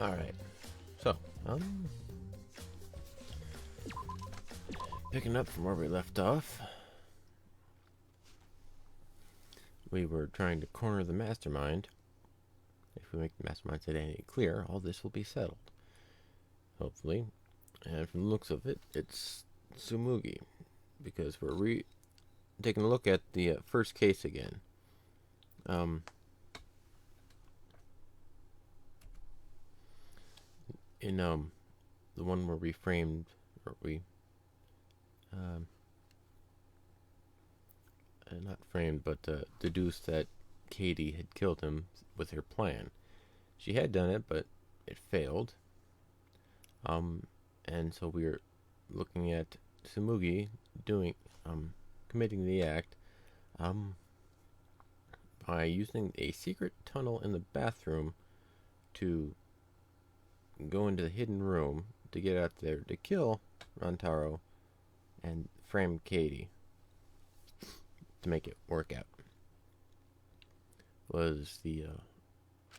Alright. So, picking up from where we left off. We were trying to corner the mastermind. If we make the mastermind identity clear, all this will be settled. Hopefully. And from the looks of it, it's Tsumugi. Because we're taking a look at the first case again. In the one where we framed, or we not framed, but deduced that Katie had killed him with her plan. She had done it, but it failed. And so we were looking at Tsumugi committing the act by using a secret tunnel in the bathroom to go into the hidden room to get out there to kill Rantaro and frame Katie to make it work out. Was the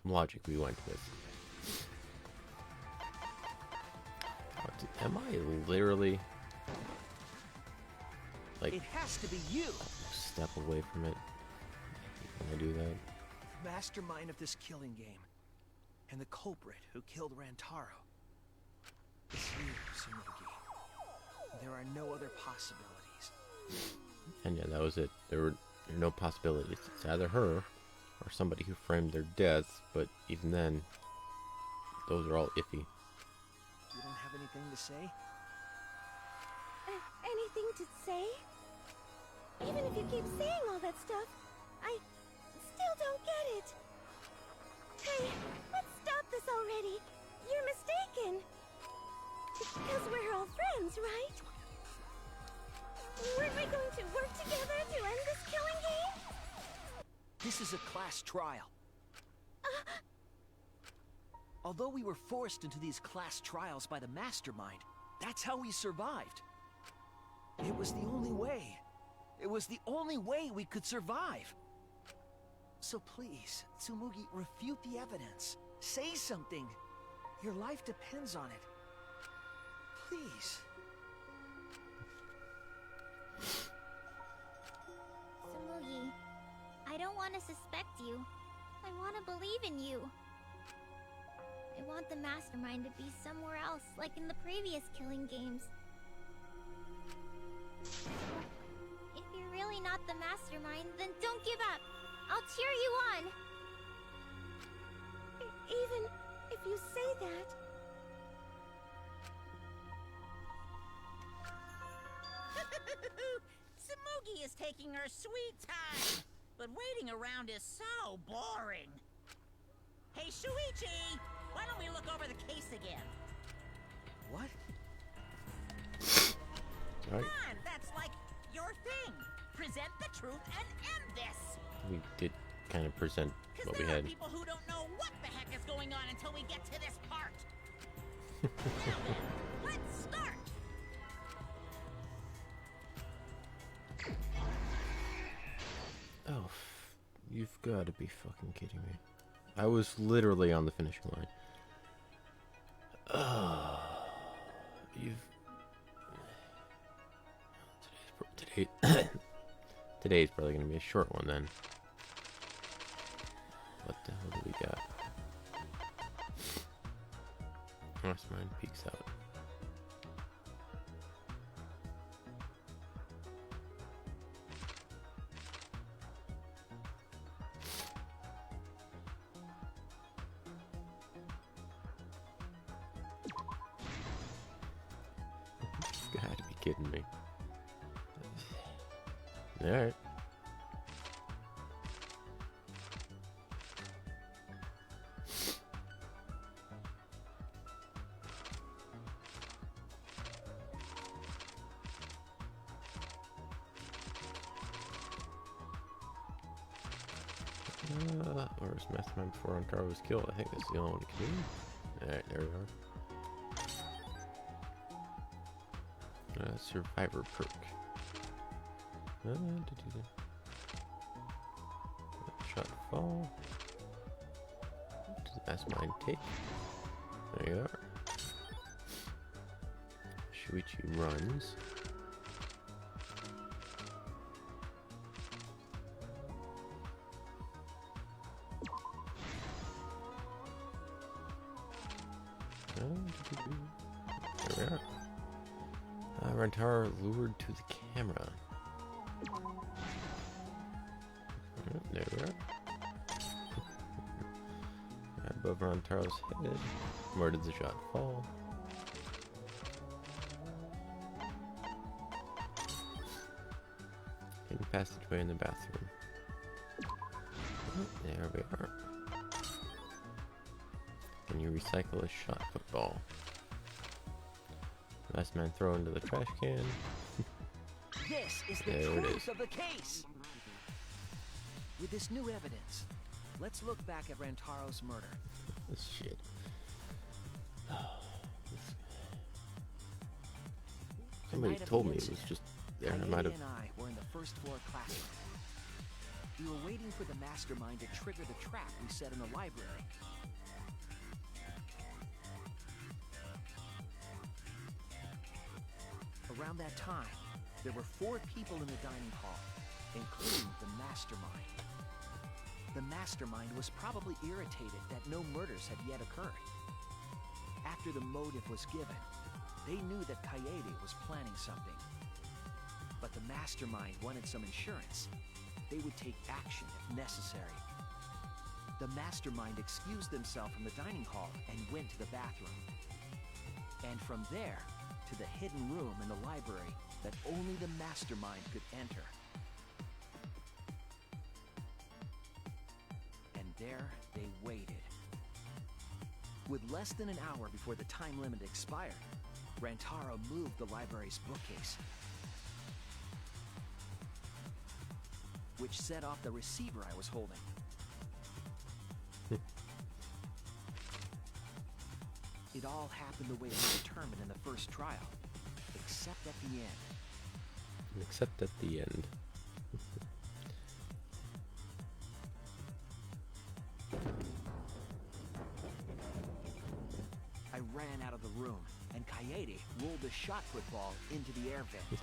logic we went with. Am I literally like it has to be you, step away from it when I do that? Mastermind of this killing game, and the culprit who killed Rantaro. It's you, Tsumugi. There are no other possibilities. And yeah, that was it. There were no possibilities. It's either her or somebody who framed their deaths, but even then, those are all iffy. You don't have anything to say? Anything to say? Even if you keep saying all that stuff, I still don't get it. Hey, let's stop this already. You're mistaken. Because we're all friends, right? Weren't we going to work together to end this killing game? This is a class trial. Although we were forced into these class trials by the mastermind, that's how we survived. It was the only way. It was the only way we could survive. So please, Tsumugi, refute the evidence. Say something. Your life depends on it. Please. Tsumugi, I don't want to suspect you. I want to believe in you. I want the mastermind to be somewhere else, like in the previous killing games. If you're really not the mastermind, then don't give up. I'll cheer you on. Even if you say that. Tsumugi is taking her sweet time, but waiting around is so boring. Hey, Shuichi! Why don't we look over the case again? What? All right. Come on, that's like your thing. Present the truth and end this. We did kind of present Because what we there are had. people who don't know what the heck is going on until we get to this part. Now then, let's start. Oh, you've got to be fucking kidding me. I was literally on the finishing line. Today's probably gonna be a short one then. What the hell do we got? Mastermind peeks out. You gotta be kidding me. Alright. Where's Mastermind before Rantaro was killed? I think that's the only one to kill. Alright, there we are. Survivor perk. Shot fall. What does Mastermind take? There you are. Shuichi runs. There we are. Rantaro lured to the camera. There we are. Above Rantaro's head. Where did the shot fall? Hidden passageway in the bathroom. There we are. Can you recycle a shot football? Last man throw into the trash can. This is the There it truth is. of the case. With this new evidence, let's look back at Rantaro's murder. This shit. The Somebody night of told the me it was incident, just there. I Kaede might have. and I were in the first floor classroom. We were waiting for the mastermind to trigger the trap we set in the library. Around that time, there were 4 people in the dining hall, including the mastermind. The mastermind was probably irritated that no murders had yet occurred. After the motive was given, they knew that Kaede was planning something. But the mastermind wanted some insurance. They would take action if necessary. The mastermind excused themselves from the dining hall and went to the bathroom. And from there, to the hidden room in the library that only the mastermind could enter. And there they waited. With less than an hour before the time limit expired, Rantaro moved the library's bookcase, which set off the receiver I was holding. It all happened the way we determined in the first trial, except at the end. Except at the end. I ran out of the room, and Kaede rolled the shot put ball into the air vent.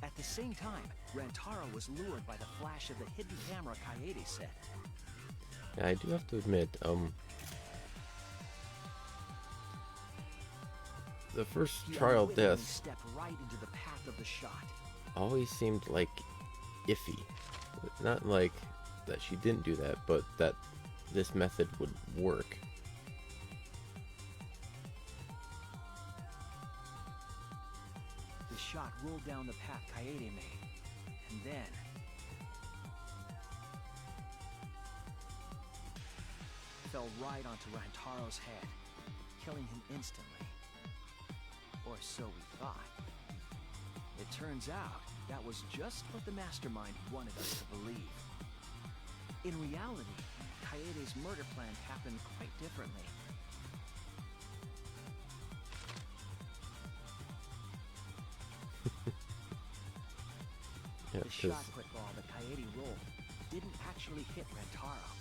At the same time, Rantaro was lured by the flash of the hidden camera Kaede set. Yeah, I do have to admit, the first He trial unwittingly death stepped right into the path of the shot. always seemed like iffy. Not like that she didn't do that, but that this method would work. The shot rolled down the path Kaede made, and then fell right onto Rantaro's head, killing him instantly. Or so we thought. It turns out that was just what the mastermind wanted us to believe. In reality, Kaede's murder plan happened quite differently. Yeah, The 'cause shot put ball that Kaede rolled didn't actually hit Rantaro.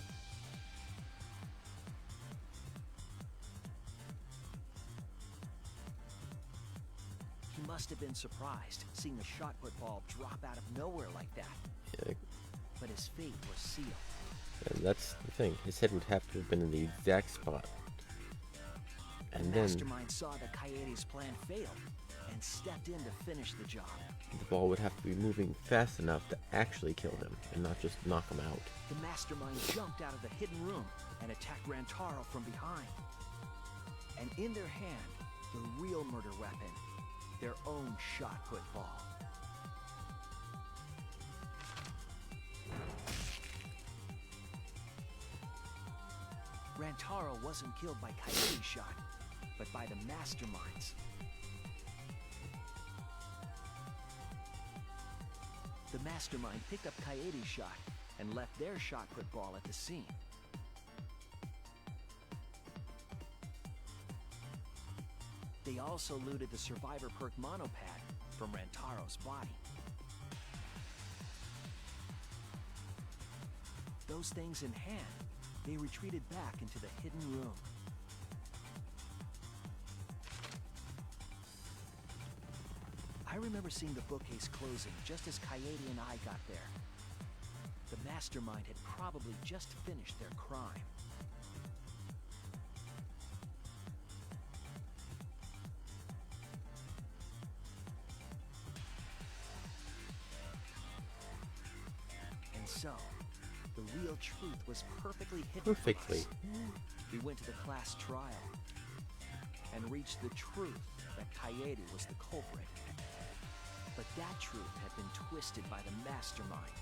He must have been surprised seeing the shot put ball drop out of nowhere like that. yeah, But his fate was sealed. and that's the thing. His head would have to have been in the exact spot. The And then mastermind saw that Kaede's plan failed and stepped in to finish the job. the ball would have to be moving fast enough to actually kill him and not just knock him out. The mastermind jumped out of the hidden room and attacked Rantaro from behind. And in their hand, the real murder weapon, their own shot put ball. Rantaro wasn't killed by Kaede's shot, but by the masterminds. The mastermind picked up Kaede's shot and left their shot put ball at the scene. They also looted the survivor perk monopad from Rantaro's body. Those things in hand, they retreated back into the hidden room. I remember seeing the bookcase closing just as Coyote and I got there. The mastermind had probably just finished their crime. And so, the real truth was perfectly hidden from Perfectly. us. We went to the class trial and reached the truth that Coyote was the culprit. But that truth had been twisted by the mastermind.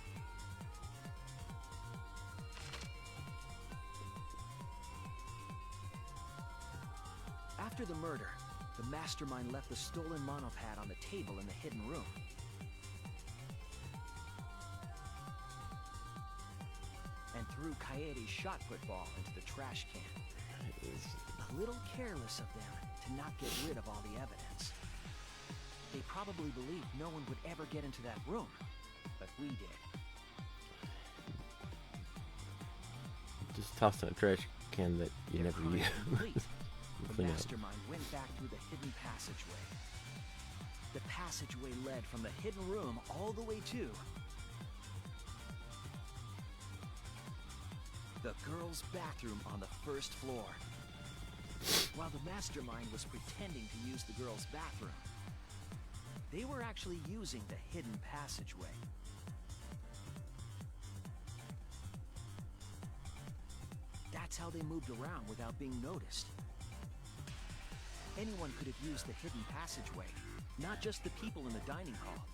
After the murder, the mastermind left the stolen monopad on the table in the hidden room. And threw Coyote's shot put ball into the trash can. It is A little careless of them to not get rid of all the evidence. They probably believed no one would ever get into that room, but we did. just tossed in a trash can that you Their never crime use. complete. The Clean up. mastermind went back through the hidden passageway. The passageway led from the hidden room all the way to the girls' bathroom on the first floor. While the mastermind was pretending to use the girls' bathroom, they were actually using the hidden passageway. That's how they moved around without being noticed. Anyone could have used the hidden passageway, not just the people in the dining hall.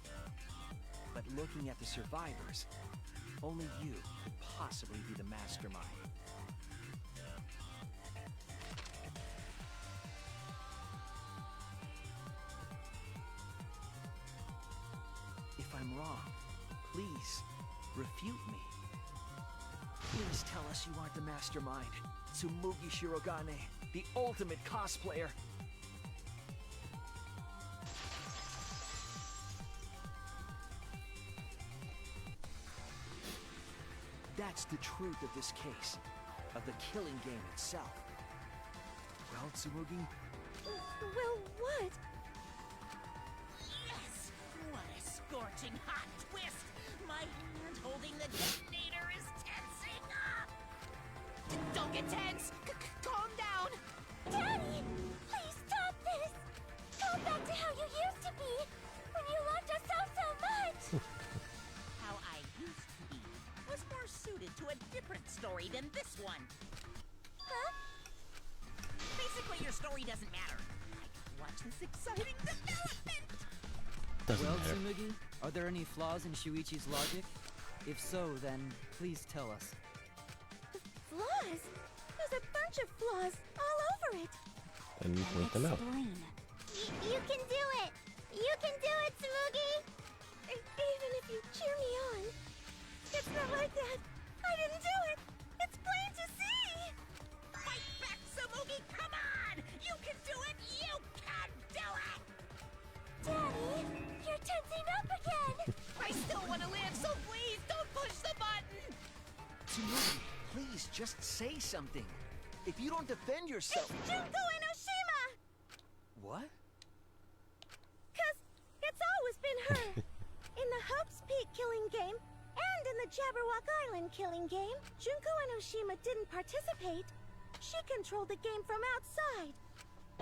But looking at the survivors, only you could possibly be the mastermind. If I'm wrong, please refute me. Please tell us you aren't the mastermind, Tsumugi Shirogane, the ultimate cosplayer. That's the truth of this case, of the killing game itself. Well, Tsumugi, Well, what? Yes! What a scorching hot twist! My hand holding the detonator is tensing up! Don't get tense! Calm down! Daddy! Please stop this! Go back to how you used to be! When you loved us so much! How I used to be was more suited to a different story than this one. Huh? Basically, your story doesn't matter. I can watch this exciting development! Doesn't Well, matter. Tsumugi, are there any flaws in Shuichi's logic? If so, then please tell us. Flaws? There's a bunch of flaws all over it. And you point them out. You can do it! You can do it, Tsumugi! Even if you cheer me on. It's not like that. I didn't do it. It's plain to see. Fight back, Tsumugi! Come on! You can do it! You can do it! Daddy, you're tensing up again. I still want to live, so please don't push the button! Tsumugi, please just say something. If you don't defend yourself... It's Junko Enoshima! What? 'Cause it's always been her. In the Hope's Peak killing game and in the Jabberwock Island killing game, Junko Enoshima didn't participate. She controlled the game from outside.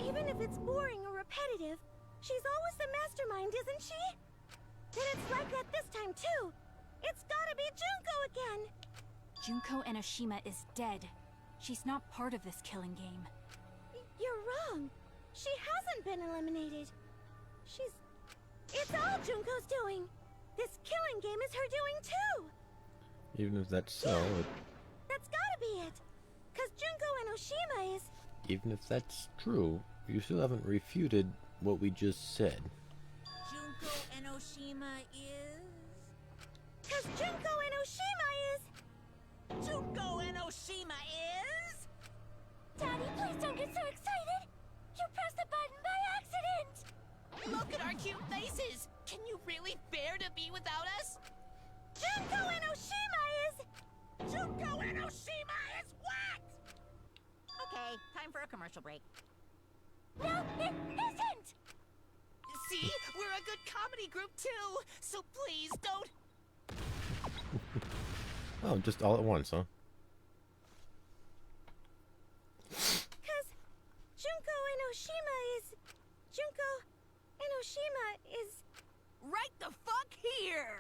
Even if it's boring or repetitive, she's always the mastermind, isn't she? Then it's like that this time too. It's gotta be Junko again. Junko Enoshima is dead. She's not part of this killing game. You're wrong. She hasn't been eliminated. It's all Junko's doing. This killing game is her doing too. Even if that's so, That's gotta be it. 'Cause Junko Enoshima is... even if that's true, you still haven't refuted what we just said. Junko Enoshima is... 'Cause Junko Enoshima is... Junko Enoshima is... Daddy, please don't get so excited. You pressed the button by accident. Look at our cute faces! Can you really bear to be without us? Junko Enoshima is... Junko Enoshima is what? time for a commercial break. No, it isn't! See? We're a good comedy group, too! So please, don't... Oh, just all at once, huh? Cause Junko Enoshima is... Junko Enoshima is... Right the fuck here!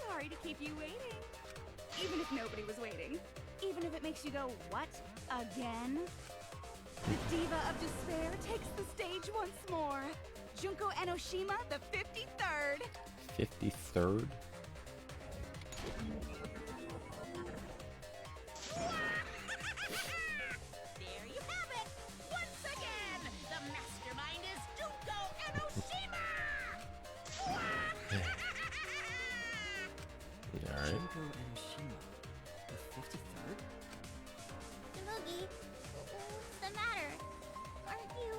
Sorry to keep you waiting. Even if nobody was waiting. Even if it makes you go, what? Again? The Diva of Despair takes the stage once more. Junko Enoshima, the 53rd. 53rd? There you have it! Once again, the mastermind is Junko Enoshima! Alright. Junko Enoshima, the 53rd? Tsumugi, what's the matter? Aren't you...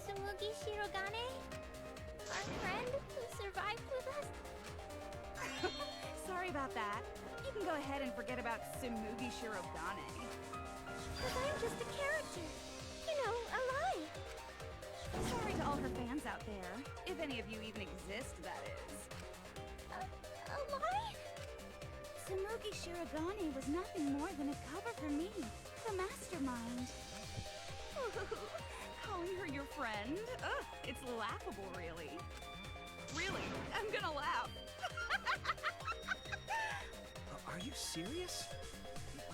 Tsumugi Shirogane? Our friend who survived with us? Sorry about that. You can go ahead and forget about Tsumugi Shirogane. Cause I'm just a character. You know, a lie. Sorry to all her fans out there. If any of you even exist, that is. A lie? Tsumugi Shirogane was nothing more than a cover for me, the mastermind. Calling her your friend? Ugh, it's laughable, really. Really, I'm gonna laugh. Are you serious?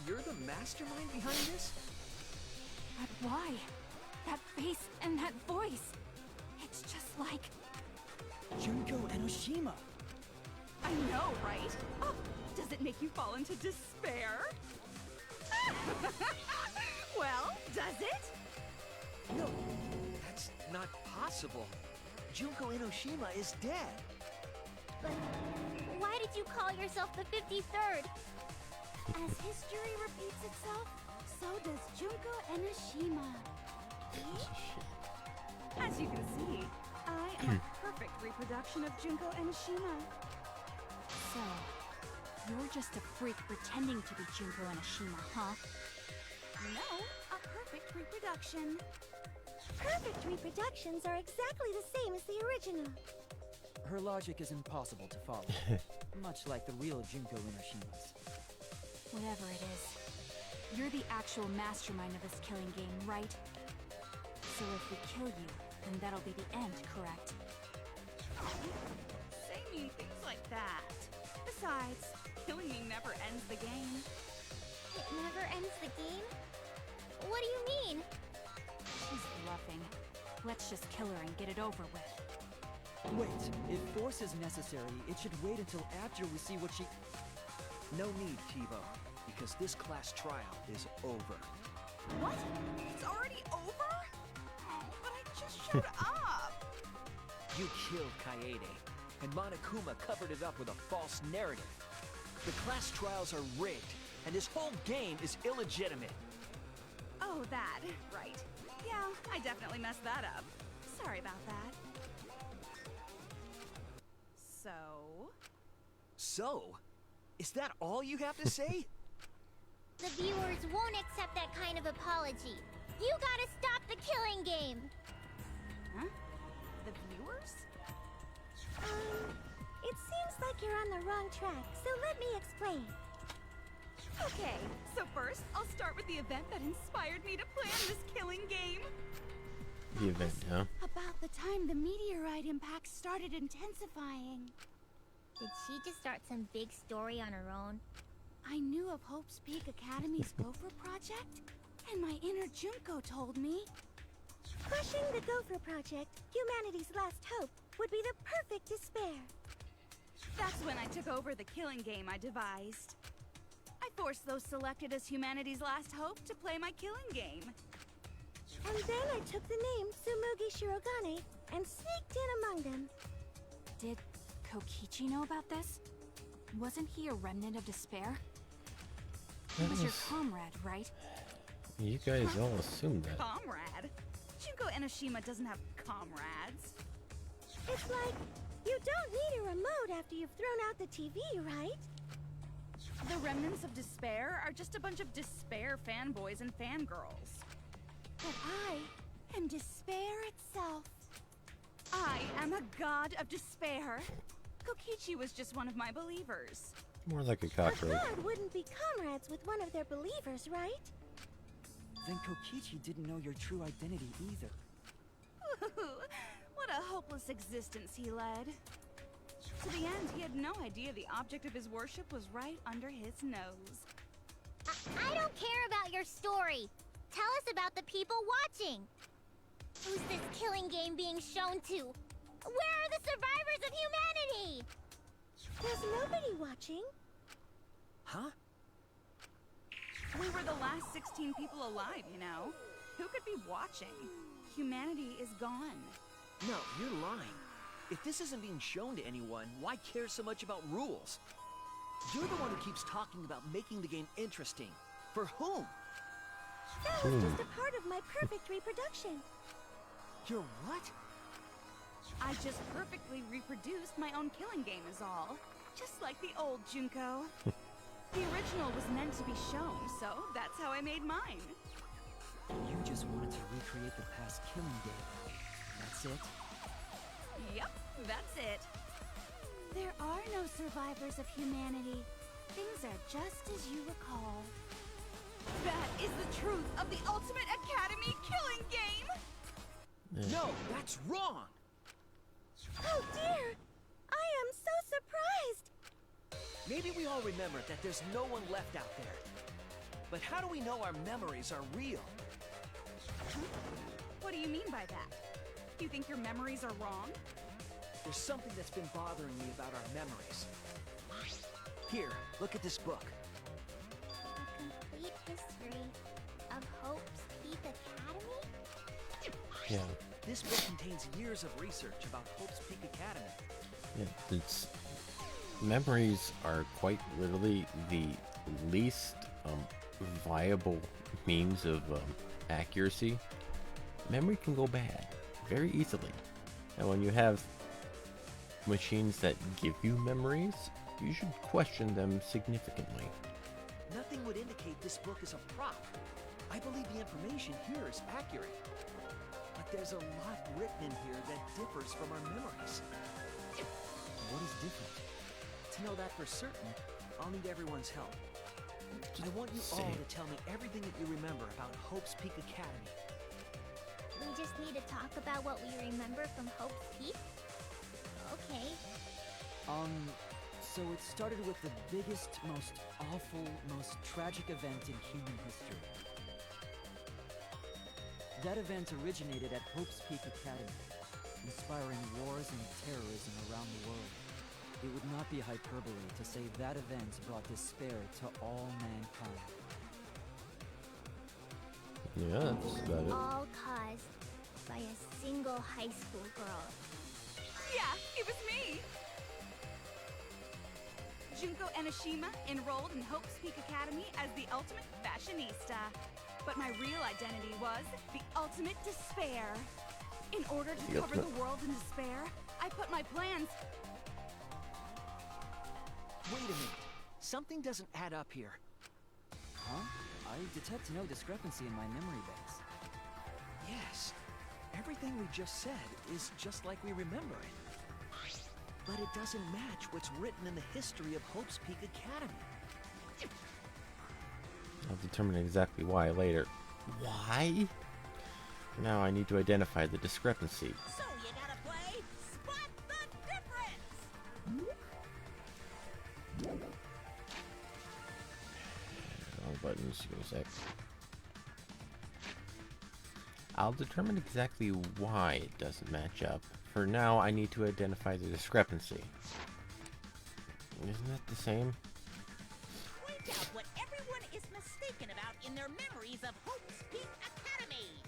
You're the mastermind behind this? But why? That face and that voice. It's just like... Junko Enoshima. I know, right? Oh, does it make you fall into despair? Well, does it? No, that's not possible. Junko Enoshima is dead. But why did you call yourself the 53rd? As history repeats itself, so does Junko Enoshima. As you can see, I am a perfect reproduction of Junko Enoshima. So, you're just a freak pretending to be Junko Enoshima, huh? No, a perfect reproduction. Perfect reproductions are exactly the same as the original. Her logic is impossible to follow, much like the real Junko Enoshima's. Whatever it is. You're the actual mastermind of this killing game, right? So if we kill you, then that'll be the end, correct? Say mean things like that. Besides, killing me never ends the game. It never ends the game? What do you mean? She's bluffing. Let's just kill her and get it over with. Wait, if force is necessary, it should wait until after we see what she... No need, Tivo, because this class trial is over. What? It's already over? Oh, but I just showed up. You killed Kaede, and Monokuma covered it up with a false narrative. The class trials are rigged, and this whole game is illegitimate. Oh, that. Right. Yeah, I definitely messed that up. Sorry about that. So... So, is that all you have to say? The viewers won't accept that kind of apology. You gotta stop the killing game. Huh? The viewers? It seems like you're on the wrong track, so let me explain. Okay, so first, I'll start with the event that inspired me to plan this killing game. The event, huh? About the time the meteorite impact started intensifying. Did she just start some big story on her own? I knew of Hope's Peak Academy's Gopher Project, and my inner Junko told me... Crushing the Gopher Project, humanity's last hope, would be the perfect despair. That's when I took over the killing game I devised. I forced those selected as humanity's last hope to play my killing game. And then I took the name Tsumugi Shirogane and sneaked in among them. Did Kokichi know about this? Wasn't he a remnant of despair? He was your comrade, right? You guys all assumed that. Comrade? Junko Enoshima doesn't have comrades. It's like You don't need a remote after you've thrown out the TV, right? The remnants of despair are just a bunch of despair fanboys and fangirls. But I am despair itself. I am a god of despair. Kokichi was just one of my believers. More like a A cockroach. god wouldn't be comrades with one of their believers, right? Then Kokichi didn't know your true identity either. What a hopeless existence he led. To the end, he had no idea the object of his worship was right under his nose. I don't care about your story. Tell us about the people watching. Who's this killing game being shown to? Where are the survivors of humanity? There's nobody watching. Huh? We were the last 16 people alive, you know. Who could be watching? Humanity is gone. No, you're lying. If this isn't being shown to anyone, why care so much about rules? You're the one who keeps talking about making the game interesting. For whom? That was just a part of my perfect reproduction. Your what? I just perfectly reproduced my own killing game is all. Just like the old Junko. The original was meant to be shown, so that's how I made mine. You just wanted to recreate the past killing game. That's it? Yep, that's it. There are no survivors of humanity. Things are just as you recall. That is the truth of the Ultimate Academy killing game! No, that's wrong! Oh dear! I am so surprised! Maybe we all remember that there's no one left out there. But how do we know our memories are real? What do you mean by that? You think your memories are wrong? There's something that's been bothering me about our memories. Here, look at this book. A complete history of Hope's Peak Academy? Yeah. This book contains years of research about Hope's Peak Academy. Yeah, it's memories are quite literally the least viable means of accuracy. Memory can go bad very easily, and when you have machines that give you memories, you should question them significantly. Nothing would indicate this book is a prop. I believe the information here is accurate. But there's a lot written in here that differs from our memories. What is different? To know that for certain, I'll need everyone's help. I want you all to tell me everything that you remember about Hope's Peak Academy. We just need to talk about what we remember from Hope's Peak? Okay. So it started with the biggest, most awful, most tragic event in human history. That event originated at Hope's Peak Academy, inspiring wars and terrorism around the world. It would not be hyperbole to say that event brought despair to all mankind. Yeah, that's about it. All caused by a single high school girl. Yeah, it was me! Junko Enoshima enrolled in Hope's Peak Academy as the ultimate fashionista. But my real identity was the ultimate despair. In order to cover the world in despair, I put my plans... Wait a minute. Something doesn't add up here. Huh? I detect no discrepancy in my memory base. Yes. Everything we just said is just like we remember it. But it doesn't match what's written in the history of Hope's Peak Academy. I'll determine exactly why later. Why? Now I need to identify the discrepancy. So you gotta play Spot the Difference! Wrong buttons, give me a sec. I'll determine exactly why it doesn't match up. For now, I need to identify the discrepancy. Isn't that the same? Point out what everyone is mistaken about in their memories of Hope's Peak Academy!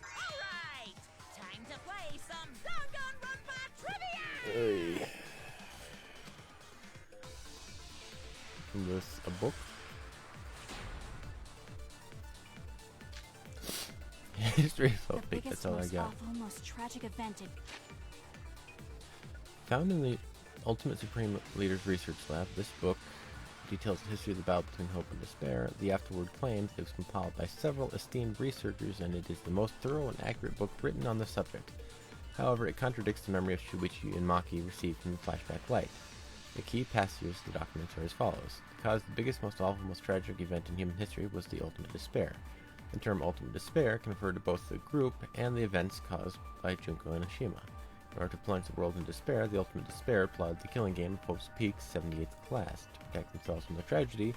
Alright! Time to play some Danganronpa trivia! Hey. Is this a book? History of The Hope, biggest, that's all I most got. awful, most tragic event in... Found in the Ultimate Supreme Leader's research lab, this book details the history of the battle between hope and despair. The afterword claims it was compiled by several esteemed researchers, and it is the most thorough and accurate book written on the subject. However, it contradicts the memory of Shuichi and Maki received from the flashback light. The key passages of the documents are as follows. Because the biggest, most awful, most tragic event in human history was the ultimate despair. The term ultimate despair can refer to both the group and the events caused by Junko and Oshima. In order to plunge the world in despair, the ultimate despair applied the killing game of Hope's Peak's 78th class. To protect themselves from the tragedy,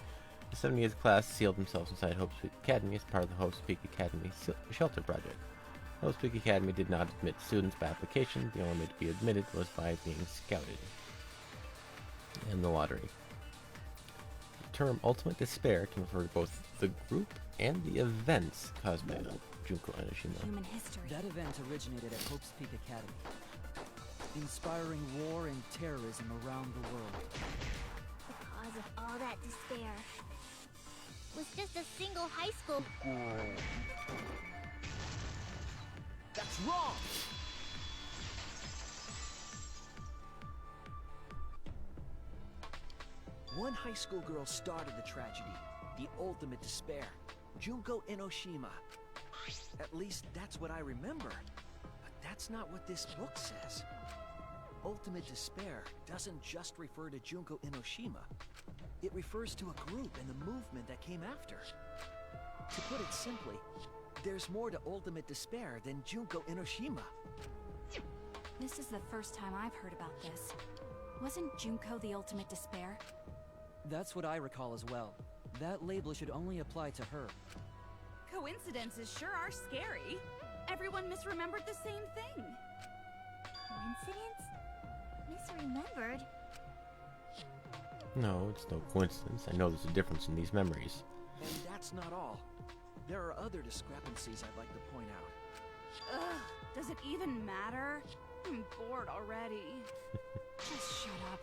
the 78th class sealed themselves inside Hope's Peak Academy as part of the Hope's Peak Academy Shelter Project. Hope's Peak Academy did not admit students by application. The only way to be admitted was by being scouted. And the lottery. The term ultimate despair can refer to both the group and the events caused by Junko and Oshima. Human history. That event originated at Hope's Peak Academy, inspiring war and terrorism around the world. The cause of all that despair was just a single high school. That's wrong! One high school girl started the tragedy, the ultimate despair, Junko and Oshima. At least that's what I remember. But that's not what this book says. Ultimate despair doesn't just refer to Junko and Oshima. It refers to a group and the movement that came after. To put it simply, there's more to ultimate despair than Junko and Oshima. This is the first time I've heard about this. Wasn't Junko the ultimate despair? That's what I recall as well. That label should only apply to her. Coincidences sure are scary. Everyone misremembered the same thing. Coincidence? Misremembered? No, it's no coincidence. I know there's a difference in these memories. And that's not all. There are other discrepancies I'd like to point out. Ugh, does it even matter? I'm bored already. Just shut up.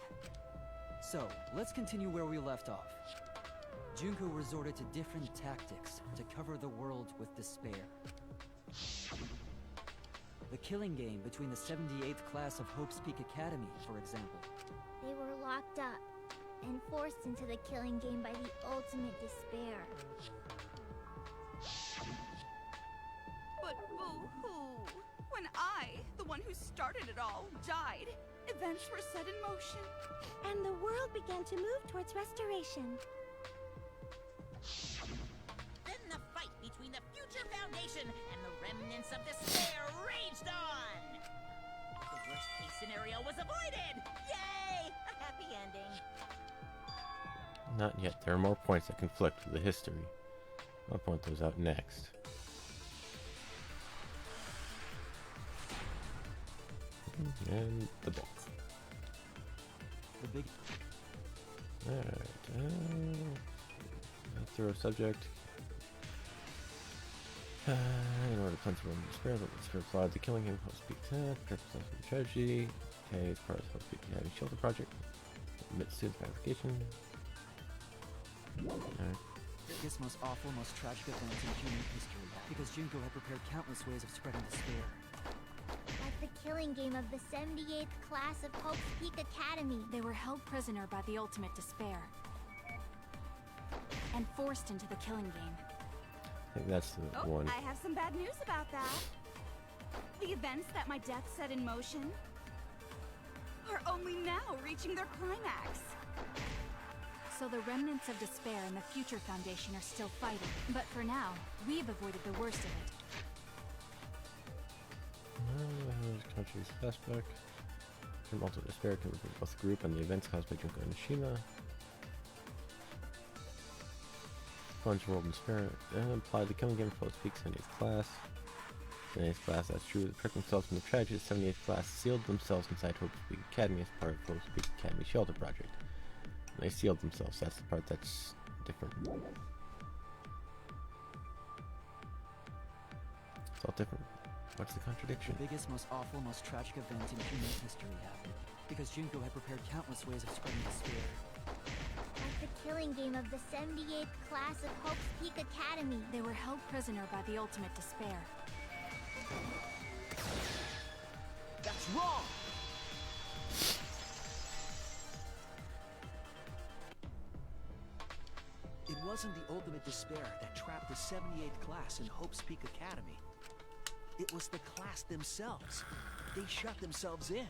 So, let's continue where we left off. Junko resorted to different tactics to cover the world with despair. The killing game between the 78th class of Hope's Peak Academy, for example. They were locked up and forced into the killing game by the ultimate despair. But boo-hoo! When I, the one who started it all, died, events were set in motion. And the world began to move towards restoration. Then the fight between the Future Foundation and the remnants of despair raged on! The worst-case scenario was avoided! Yay! A happy ending. Not yet. There are more points that conflict with the history. I'll point those out next. And the book. The big... Alright, thorough subject. In order to cleanse the world of despair, the despair applied the killing him, Hope's Peak protect himself from tragedy. Okay, it's part of the Hope's Peak Academy Shelter Project. Admit students by application. Alright. Biggest, most awful, most tragic event in human history, because Junko had prepared countless ways of spreading despair. Like the killing game of the 78th class of Hope's Peak Academy. They were held prisoner by the ultimate despair and forced into the killing game. I think that's the Oh, one. I have some bad news about that. The events that my death set in motion are only now reaching their climax. So the remnants of despair and the Future Foundation are still fighting. But for now, we've avoided the worst of it. Country's flashback. From ultimate despair can refer to both the group and the events caused by Junko and Oshima. Plunge world in despair. Apply the killing game for Hope's Peak 78th class. 78th class, that's true. They protect themselves from the tragedy. 78th class sealed themselves inside Hope's Peak Academy as part of Hope's Peak Academy Shelter Project. And they sealed themselves. That's the part that's different. It's all different. What's the contradiction? The biggest, most awful, most tragic event in human history happened, because Junko had prepared countless ways of spreading despair. Like the killing game of the 78th class of Hope's Peak Academy. They were held prisoner by the ultimate despair. That's wrong! wasn't the ultimate despair that trapped the 78th class in Hope's Peak Academy. It was the class themselves. They shut themselves in.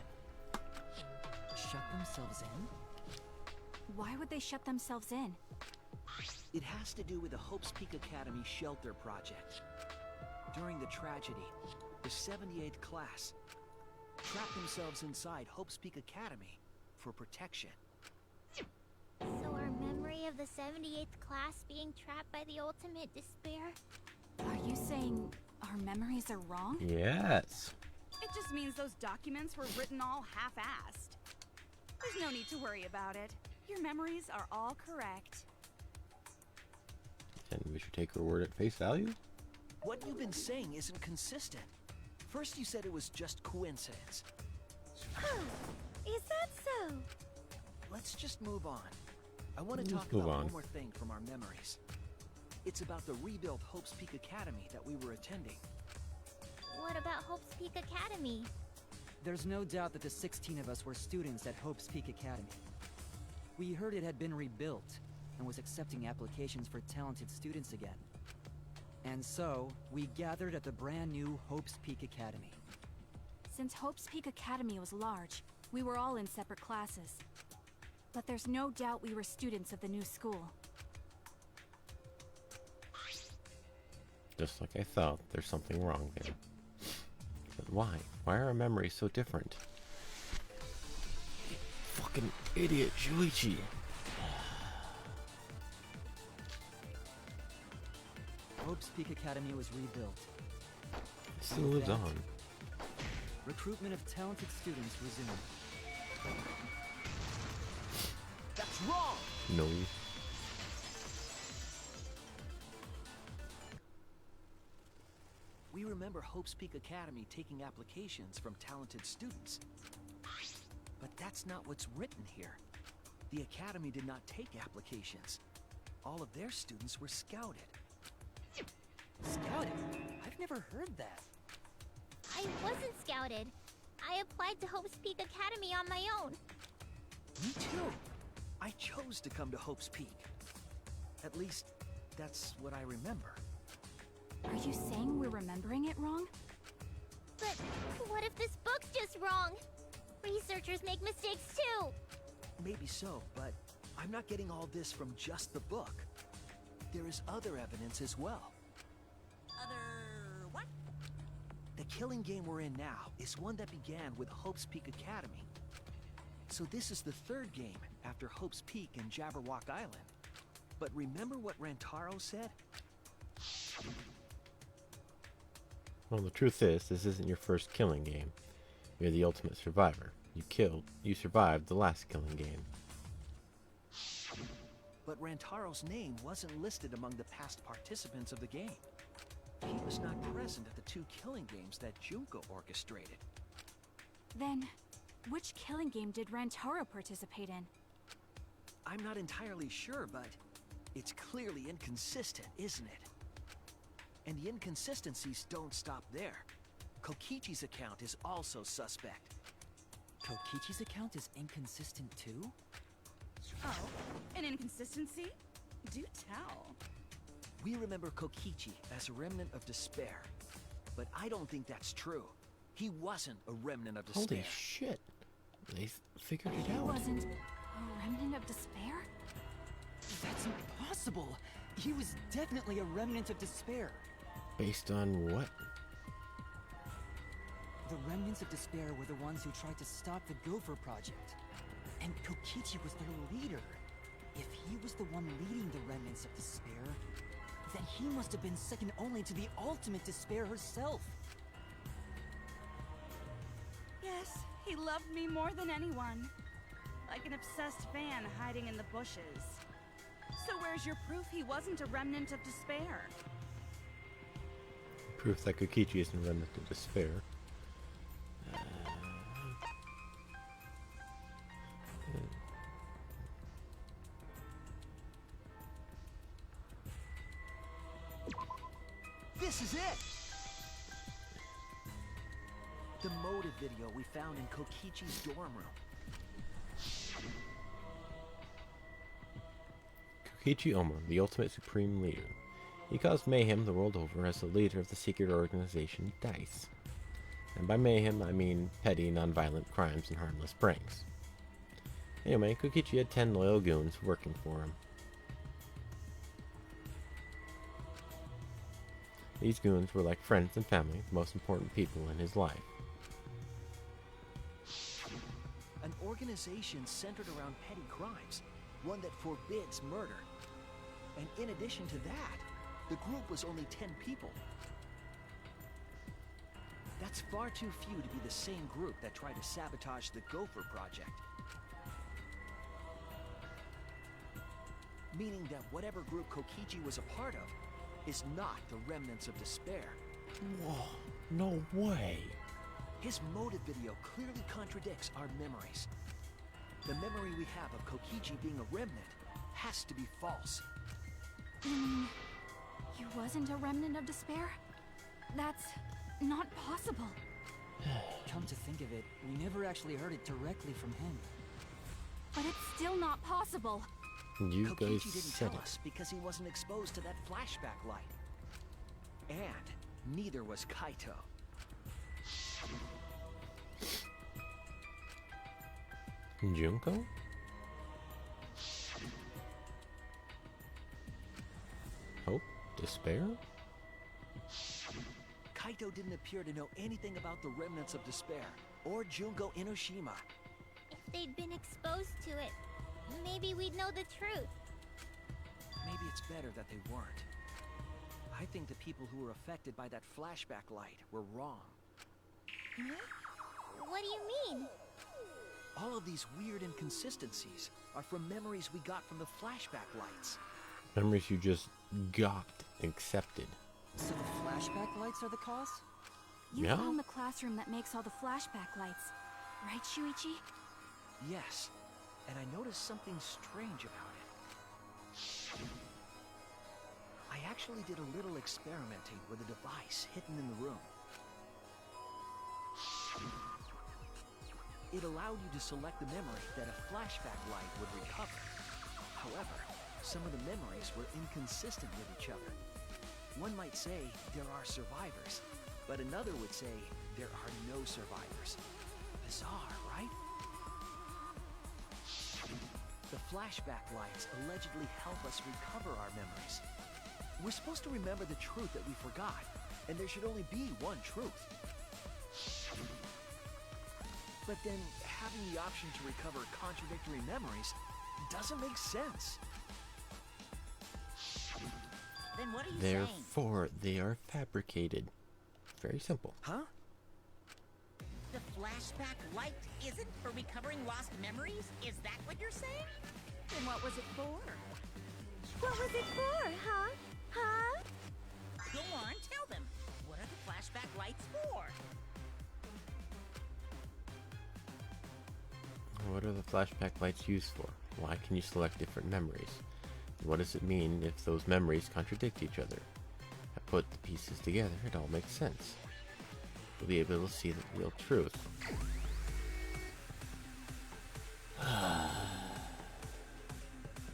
Shut themselves in? Why would they shut themselves in? It has to do with the Hope's Peak Academy shelter project. During the tragedy, the 78th class trapped themselves inside Hope's Peak Academy for protection. So our memory of the 78th class being trapped by the ultimate despair? Are you saying our memories are wrong? Yes. It just means those documents were written all half-assed. There's no need to worry about it. Your memories are all correct. And we should take her word at face value? What you've been saying isn't consistent. First you said it was just coincidence. Oh, is that so? Let's just move on. I want to Let's talk move about on. one more thing from our memories. It's about the rebuilt Hope's Peak Academy that we were attending. What about Hope's Peak Academy? There's no doubt that the 16 of us were students at Hope's Peak Academy. We heard it had been rebuilt and was accepting applications for talented students again. And so, we gathered at the brand new Hope's Peak Academy. Since Hope's Peak Academy was large, we were all in separate classes. But there's no doubt we were students of the new school. Just like I thought, there's something wrong there. But why? Why are our memories so different? Fucking idiot, Shuichi. Hope's Peak Academy was rebuilt. It still lives on. Recruitment of talented students resumed. That's wrong! No. We remember Hope's Peak Academy taking applications from talented students. But that's not what's written here. The Academy did not take applications. All of their students were scouted. Scouted? I've never heard that. I wasn't scouted. I applied to Hope's Peak Academy on my own. Me too. I chose to come to Hope's Peak. At least, that's what I remember. Are you saying we're remembering it wrong? But what if this book's just wrong? Researchers make mistakes too. Maybe so, but I'm not getting all this from just the book. There is other evidence as well. Other what? The killing game we're in now is one that began with Hope's Peak Academy. So this is the third game after Hope's Peak and Jabberwock Island. But remember what Rantaro said? Well, the truth is, this isn't your first killing game. You're the ultimate survivor. You survived the last killing game. But Rantaro's name wasn't listed among the past participants of the game. He was not present at the two killing games that Junko orchestrated. Then, which killing game did Rantaro participate in? I'm not entirely sure, but it's clearly inconsistent, isn't it? And the inconsistencies don't stop there. Kokichi's account is also suspect. Kokichi's account is inconsistent too? Oh, an inconsistency? Do tell. We remember Kokichi as a remnant of despair, but I don't think that's true. He wasn't a remnant of despair. Holy shit. They figured it He out. wasn't a remnant of despair? That's impossible! He was definitely a remnant of despair. Based on what? The remnants of despair were the ones who tried to stop the Gopher Project. And Kokichi was their leader. If he was the one leading the remnants of despair, then he must have been second only to the ultimate despair herself. Yes, he loved me more than anyone. Like an obsessed fan hiding in the bushes. So where's your proof he wasn't a remnant of despair? Proof that Kokichi isn't a remnant of despair. This is it! The motive video we found in Kokichi's dorm room. Kokichi Oma, the ultimate supreme leader. He caused mayhem the world over as the leader of the secret organization DICE. And by mayhem, I mean petty, non-violent crimes and harmless pranks. Anyway, Kokichi had 10 loyal goons working for him. These goons were like friends and family, the most important people in his life. An organization centered around petty crimes, one that forbids murder. And in addition to that, the group was only 10 people. That's far too few to be the same group that tried to sabotage the Gopher Project. Meaning that whatever group Kokichi was a part of is not the remnants of despair. Whoa, no way. His motive video clearly contradicts our memories. The memory we have of Kokichi being a remnant has to be false. He wasn't a remnant of despair? That's not possible. Come to think of it, we never actually heard it directly from him. But it's still not possible. You guys Kokichi didn't said tell it. us because he wasn't exposed to that flashback light. And neither was Kaito. Junko? Hope? Despair? Kaito didn't appear to know anything about the remnants of despair, or Junko Inoshima. If they'd been exposed to it, maybe we'd know the truth. Maybe it's better that they weren't. I think the people who were affected by that flashback light were wrong. What do you mean? All of these weird inconsistencies are from memories we got from the flashback lights. Memories you just got accepted. So the flashback lights are the cause? You Yeah. found the classroom that makes all the flashback lights, right, Shuichi? Yes, and I noticed something strange about it. I actually did a little experimenting with a device hidden in the room. It allowed you to select the memory that a flashback light would recover. However, some of the memories were inconsistent with each other. One might say there are survivors, but another would say there are no survivors. Bizarre, right? The flashback lights allegedly help us recover our memories. We're supposed to remember the truth that we forgot, and there should only be one truth. But then, having the option to recover contradictory memories doesn't make sense. Then what are you saying? Therefore, they are fabricated. Very simple. Huh? The flashback light isn't for recovering lost memories? Is that what you're saying? Then what was it for? What was it for, huh? Huh? Go on, tell them. What are the flashback lights for? What are the flashback lights used for? Why can you select different memories? What does it mean if those memories contradict each other? I put the pieces together, it all makes sense. We'll be able to see the real truth.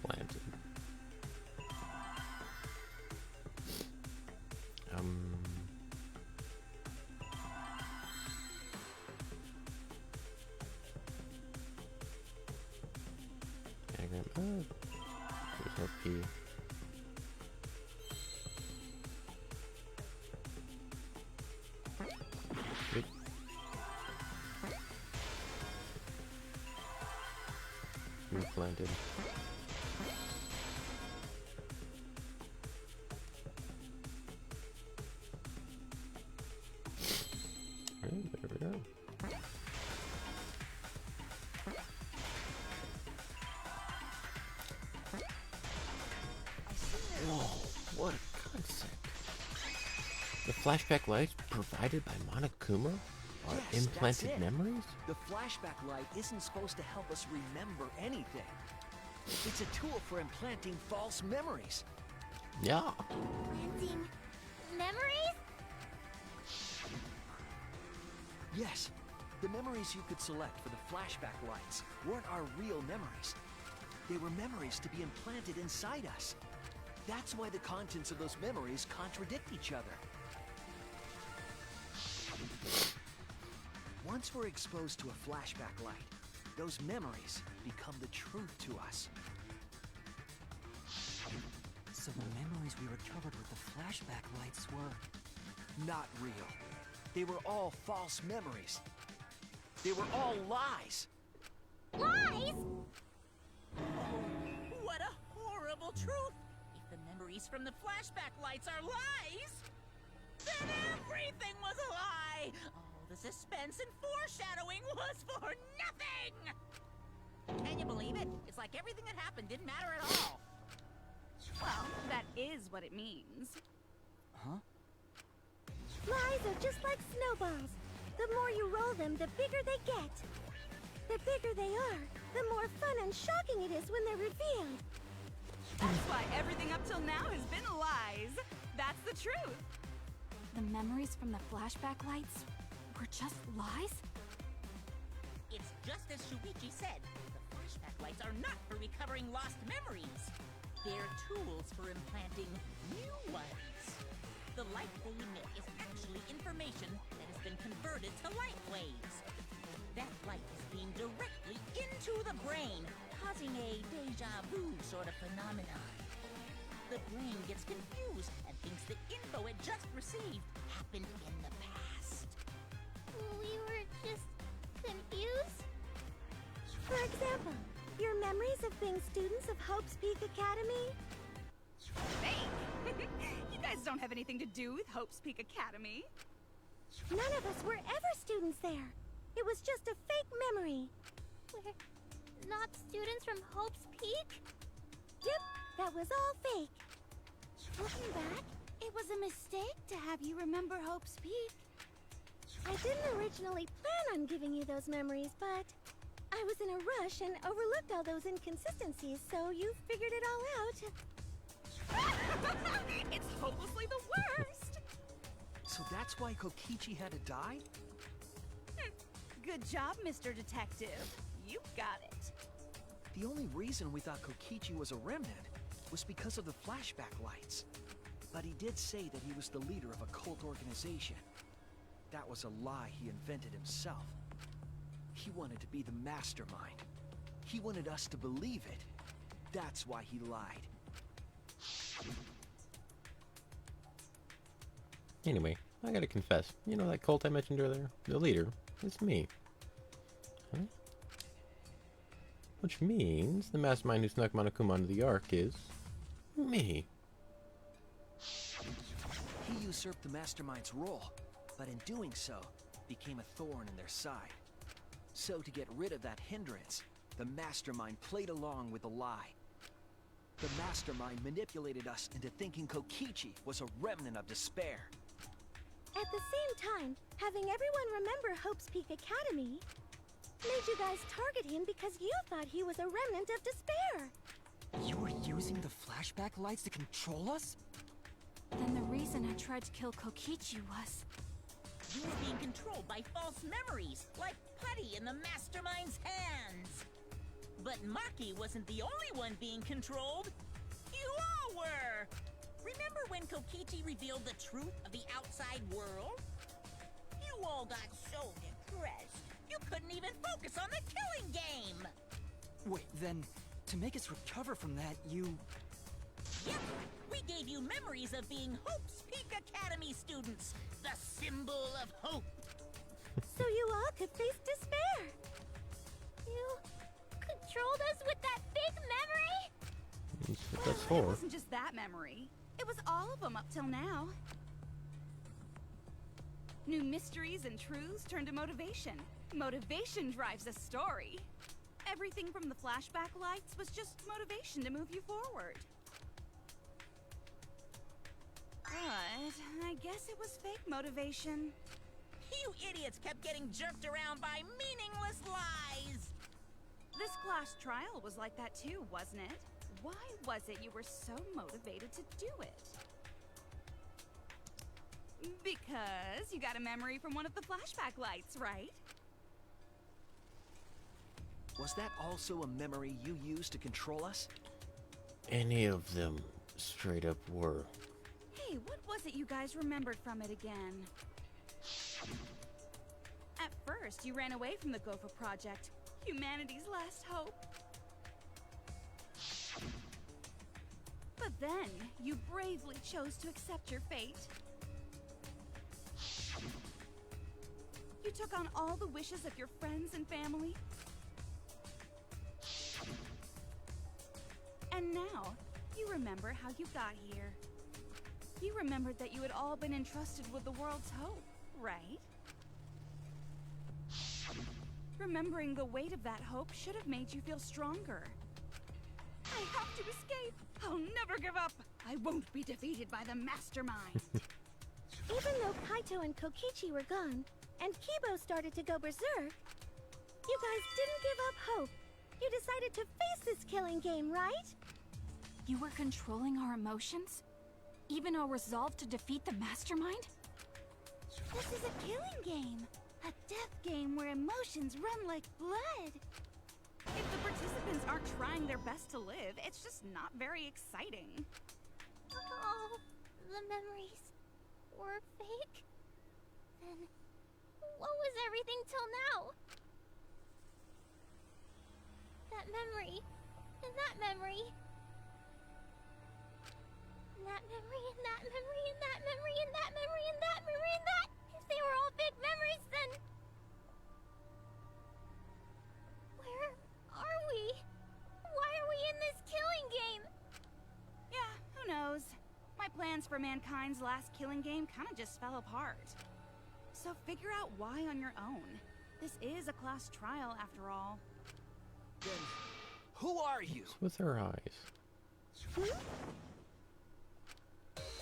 Landed. Diagram. There's no P. Good. Roof landed. Alright, there we go. Whoa, what a concept. The flashback lights provided by Monokuma are Yes, that's implanted it. memories? The flashback light isn't supposed to help us remember anything. It's a tool for implanting false memories. Yeah. Planting memories? Yes, the memories you could select for the flashback lights weren't our real memories. They were memories to be implanted inside us. That's why the contents of those memories contradict each other. Once we're exposed to a flashback light, those memories become the truth to us. So the memories we recovered with the flashback lights were... Not real. They were all false memories. They were all lies. Lies? What a horrible truth! If the memories from the flashback lights are lies, then everything was a lie! All the suspense and foreshadowing was for nothing! Can you believe it? It's like everything that happened didn't matter at all. Well, that is what it means. Huh? Lies are just like snowballs. The more you roll them, the bigger they get. The bigger they are, the more fun and shocking it is when they're revealed. That's why everything up till now has been lies. That's the truth. The memories from the flashback lights were just lies? It's just as Shuichi said. The flashback lights are not for recovering lost memories. They're tools for implanting new ones. The light they emit is actually information that has been converted to light waves. That light is beamed directly into the brain, causing a deja vu sort of phenomenon. The brain gets confused and thinks the info it just received happened in the past. We were just confused? For example, your memories of being students of Hope's Peak Academy? Fake! You guys don't have anything to do with Hope's Peak Academy. None of us were ever students there. It was just a fake memory. We're not students from Hope's Peak? Yep, that was all fake. Looking back, it was a mistake to have you remember Hope's Peak. I didn't originally plan on giving you those memories, but I was in a rush and overlooked all those inconsistencies, so you figured it all out. It's hopelessly the worst! So that's why Kokichi had to die? Good job, Mr. Detective. You got it. The only reason we thought Kokichi was a remnant was because of the flashback lights. But he did say that he was the leader of a cult organization. That was a lie he invented himself. He wanted to be the mastermind. He wanted us to believe it. That's why he lied. Anyway, I gotta confess, you know that cult I mentioned earlier? The leader is me. Huh? Which means the mastermind who snuck Monokuma onto the Ark is... me. He usurped the mastermind's role, but in doing so, became a thorn in their side. So to get rid of that hindrance, the mastermind played along with the lie. The mastermind manipulated us into thinking Kokichi was a remnant of despair. At the same time, having everyone remember Hope's Peak Academy made you guys target him because you thought he was a remnant of despair. You were using the flashback lights to control us? Then the reason I tried to kill Kokichi was... You were being controlled by false memories, like putty in the mastermind's hands. But Maki wasn't the only one being controlled. You all were! Remember when Kokichi revealed the truth of the outside world? You all got so depressed, you couldn't even focus on the killing game! Wait, then, to make us recover from that, you... Yep, we gave you memories of being Hope's Peak Academy students, the symbol of hope. So you all could face despair. You controlled us with that big memory? That's what that's It for. wasn't just that memory. It was all of them up till now. New mysteries and truths turn to motivation. Motivation drives a story. Everything from the flashback lights was just motivation to move you forward. But I guess it was fake motivation. You idiots kept getting jerked around by meaningless lies! This class trial was like that too, wasn't it? Why was it you were so motivated to do it? Because you got a memory from one of the flashback lights, right? Was that also a memory you used to control us? Any of them straight up were. Hey, what was it you guys remembered from it again? At first, you ran away from the Gopher Project, humanity's last hope. But then, you bravely chose to accept your fate. You took on all the wishes of your friends and family. And now, you remember how you got here. You remembered that you had all been entrusted with the world's hope, right? Remembering the weight of that hope should have made you feel stronger. I have to escape! I'll never give up! I won't be defeated by the Mastermind! Even though Kaito and Kokichi were gone, and Kibo started to go berserk, you guys didn't give up hope. You decided to face this killing game, right? You were controlling our emotions? Even our resolve to defeat the Mastermind? This is a killing game. A death game where emotions run like blood. If the participants aren't trying their best to live, it's just not very exciting. Oh, the memories were fake? Then what was everything till now? That memory, and that memory. And that memory, and that memory, and that memory, and that memory, and that memory, and that. If they were all fake memories, then where are we? Why are we in this killing game? Yeah, who knows? My plans for mankind's last killing game kinda just fell apart. So figure out why on your own. This is a class trial after all. Then, who are you? With her eyes.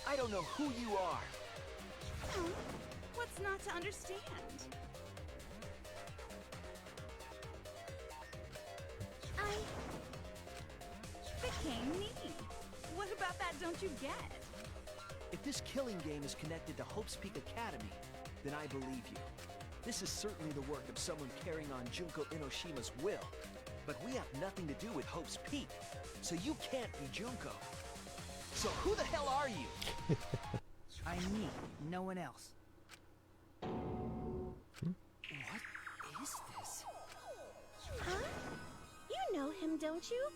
I don't know who you are. Hmm? What's not to understand? I Became me. What about that don't you get? If this killing game is connected to Hope's Peak Academy, then I believe you. This is certainly the work of someone carrying on Junko Enoshima's will. But we have nothing to do with Hope's Peak, so you can't be Junko. So who the hell are you? I'm me, no one else. What is this? Huh? You know him, don't you?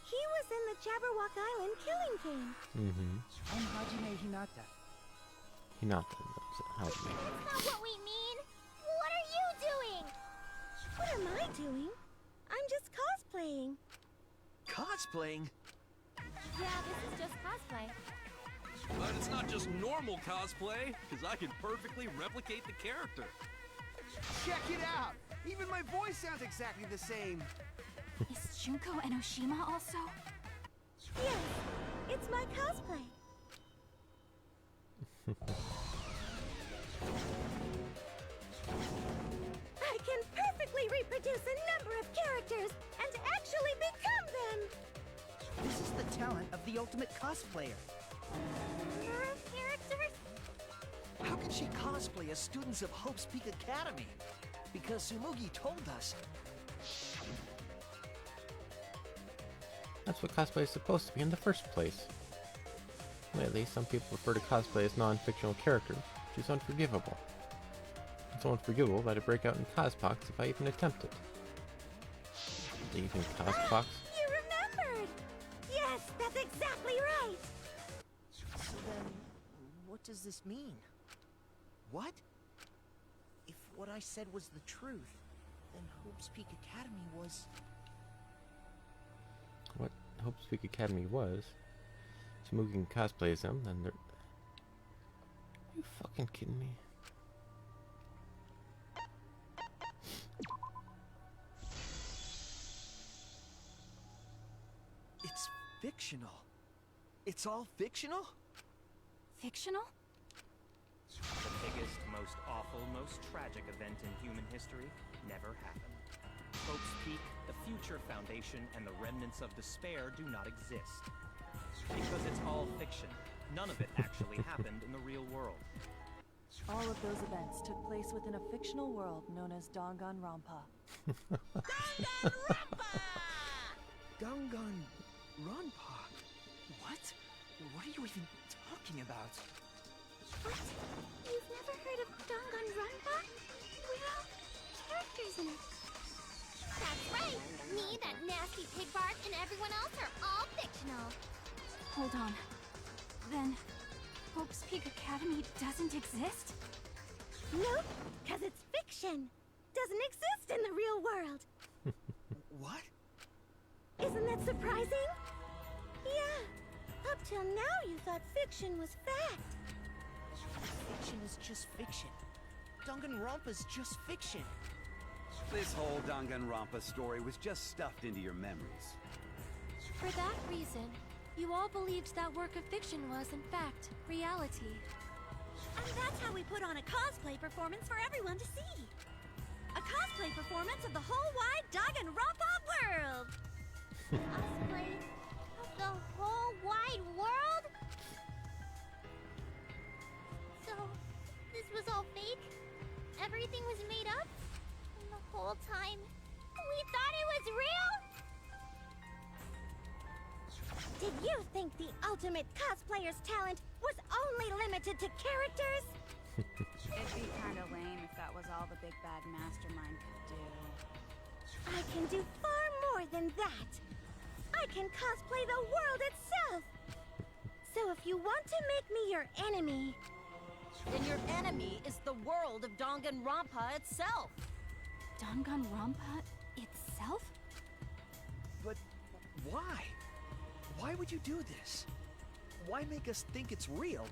He was in the Jabberwock Island killing game. Mm-hmm. I'm Hajime Hinata. Hinata knows it. Hajime. That's not what we mean. What are you doing? What am I doing? I'm just cosplaying. Cosplaying? Yeah, this is just cosplay. But it's not just normal cosplay, because I can perfectly replicate the character. Check it out! Even my voice sounds exactly the same. Is Junko Enoshima also? Yes, it's my cosplay. I can perfectly reproduce a number of characters and actually become them. This is the talent of the ultimate cosplayer. Number of characters? How can she cosplay as students of Hope's Peak Academy? Because Tsumugi told us. That's what cosplay is supposed to be in the first place. Lately, some people refer to cosplay as non-fictional characters, which is unforgivable. It's unforgivable that I break out in cospox if I even attempt it. Even cospox? You remembered! Yes, that's exactly right! So then, what does this mean? What? If what I said was the truth, then Hope's Peak Academy was... What Hope's Peak Academy was. Tsumugi can cosplay as them, then they're... Are you fucking kidding me? It's fictional. It's all fictional? Fictional? The biggest, most awful, most tragic event in human history never happened. Hope's Peak, the future foundation, and the remnants of despair do not exist. Because it's all fiction. None of it actually happened in the real world. All of those events took place within a fictional world known as Danganronpa. Danganronpa! Danganronpa? What? What are you even talking about? What? You've never heard of Danganronpa? We're all characters in it. That's right! Me, that nasty pig Bart, and everyone else are all fictional. Hold on. Then, Hope's Peak Academy doesn't exist? Nope, because it's fiction. Doesn't exist in the real world. What? Isn't that surprising? Yeah. Up till now, you thought fiction was fact. Fiction is just fiction. Danganronpa's just fiction. This whole Danganronpa story was just stuffed into your memories. For that reason, you all believed that work of fiction was, in fact, reality. And that's how we put on a cosplay performance for everyone to see. A cosplay performance of the whole wide Danganronpa world! Cosplay of the whole wide world? So, this was all fake? Everything was made up? And the whole time, we thought it was real? Did you think the ultimate cosplayer's talent was only limited to characters? It'd be kind of lame if that was all the big bad mastermind could do. I can do far more than that. I can cosplay the world itself. So if you want to make me your enemy... Then your enemy is the world of Danganronpa itself. Danganronpa itself? But why? Why would you do this? Why make us think it's real?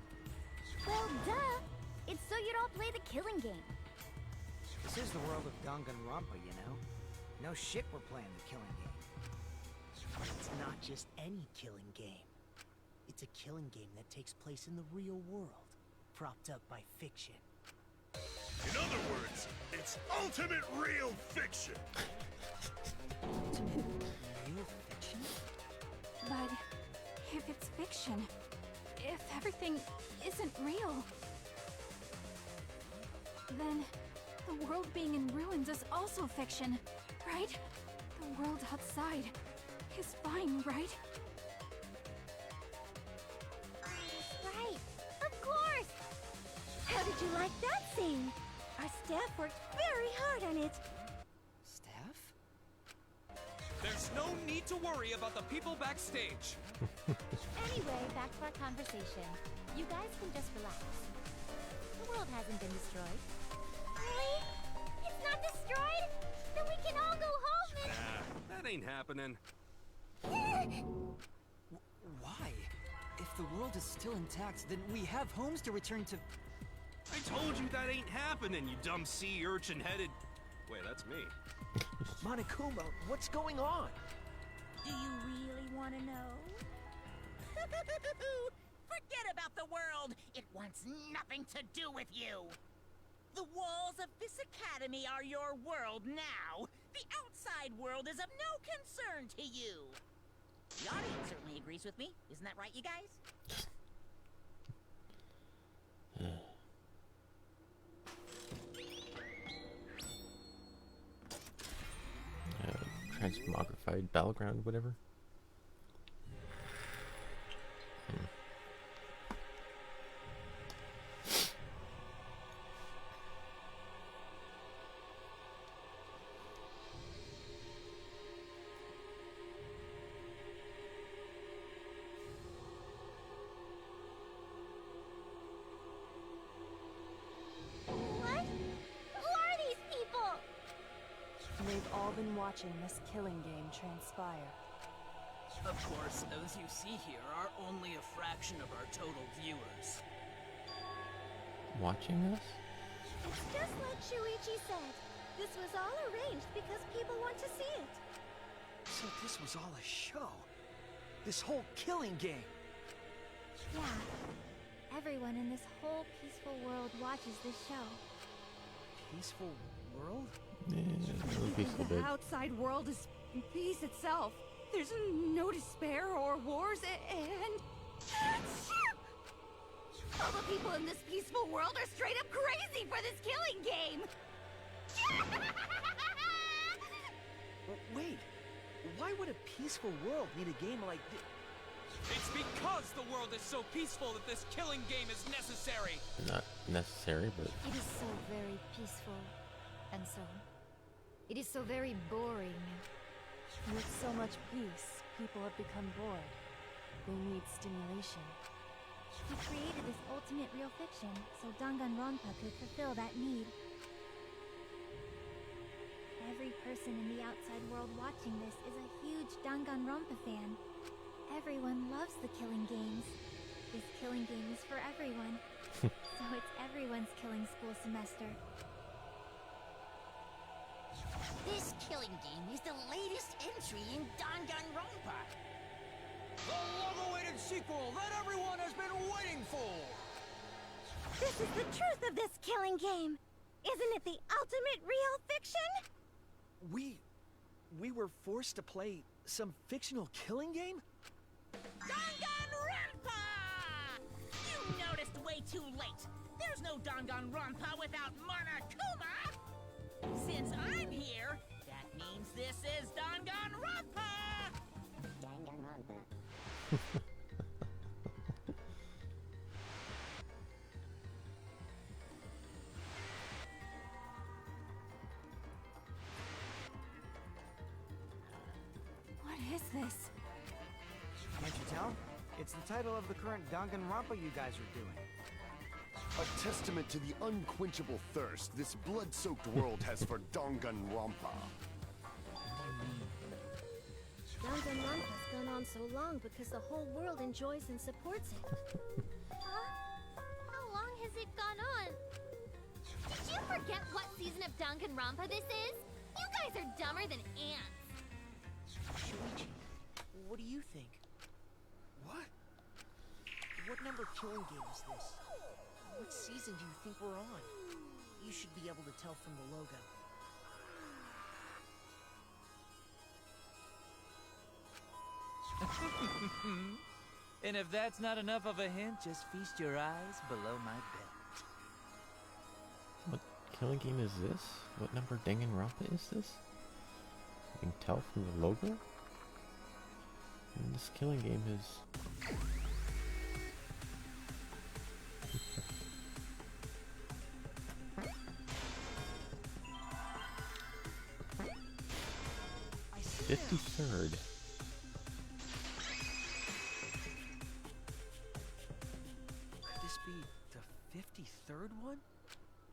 Well, duh. It's so you don't play the killing game. This is the world of Danganronpa, you know? No shit we're playing the killing game. But it's not just any killing game. It's a killing game that takes place in the real world, propped up by fiction. In other words, it's ultimate real fiction! Ultimate real fiction? But if it's fiction, if everything isn't real, then the world being in ruins is also fiction, right? The world outside is fine, right? Right. Of course. How did you like that scene? Our staff worked very hard on it. Staff? There's no need to worry about the people backstage. Anyway, back to our conversation. You guys can just relax. The world hasn't been destroyed. Really? It's not destroyed? Then we can all go home and... Nah, that ain't happening. Why? If the world is still intact, then we have homes to return to. I told you that ain't happening, you dumb sea urchin-headed... Wait, that's me. Monokuma, what's going on? Do you really want to know? Forget about the world! It wants nothing to do with you! The walls of this academy are your world now! The outside world is of no concern to you! The audience certainly agrees with me. Isn't that right, you guys? Transmogrified battleground, whatever. What? Who are these people? They've all been watching this killing game transpire. Of course, those you see here are only a fraction of our total viewers. Watching us? It's just like Shuichi said. This was all arranged because people want to see it. So this was all a show? This whole killing game? Yeah. Everyone in this whole peaceful world watches this show. Peaceful world? The outside world is peace itself. There's no despair or wars, and... All the people in this peaceful world are straight up crazy for this killing game! Wait, why would a peaceful world need a game like this? It's because the world is so peaceful that this killing game is necessary! Not necessary, but... It is so very peaceful. And so... it is so very boring. With so much peace, people have become bored. They need stimulation. He created this ultimate real fiction, so Danganronpa could fulfill that need. Every person in the outside world watching this is a huge Danganronpa fan. Everyone loves the killing games. This killing game is for everyone. So it's everyone's killing school semester. This killing game is the latest entry in Danganronpa. The long-awaited sequel that everyone has been waiting for! This is the truth of this killing game! Isn't it the ultimate real fiction? We were forced to play some fictional killing game? Danganronpa! You noticed way too late. There's no Danganronpa without Monokuma! Since I'm here, that means this is Danganronpa! What is this? Can't you tell? It's the title of the current Danganronpa you guys are doing. A testament to the unquenchable thirst this blood-soaked world has for Danganronpa. Danganronpa's gone on so long because the whole world enjoys and supports it. Huh? How long has it gone on? Did you forget what season of Danganronpa this is? You guys are dumber than ants. Shuichi, what do you think? What? What number killing game is this? What season do you think we're on? You should be able to tell from the logo. And if that's not enough of a hint, just feast your eyes below my belt. What killing game is this? What number Danganronpa is this? You can tell from the logo? And this killing game is... I 53rd. Could this be the 53rd one?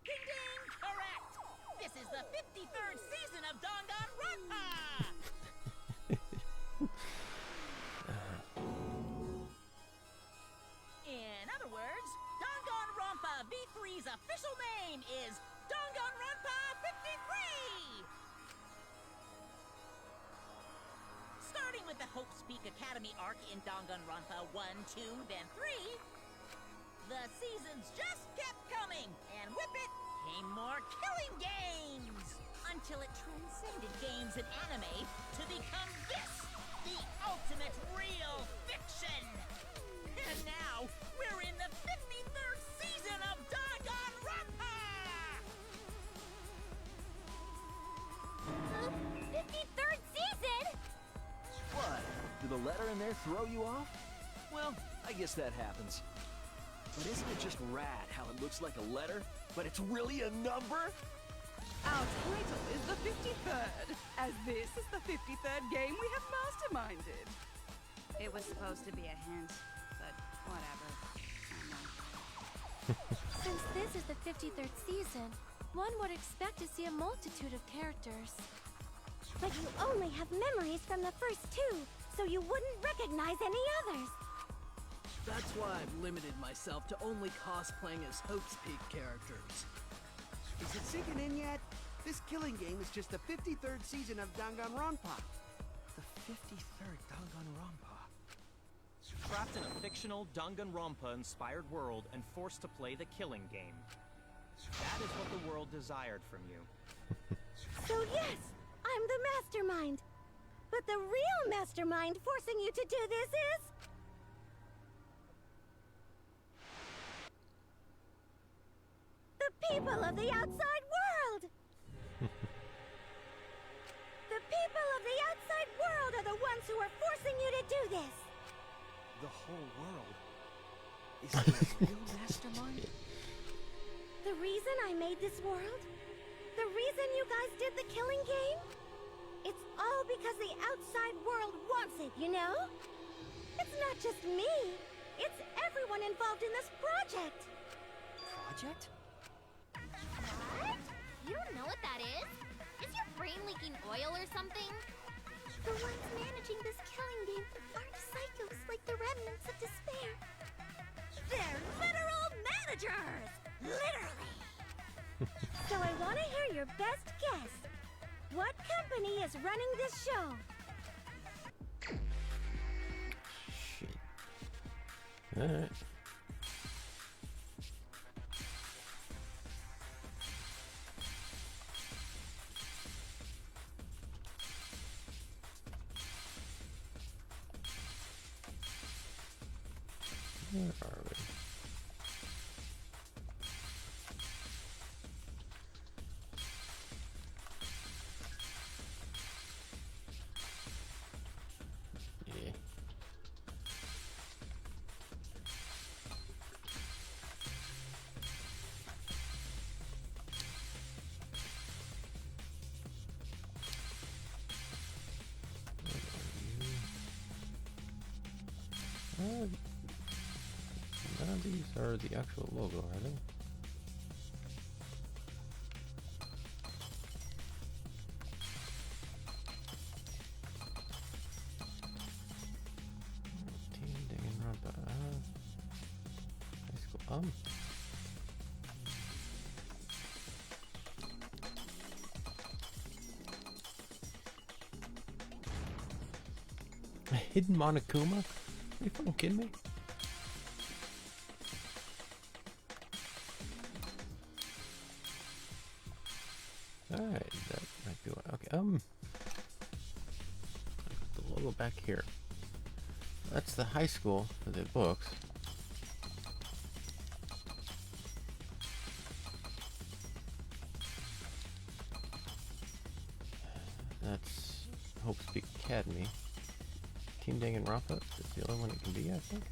Ding ding! Correct! This is the 53rd season of Danganronpa! In other words, Danganronpa V3's official name is Danganronpa 53! Starting with the Hope's Peak Academy arc in Danganronpa 1, 2, then 3, the seasons just kept coming, and with it came more killing games! Until it transcended games and anime to become this, the ultimate real fiction! And now, we're in the 53rd season of Danganronpa! 53rd season? What? Did the letter in there throw you off? Well, I guess that happens. But isn't it just rad how it looks like a letter, but it's really a number? Our title is the 53rd, as this is the 53rd game we have masterminded. It was supposed to be a hint, but whatever. Since this is the 53rd season, one would expect to see a multitude of characters. But you only have memories from the first two, so you wouldn't recognize any others. That's why I've limited myself to only cosplaying as Hope's Peak characters. Is it sinking in yet? This killing game is just the 53rd season of Danganronpa. The 53rd Danganronpa. Trapped in a fictional Danganronpa-inspired world and forced to play the killing game. That is what the world desired from you. So yes, I'm the mastermind. But the real mastermind forcing you to do this is... people of the outside world! The people of the outside world are the ones who are forcing you to do this! The whole world? Is there a real mastermind? The reason I made this world? The reason you guys did the killing game? It's all because the outside world wants it, you know? It's not just me. It's everyone involved in this project. Project? What? You don't know what that is? Is your brain leaking oil or something? The ones managing this killing game aren't psychos like the remnants of despair. They're literal managers! Literally! So I want to hear your best guess. What company is running this show? Shit. Alright. Where are we? Yeah. None of these are the actual logo, are they? Team Danganronpa. High school. Hidden Monokuma? Are you fucking kidding me? Alright, that might be one. Okay, the logo back here. That's the high school for the books. That's Hope's Peak Academy. Team Danganronpa is the only one it can be, I think.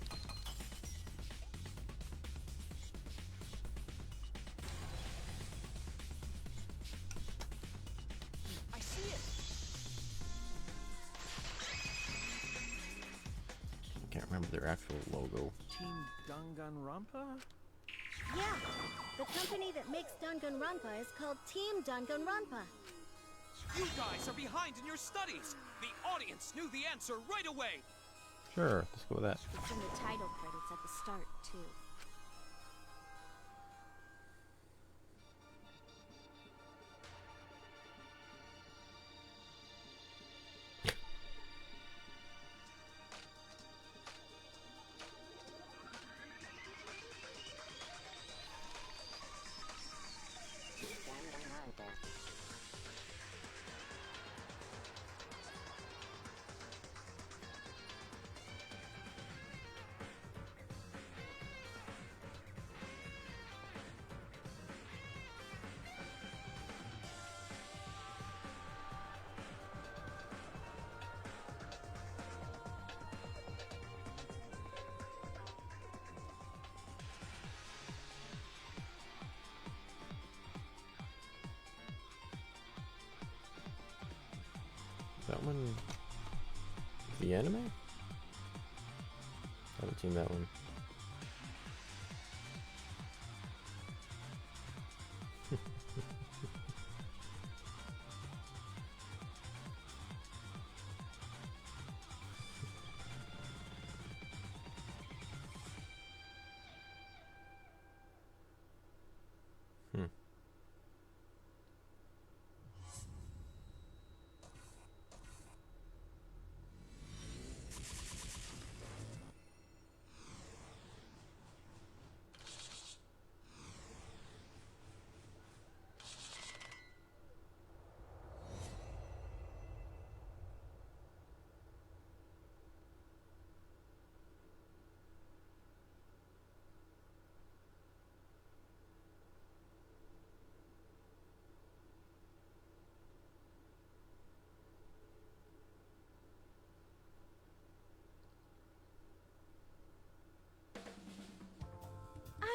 I see it! I can't remember their actual logo. Team Danganronpa? Yeah, the company that makes Danganronpa is called Team Danganronpa. You guys are behind in your studies! The audience knew the answer right away! Sure, let's go with that. It's in the title credits at the start, too. That one, the anime? Haven't seen that one.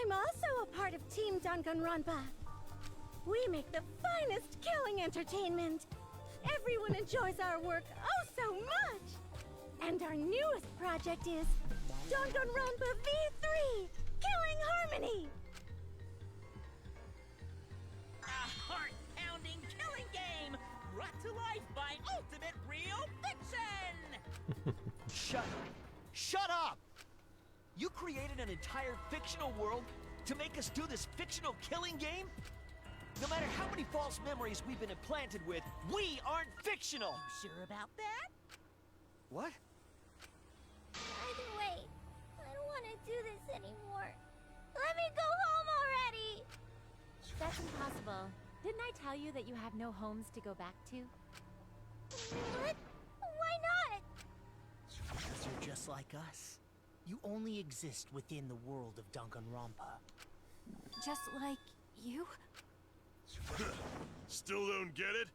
I'm also a part of Team Danganronpa. We make the finest killing entertainment. Everyone enjoys our work oh so much. And our newest project is Danganronpa V3, Killing Harmony. A heart-pounding killing game brought to life by Ultimate Real Fiction! Shut up! Shut up! You created an entire fictional world to make us do this fictional killing game? No matter how many false memories we've been implanted with, we aren't fictional! You sure about that? What? Either way, I don't want to do this anymore. Let me go home already! That's impossible. Didn't I tell you that you have no homes to go back to? What? Why not? Because you're just like us. You only exist within the world of Danganronpa. Just like you? Still don't get it?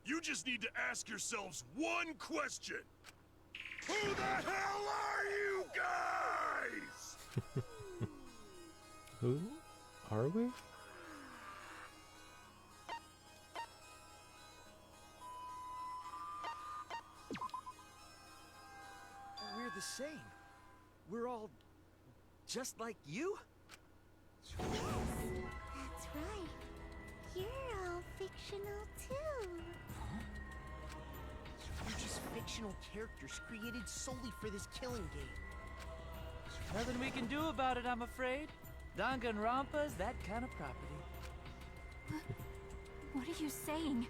You just need to ask yourselves one question. Who the hell are you guys? Who are we? We're the same. We're all just like you? That's right. You're all fictional too. You're just fictional characters created solely for this killing game. Nothing we can do about it, I'm afraid. Danganronpa's that kind of property. What are you saying?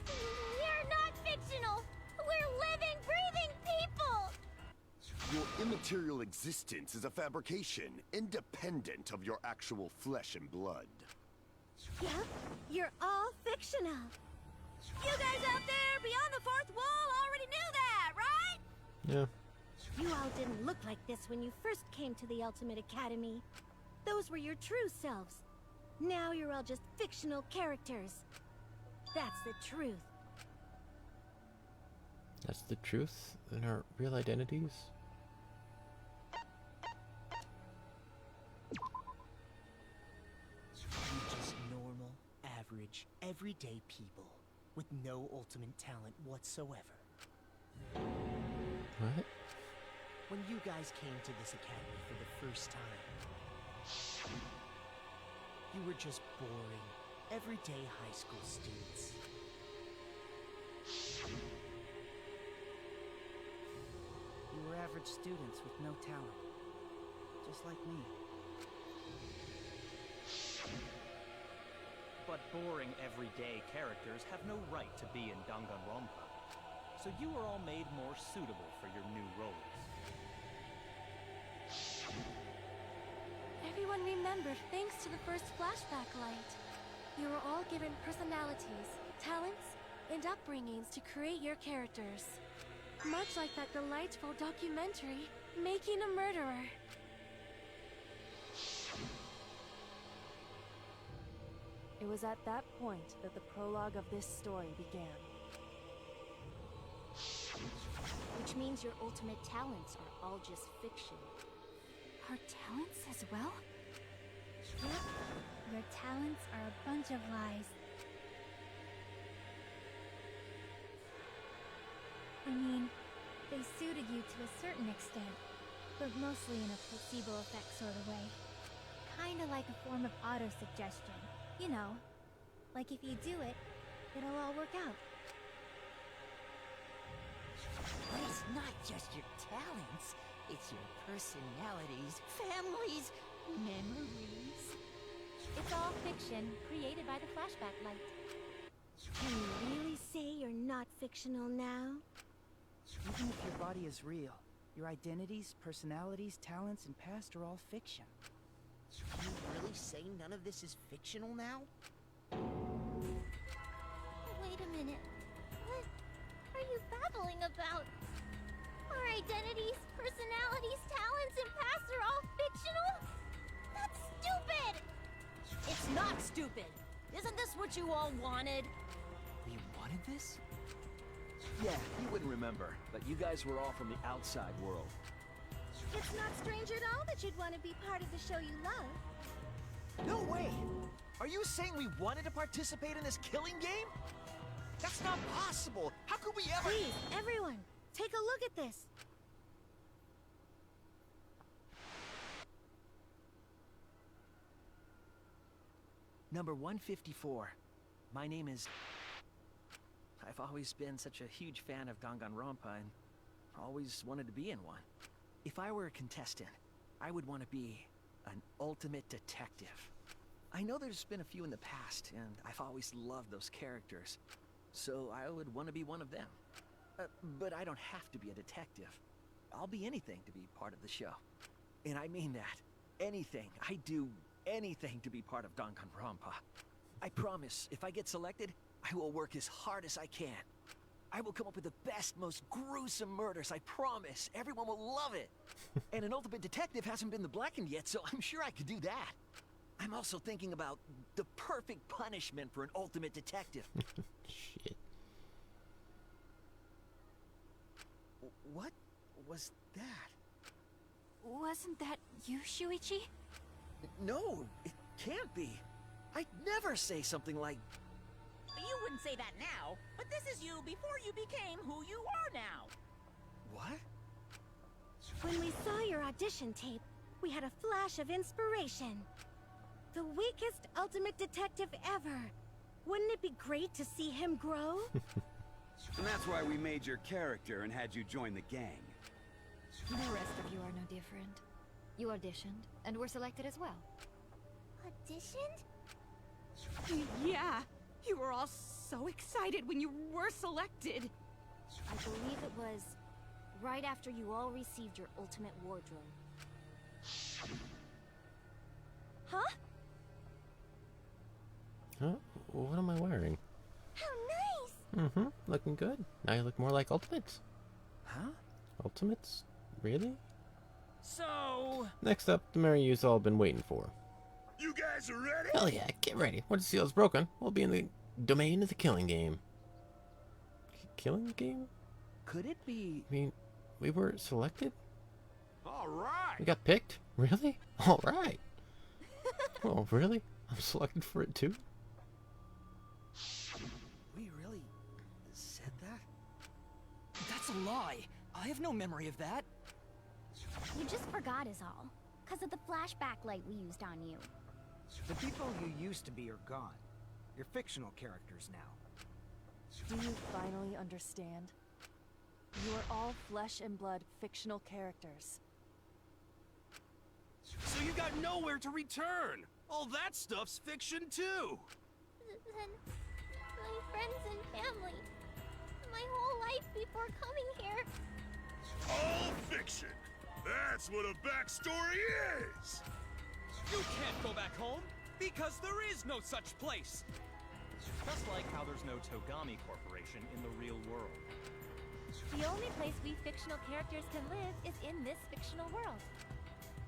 We're not fictional. We're living, breathing people. Your immaterial existence is a fabrication, independent of your actual flesh and blood. Yep, you're all fictional. You guys out there beyond the fourth wall already knew that, right? Yeah. You all didn't look like this when you first came to the Ultimate Academy. Those were your true selves. Now you're all just fictional characters. That's the truth. That's the truth in our real identities? You're just normal, average, everyday people with no ultimate talent whatsoever. What? When you guys came to this academy for the first time, you were just boring, everyday high school students. You were average students with no talent. Just like me. But boring everyday characters have no right to be in Danganronpa. So you are all made more suitable for your new roles. Everyone remembered thanks to the first flashback light. You were all given personalities, talents, and upbringings to create your characters. Much like that delightful documentary, Making a Murderer. It was at that point that the prologue of this story began. Which means your ultimate talents are all just fiction. Our talents as well? Yep, your talents are a bunch of lies. I mean, they suited you to a certain extent, but mostly in a placebo effect sort of way. Kinda like a form of auto-suggestion. You know, like if you do it, it'll all work out. But it's not just your talents. It's your personalities, families, memories. It's all fiction, created by the flashback light. Can you really say you're not fictional now? Even if your body is real, your identities, personalities, talents, and past are all fiction. Can you really say none of this is fictional now? Wait a minute. What are you babbling about? Our identities, personalities, talents, and pasts are all fictional? That's stupid! It's not stupid. Isn't this what you all wanted? We wanted this? Yeah, you wouldn't remember, but you guys were all from the outside world. It's not strange at all that you'd want to be part of the show you love. No way! Are you saying we wanted to participate in this killing game? That's not possible! How could we ever— Please, everyone, take a look at this. Number 154. My name is... I've always been such a huge fan of Danganronpa and always wanted to be in one. If I were a contestant, I would want to be an ultimate detective. I know there's been a few in the past, and I've always loved those characters, so I would want to be one of them. But I don't have to be a detective. I'll be anything to be part of the show. And I mean that. Anything. I'd do anything to be part of Danganronpa. I promise, if I get selected, I will work as hard as I can. I will come up with the best, most gruesome murders, I promise. Everyone will love it. And an ultimate detective hasn't been the blackened yet, so I'm sure I could do that. I'm also thinking about the perfect punishment for an ultimate detective. Shit. What was that? Wasn't that you, Shuichi? No, it can't be. I'd never say something like... You wouldn't say that now, but this is you before you became who you are now. What? When we saw your audition tape, we had a flash of inspiration. The weakest ultimate detective ever. Wouldn't it be great to see him grow? And that's why we made your character and had you join the gang. The rest of you are no different. You auditioned, and were selected as well. Auditioned? Yeah, you were all so excited when you were selected. I believe it was right after you all received your ultimate wardrobe. Huh? Huh? What am I wearing? How nice! Mm-hmm. Looking good. Now you look more like Ultimates. Huh? Ultimates? Really? So... Next up, the Mary you've all been waiting for. You guys are ready? Hell yeah, get ready. Once the seal is broken, we'll be in the domain of the killing game. Killing game? Could it be... I mean, we were selected? All right. We got picked? Really? All right. Oh, really? I'm selected for it too? We really said that? That's a lie. I have no memory of that. You just forgot is all. Because of the flashback light we used on you. The people you used to be are gone. You're fictional characters now. Do you finally understand? You are all flesh and blood fictional characters. So you got nowhere to return! All that stuff's fiction too! Then my friends and family. My whole life before coming here. All fiction. That's what a backstory is! You can't go back home, because there is no such place! Just like how there's no Togami Corporation in the real world. The only place we fictional characters can live is in this fictional world.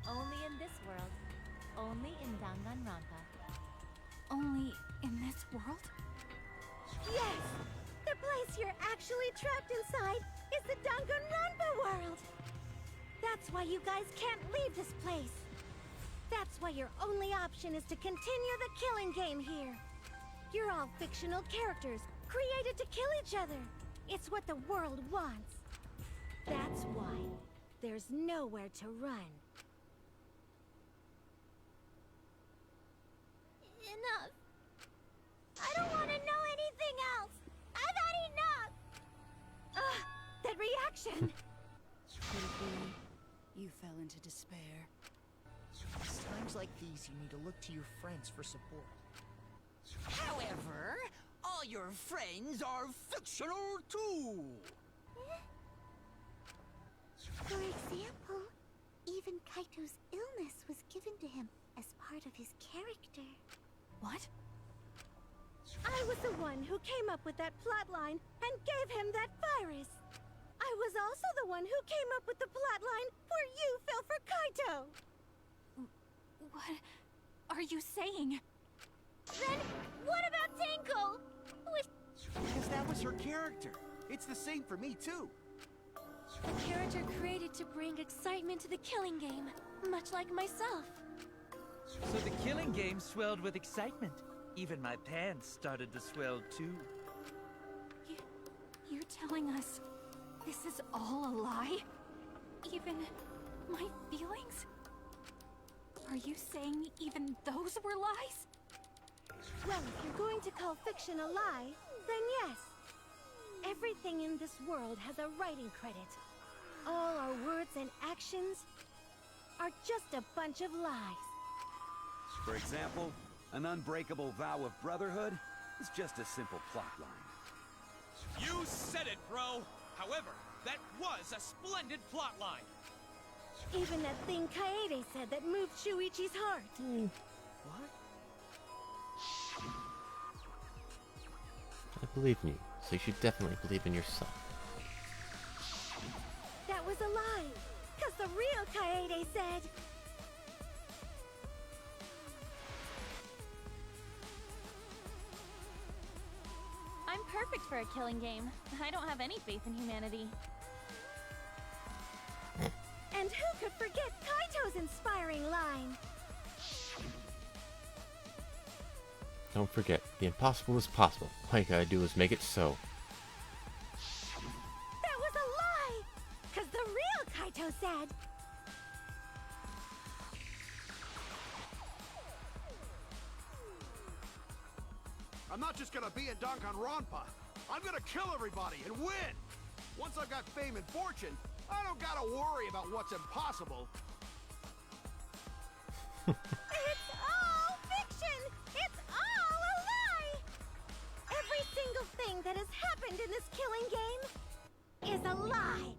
Only in this world. Only in Danganronpa. Only in this world? Yes! The place you're actually trapped inside is the Danganronpa world! That's why you guys can't leave this place. That's why your only option is to continue the killing game here. You're all fictional characters, created to kill each other. It's what the world wants. That's why there's nowhere to run. Enough. I don't want to know anything else. I've had enough. Ugh, that reaction. Could it be you fell into despair? It's times like these you need to look to your friends for support. However, all your friends are fictional too! For example, even Kaito's illness was given to him as part of his character. What? I was the one who came up with that plotline and gave him that virus. I was also the one who came up with the plotline where you fell for Kaito. What are you saying? Then what about Tenko? Because that was her character. It's the same for me too. The character created to bring excitement to the killing game, much like myself. So the killing game swelled with excitement. Even my pants started to swell too. You're telling us this is all a lie? Even my feelings? Are you saying even those were lies? Well, if you're going to call fiction a lie, then yes. Everything in this world has a writing credit. All our words and actions are just a bunch of lies. For example, an unbreakable vow of brotherhood is just a simple plotline. You said it, bro! However, that was a splendid plotline! Even that thing Kaede said that moved Shuichi's heart. What? I believe in you, so you should definitely believe in yourself. That was a lie, because the real Kaede said... I'm perfect for a killing game. I don't have any faith in humanity. And who could forget Kaito's inspiring line? Don't forget, the impossible is possible. All you gotta do is make it so. That was a lie! Because the real Kaito said... I'm not just gonna be in Danganronpa. I'm gonna kill everybody and win! Once I've got fame and fortune, I don't gotta worry about what's impossible. It's all fiction! It's all a lie! Every single thing that has happened in this killing game is a lie!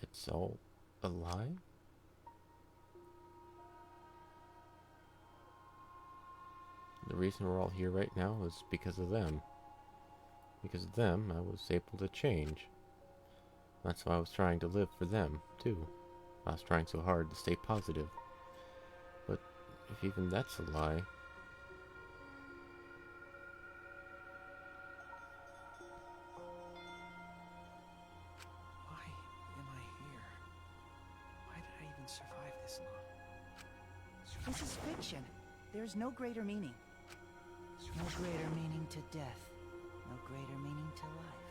It's all a lie? The reason we're all here right now is because of them. Because of them, I was able to change. That's why I was trying to live for them, too. I was trying so hard to stay positive. But if even that's a lie... Why am I here? Why did I even survive this long? This is fiction. There's no greater meaning. No greater meaning to death. No greater meaning to life.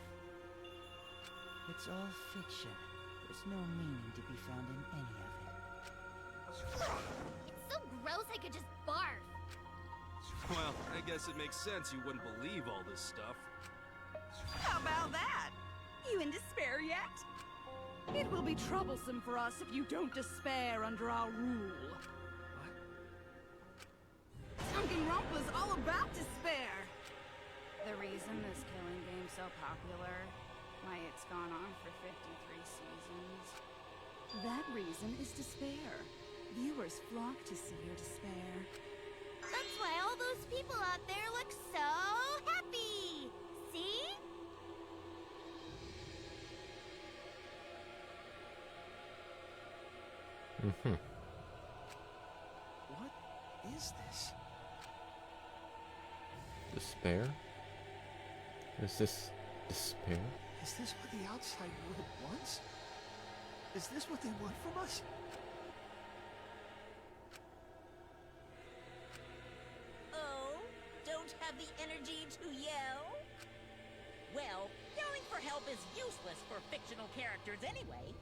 It's all fiction. There's no meaning to be found in any of it. It's so gross I could just barf. Well, I guess it makes sense you wouldn't believe all this stuff. How about that? You in despair yet? It will be troublesome for us if you don't despair under our rule. Danganronpa's all about despair! The reason this killing game's so popular, why it's gone on for 53 seasons. That reason is despair. Viewers flock to see your despair. That's why all those people out there look so happy! See? Mm-hmm. What is this? Despair? Is this despair? Is this what the outside world wants? Is this what they want from us? Oh, don't have the energy to yell? Well, yelling for help is useless for fictional characters anyway.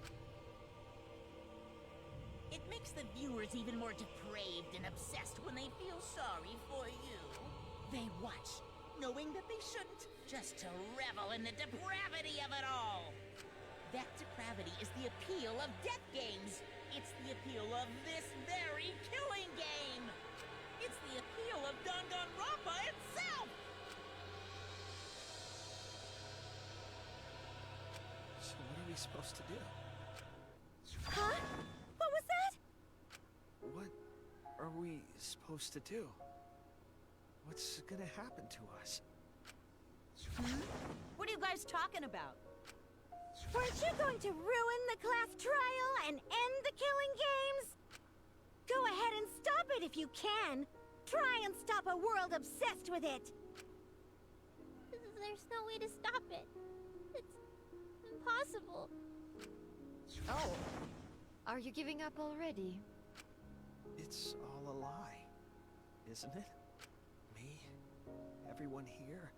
It makes the viewers even more depraved and obsessed when they feel sorry for you. They watch, knowing that they shouldn't, just to revel in the depravity of it all. That depravity is the appeal of death games. It's the appeal of this very killing game. It's the appeal of Danganronpa itself. So what are we supposed to do? Huh? What was that? What are we supposed to do? What's gonna happen to us? What are you guys talking about? Weren't you going to ruin the class trial and end the killing games? Go ahead and stop it if you can. Try and stop a world obsessed with it. There's no way to stop it. It's impossible. Oh, are you giving up already? It's all a lie, isn't it? Me, everyone here,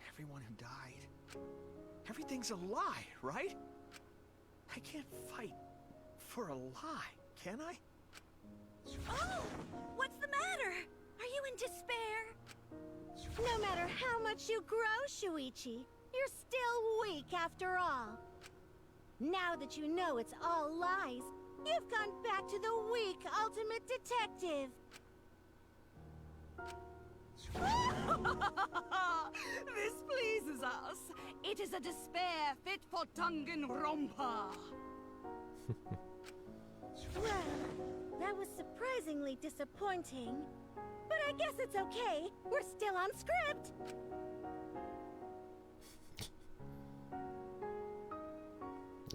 everyone who died. Everything's a lie, right? I can't fight for a lie, can I? Oh! What's the matter? Are you in despair? No matter how much you grow, Shuichi, you're still weak after all. Now that you know it's all lies, you've gone back to the weak ultimate detective. This pleases us. It is a despair fit for Danganronpa. Well, that was surprisingly disappointing. But I guess it's okay. We're still on script.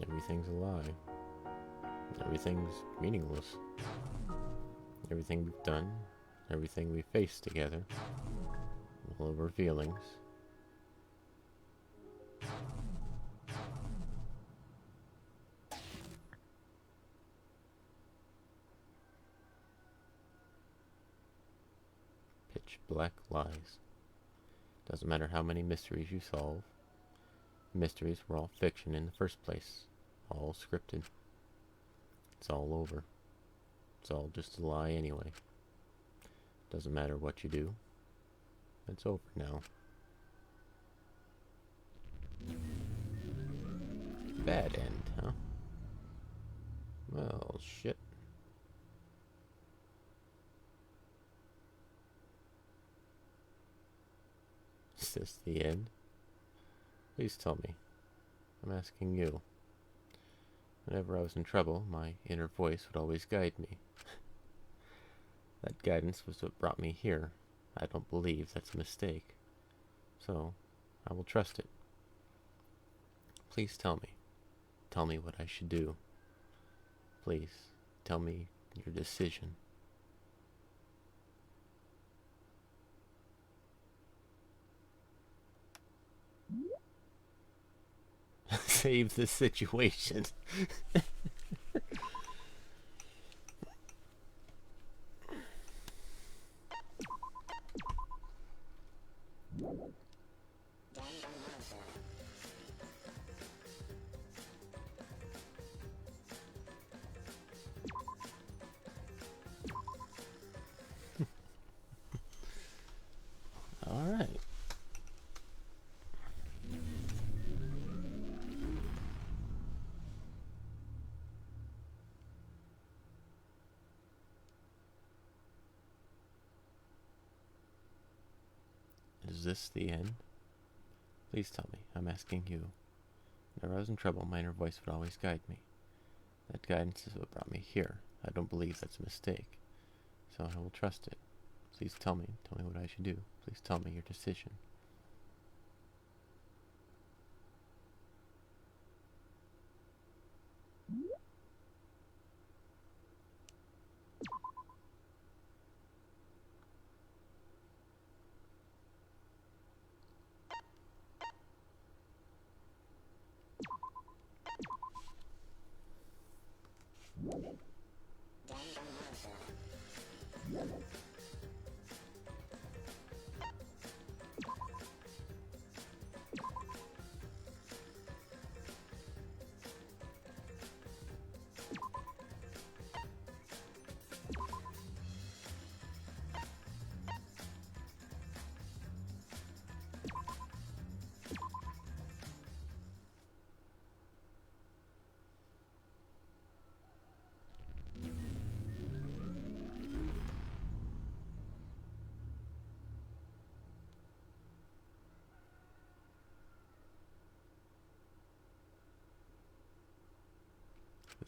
Everything's a lie. Everything's meaningless. Everything we've done, everything we faced together, all of our feelings. Pitch black lies. Doesn't matter how many mysteries you solve. Mysteries were all fiction in the first place. All scripted. It's all over. It's all just a lie anyway. Doesn't matter what you do. It's over now. Bad end, huh? Well, shit. Is this the end? Please tell me. I'm asking you. Whenever I was in trouble, my inner voice would always guide me. That guidance was what brought me here. I don't believe that's a mistake. So, I will trust it. Please tell me. Tell me what I should do. Please, tell me your decision. Save the situation. All right. Is this the end? Please tell me. I'm asking you. Whenever I was in trouble, my inner voice would always guide me. That guidance is what brought me here. I don't believe that's a mistake. So I will trust it. Please tell me. Tell me what I should do. Please tell me your decision.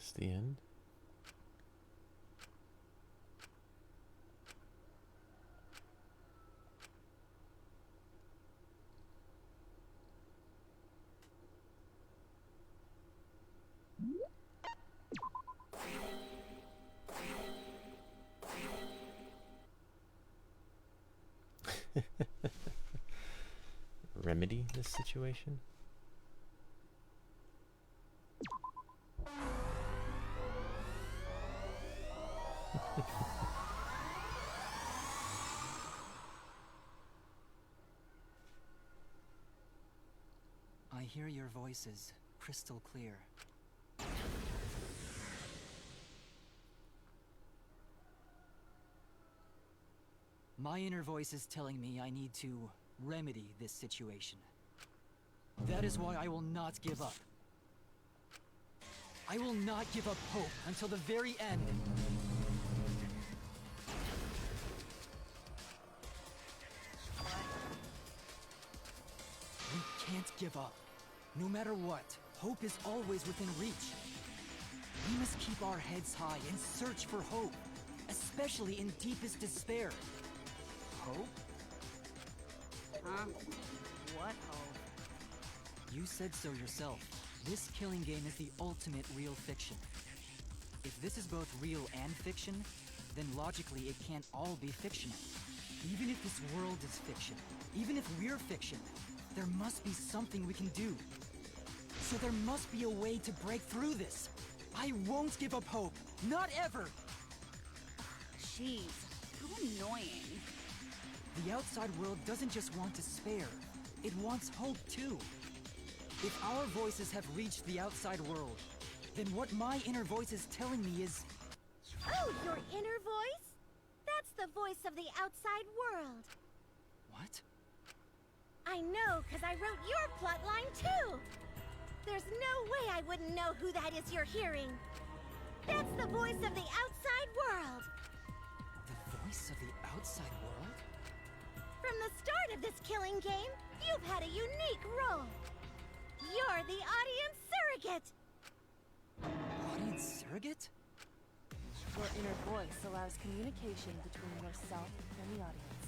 Is this the end? Remedy this situation? I hear your voices crystal clear. My inner voice is telling me I need to remedy this situation. That is why I will not give up. I will not give up hope until the very end. We can't give up. No matter what, hope is always within reach. We must keep our heads high and search for hope, especially in deepest despair. Hope? Huh? What hope? You said so yourself. This killing game is the ultimate real fiction. If this is both real and fiction, then logically it can't all be fictional. Even if this world is fiction, even if we're fiction, there must be something we can do. So there must be a way to break through this. I won't give up hope. Not ever! Jeez, how annoying. The outside world doesn't just want despair. It wants hope too. If our voices have reached the outside world, then what my inner voice is telling me is... Oh, your inner voice? That's the voice of the outside world. What? I know, because I wrote your plotline too! There's no way I wouldn't know who that is you're hearing. That's the voice of the outside world! The voice of the outside world? From the start of this killing game, you've had a unique role. You're the audience surrogate! Audience surrogate? Your inner voice allows communication between yourself and the audience.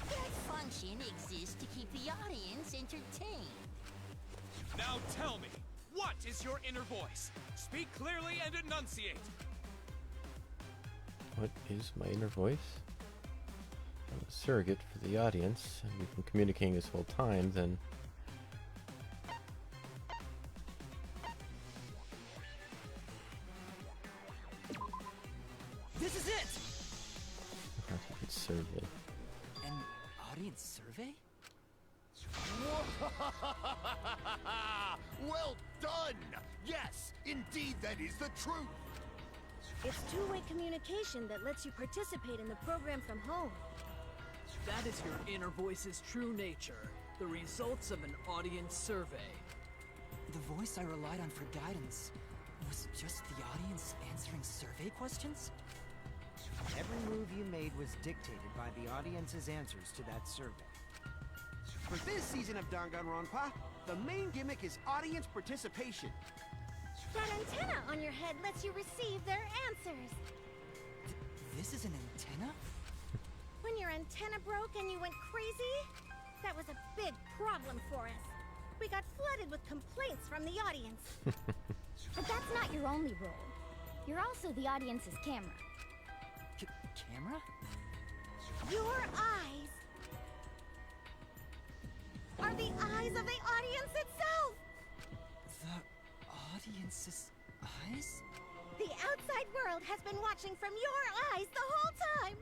That function exists to keep the audience entertained. Now tell me, what is your inner voice? Speak clearly and enunciate. What is my inner voice? I'm a surrogate for the audience, and we've been communicating this whole time, then... This is it! Audience survey. An audience survey? Well done! Yes, indeed that is the truth! It's two-way communication that lets you participate in the program from home. That is your inner voice's true nature, the results of an audience survey. The voice I relied on for guidance was just the audience answering survey questions? Every move you made was dictated by the audience's answers to that survey. For this season of Danganronpa, the main gimmick is audience participation. That antenna on your head lets you receive their answers. This is an antenna? When your antenna broke and you went crazy, that was a big problem for us. We got flooded with complaints from the audience. But that's not your only role. You're also the audience's camera. Camera? Your eyes are the eyes of the audience itself! The audience's eyes? The outside world has been watching from your eyes the whole time!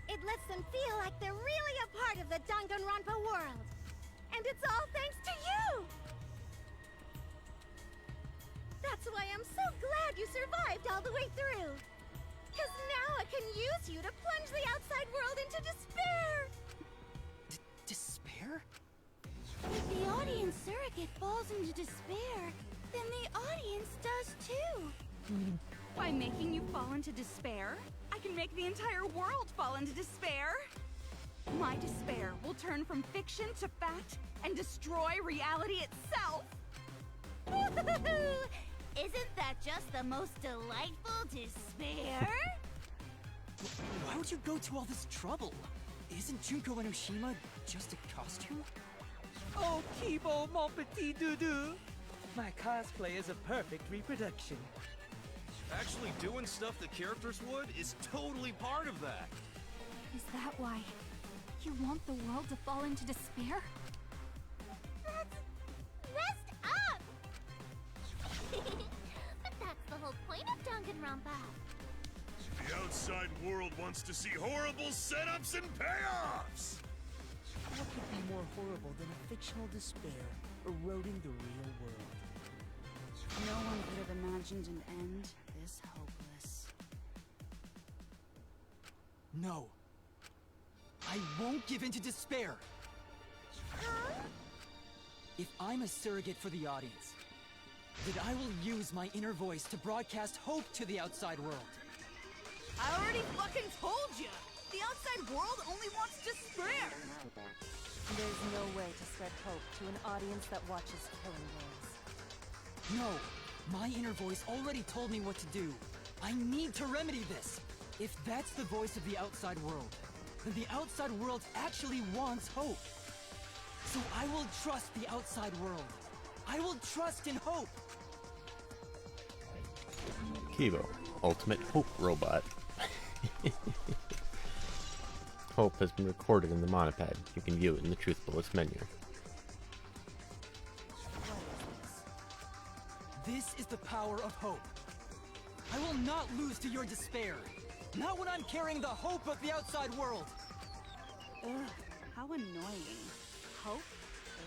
It lets them feel like they're really a part of the Danganronpa world! And it's all thanks to you! That's why I'm so glad you survived all the way through! Because now I can use you to plunge the outside world into despair! Despair? If the audience surrogate falls into despair, then the audience does too! By making you fall into despair, I can make the entire world fall into despair! My despair will turn from fiction to fact and destroy reality itself! Woohoo! Isn't that just the most delightful despair? Why would you go to all this trouble? Isn't Junko Enoshima just a costume? Oh, Kibo, mon petit doudou! My cosplay is a perfect reproduction. Actually doing stuff the characters would is totally part of that. Is that why you want the world to fall into despair? That's messed up! But that's the whole point of Danganronpa. The outside world wants to see horrible setups and payoffs! What could be more horrible than a fictional despair eroding the real world? No one could have imagined an end this hopeless. No. I won't give in to despair. Huh? If I'm a surrogate for the audience, then I will use my inner voice to broadcast hope to the outside world. I already fucking told you! The outside world only wants despair! There's no way to spread hope to an audience that watches killing games. No, my inner voice already told me what to do. I need to remedy this. If that's the voice of the outside world, then the outside world actually wants hope. So I will trust the outside world. I will trust in hope. Kibo, ultimate hope robot. Hope has been recorded in the monopad. You can view it in the Truth Bullets menu. This is the power of hope. I will not lose to your despair. Not when I'm carrying the hope of the outside world. Ugh, how annoying. Hope?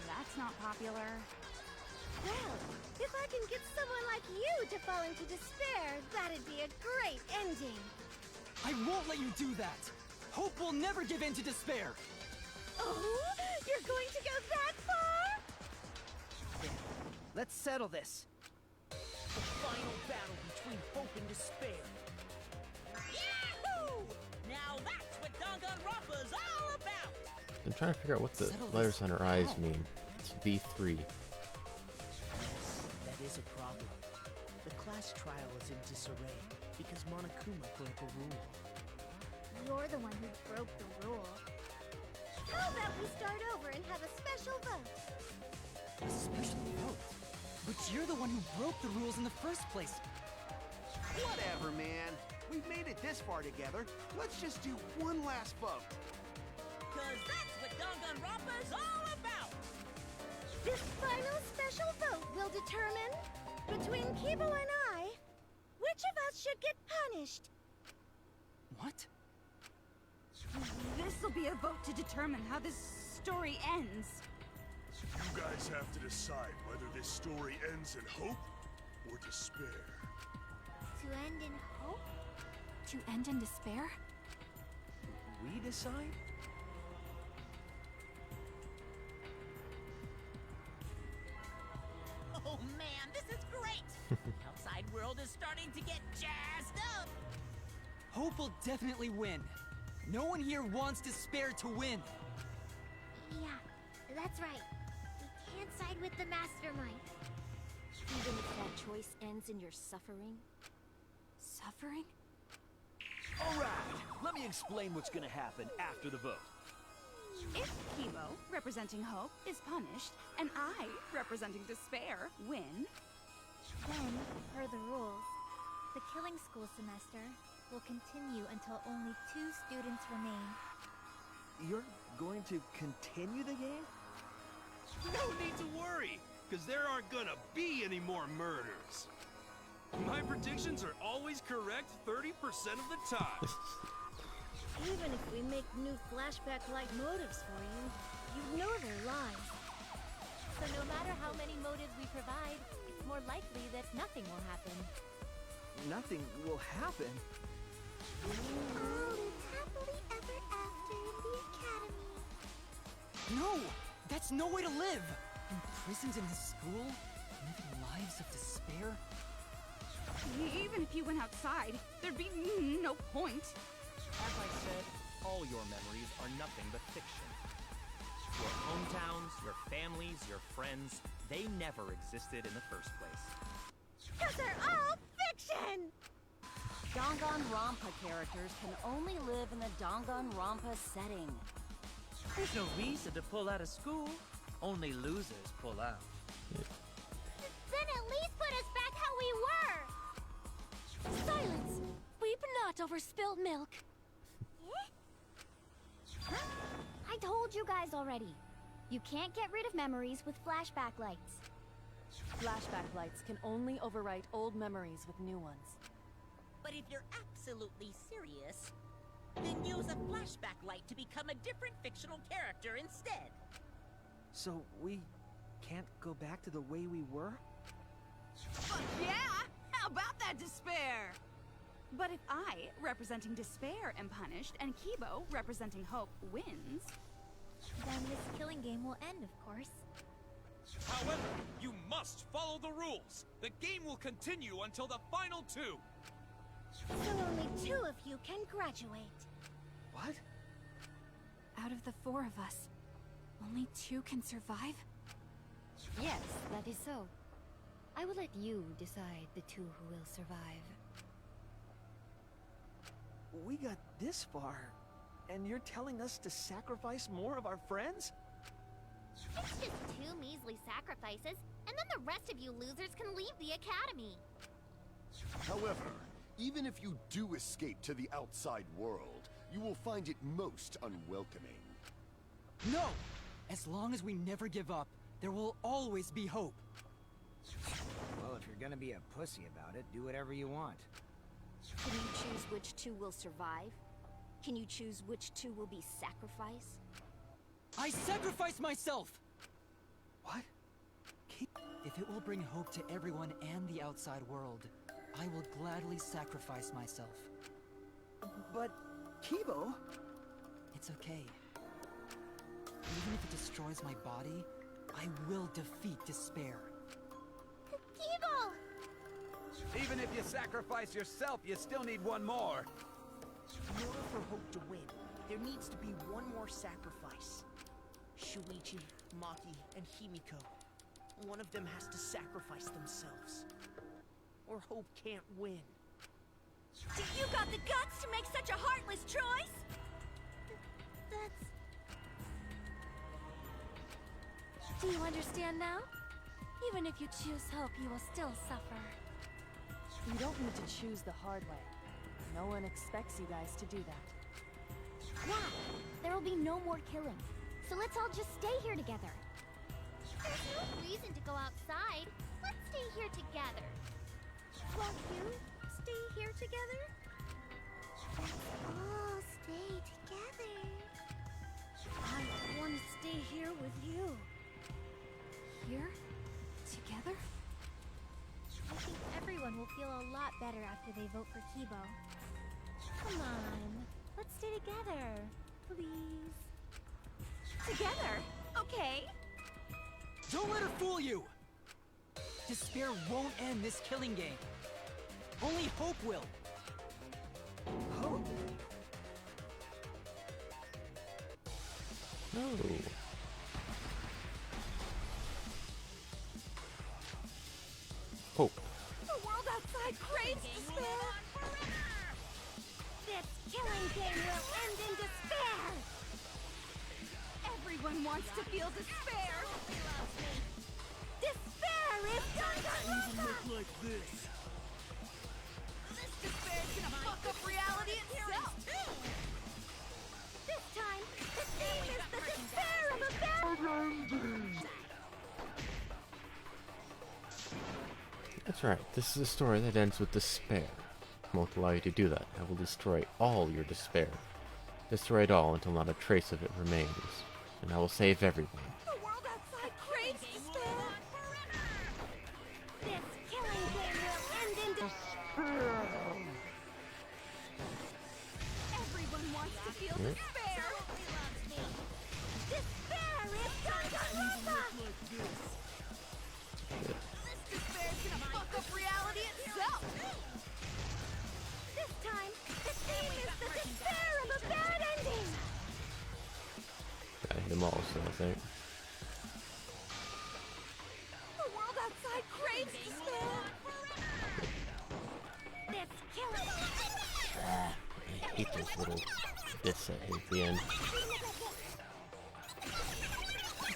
That's not popular. Well, if I can get someone like you to fall into despair, that'd be a great ending. I won't let you do that. Hope will never give in to despair. Oh, you're going to go that far? There. Let's settle this. The final battle between hope and despair. Yahoo! Now that's what Danganronpa's all about! I'm trying to figure out what the letters on her eyes mean. It's V3. That is a problem. The class trial is in disarray because Monokuma broke a rule. You're the one who broke the rule. How about we start over and have a special vote? A special vote? But you're the one who broke the rules in the first place. Whatever, man. We've made it this far together. Let's just do one last vote. Cause that's what Danganronpa's all about! This final special vote will determine, between Kibo and I, which of us should get punished. What? This'll be a vote to determine how this story ends. You guys have to decide whether this story ends in hope or despair. To end in hope? To end in despair? We decide? Oh man, this is great! Outside world is starting to get jazzed up! Hope will definitely win. No one here wants despair to win. Yeah, that's right. We can't side with the mastermind. Even if that choice ends in your suffering? Suffering? Alright, let me explain what's gonna happen after the vote. If Kibo, representing hope, is punished, and I, representing despair, win, Then, per the rules, the killing school semester will continue until only 2 students remain. You're going to continue the game? No need to worry, because there aren't gonna be any more murders. My predictions are always correct 30% of the time. Even if we make new flashback-like motives for you, you know they're lies. So no matter how many motives we provide, it's more likely that nothing will happen. Nothing will happen. All live happily ever after in the academy. No! That's no way to live! Imprisoned in this school? Living lives of despair? even if you went outside, there'd be no point. As I said, all your memories are nothing but fiction. Your hometowns, your families, your friends, they never existed in the first place. Because they're all fiction! Danganronpa characters can only live in the Danganronpa setting. There's no reason to pull out of school. Only losers pull out. Then at least put us back how we were! Silence! Weep not over spilled milk. I told you guys already. You can't get rid of memories with flashback lights. Flashback lights can only overwrite old memories with new ones. But if you're absolutely serious, then use a flashback light to become a different fictional character instead. So we can't go back to the way we were? Fuck yeah! How about that despair? But if I, representing despair, am punished, and Kibo, representing hope, wins... Then this killing game will end, of course. However, you must follow the rules. The game will continue until the final two. So only 2 of you can graduate. What? Out of the 4 of us, only 2 can survive? Yes, that is so. I will let you decide the 2 who will survive. We got this far, and you're telling us to sacrifice more of our friends? It's just 2 measly sacrifices, and then the rest of you losers can leave the academy. However, even if you do escape to the outside world, you will find it most unwelcoming. No! As long as we never give up, there will always be hope. Well, if you're gonna be a pussy about it, do whatever you want. Can you choose which 2 will survive? Can you choose which 2 will be sacrificed? I sacrifice myself! What? If it will bring hope to everyone and the outside world, I will gladly sacrifice myself. But, Kibo... It's okay. Even if it destroys my body, I will defeat despair. Kibo! Even if you sacrifice yourself, you still need one more. In order for Hope to win, there needs to be one more sacrifice. Shuichi, Maki, and Himiko. One of them has to sacrifice themselves. Or Hope can't win. You got the guts to make such a heartless choice? That's... Do you understand now? Even if you choose hope, you will still suffer. You don't need to choose the hard way. No one expects you guys to do that. Yeah, there will be no more killing. So let's all just stay here together. There's no reason to go outside. Let's stay here together. Won't you stay here together? Let's all stay together. I want to stay here with you. Here? Together? I think everyone will feel a lot better after they vote for Kibo. Come on, let's stay together, please. Together? Okay. Don't let her fool you! Despair won't end this killing game. Only hope will. Hope? No. Hope. The world outside craves despair. This killing game will end in despair. Everyone wants to feel despair. Despair is Danganronpa. Like this. This despair's gonna fuck up reality itself. This time, the theme is the despair of a bad... That's right. This is a story that ends with despair. I won't allow you to do that. I will destroy all your despair. Destroy it all until not a trace of it remains. And I will save everyone. The world outside craves despair. This killing game will end in despair. Everyone wants to feel despair. Despair is Danganronpa. This despair's gonna fuck up reality itself. This time, the theme is the despair of a bad ending. I hit them all, so I think. The world outside craves despair. This killing... I hate those little bits I hate at the end.